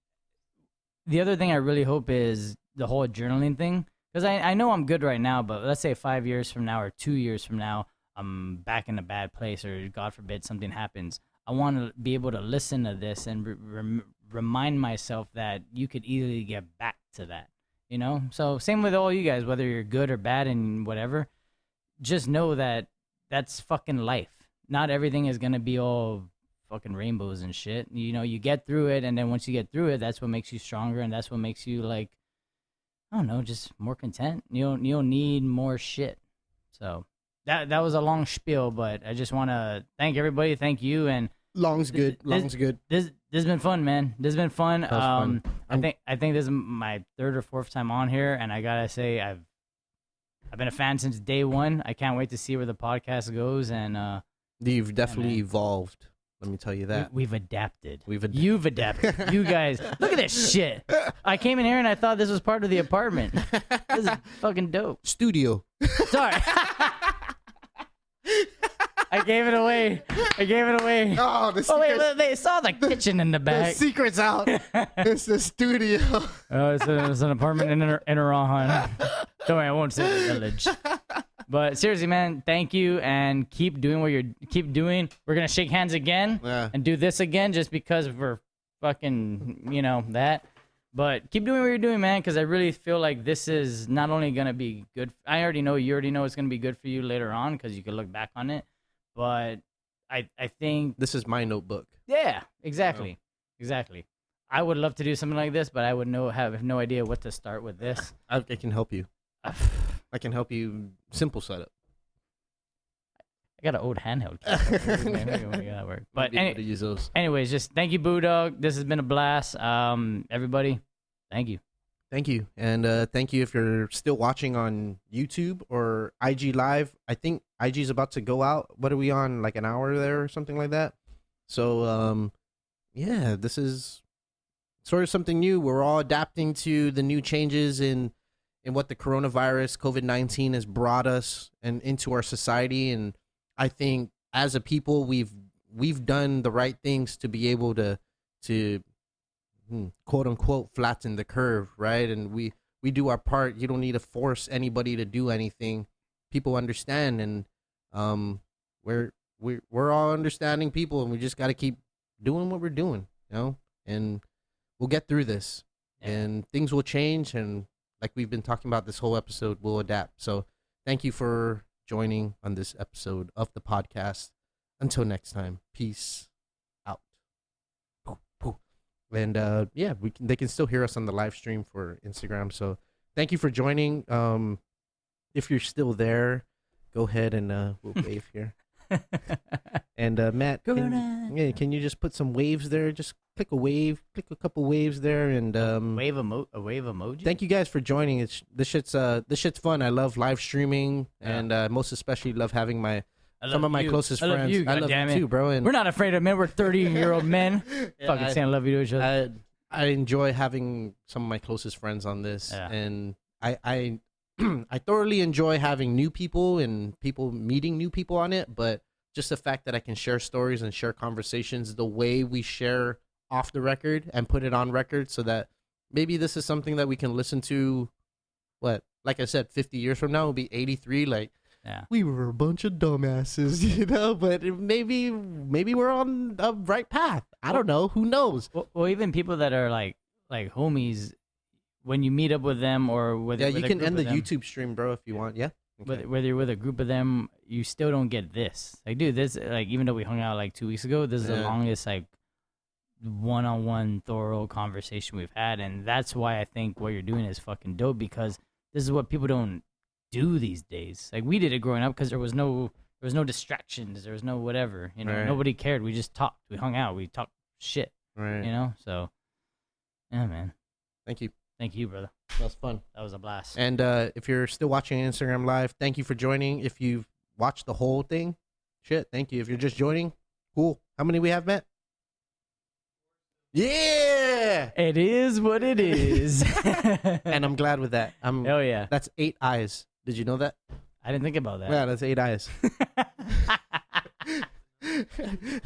the other thing I really hope is the whole journaling thing. Because I know I'm good right now, but let's say 5 years from now or 2 years from now, I'm back in a bad place, or God forbid something happens. I want to be able to listen to this and remind myself that you could easily get back to that, So same with all you guys, whether you're good or bad and whatever, just know that that's fucking life. Not everything is going to be all fucking rainbows and shit. You get through it, and then once you get through it, that's what makes you stronger, and that's what makes you, like, I don't know, just more content. You don't need more shit. So that was a long spiel, but I just want to thank everybody. Thank you, and Long's good. Long's good. this has been fun, man. This has been fun. That was fun. I think this is my third or fourth time on here, and I gotta say I've been a fan since day one. I can't wait to see where the podcast goes, and You've definitely man. evolved. Let me tell you that. we've adapted. We've ad- You've adapted. You guys, look at this shit. I came in here and I thought this was part of the apartment. This is fucking dope. Studio. Sorry. I gave it away. Oh, the Oh wait, they saw the kitchen in the the back. secret's out. It's the studio. Oh, it's an apartment in Arahan. Don't worry, I won't say the village. But seriously, man, thank you, and keep doing what you're doing. We're gonna shake hands again Yeah. and do this again, just because we're fucking, that. But keep doing what you're doing, man, because I really feel like this is not only gonna be good. I already know you already know it's gonna be good for you later on because you can look back on it. But I think This is my notebook. yeah, exactly. I would love to do something like this, but I would have no idea what to start with this. I can help you. I can help you. Simple setup. I got an old handheld. Maybe we gotta work. But Might be able to use those. anyways, just thank you, Boo Dog. This has been a blast. Everybody, thank you. Thank you. And thank you if you're still watching on YouTube or IG Live. I think IG is about to go out. What are we on? Like an hour there or something like that? So, yeah, this is sort of something new. We're all adapting to the new changes in what the coronavirus, COVID-19 has brought us and into our society. And I think as a people, we've done the right things to be able to quote unquote flatten the curve, right? And we do our part. You don't need to force anybody to do anything. People understand, and we're all understanding people, and we just got to keep doing what we're doing, and we'll get through this. Yeah. And things will change, and like we've been talking about this whole episode, we'll adapt. So thank you for joining on this episode of the podcast. Until next time, peace out. And yeah, they can still hear us on the live stream for Instagram. So thank you for joining. If you're still there, go ahead and we'll wave here. And Matt, can you just put some waves there? Just click a couple waves there, and a wave emoji. thank you guys for joining. This shit's fun. I love live streaming, and most especially love having some of my closest friends. I love you too, bro. And we're not afraid of men. We're 30-year-old men. Fucking saying I love you to each other. I enjoy having some of my closest friends on this, and I I thoroughly enjoy having new people and people meeting new people on it. But just the fact that I can share stories and share conversations the way we share off the record and put it on record, so that maybe this is something that we can listen to. What, like I said, 50 years from now, we'll be 83. Like. Yeah. We were a bunch of dumbasses, but maybe we're on the right path. I don't know. Who knows? Well, even people that are like homies, when you meet up with them or with you can end the YouTube stream, bro, if you want. Yeah. Okay. Whether you're with a group of them, you still don't get this. Like, dude, this, like, even though we hung out like 2 weeks ago, this is the longest like one-on-one thorough conversation we've had, and that's why I think what you're doing is fucking dope, because this is what people don't do these days. Like, we did it growing up because there was no distractions, there was no whatever, Right. Nobody cared. We just talked, we hung out, we talked shit, Right. So yeah, man, Thank you, brother. that was fun. That was a blast. And if you're still watching Instagram Live, thank you for joining. If you've watched the whole thing, thank you. If you're just joining, cool. How many we have, Matt? Yeah, It is what it is. and I'm glad with that. Oh yeah, That's 8 eyes. Did you know that? I didn't think about that. Yeah, that's 8 eyes.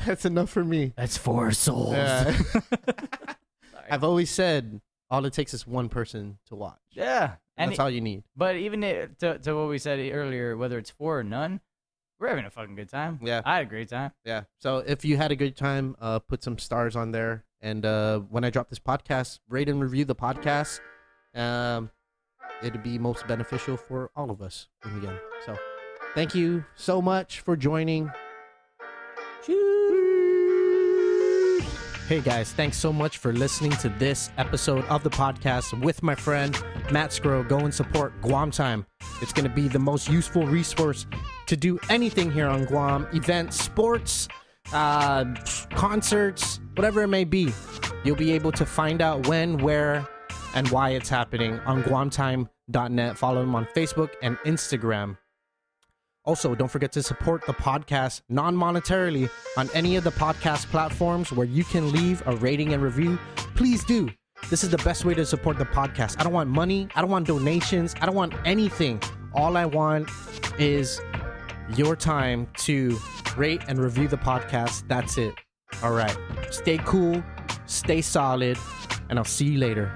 That's enough for me. That's 4 souls. Yeah. I've always said all it takes is one person to watch. Yeah, and That's all you need. but even to what we said earlier, whether it's 4 or none, we're having a fucking good time. Yeah. I had a great time. Yeah. So if you had a good time, put some stars on there. And when I drop this podcast, rate and review the podcast. It'd be most beneficial for all of us in the end. So thank you so much for joining. Cheers. Hey guys, thanks so much for listening to this episode of the podcast with my friend Matt Sgro. Go and support Guam Time. It's going to be the most useful resource to do anything here on Guam. Events, sports, concerts, whatever it may be. You'll be able to find out when, where, and why it's happening on guamtime.net. Follow him on Facebook and Instagram. Also, don't forget to support the podcast non-monetarily on any of the podcast platforms where you can leave a rating and review. Please do. This is the best way to support the podcast. I don't want money. I don't want donations. I don't want anything. All I want is your time to rate and review the podcast. That's it. All right. Stay cool. Stay solid. And I'll see you later.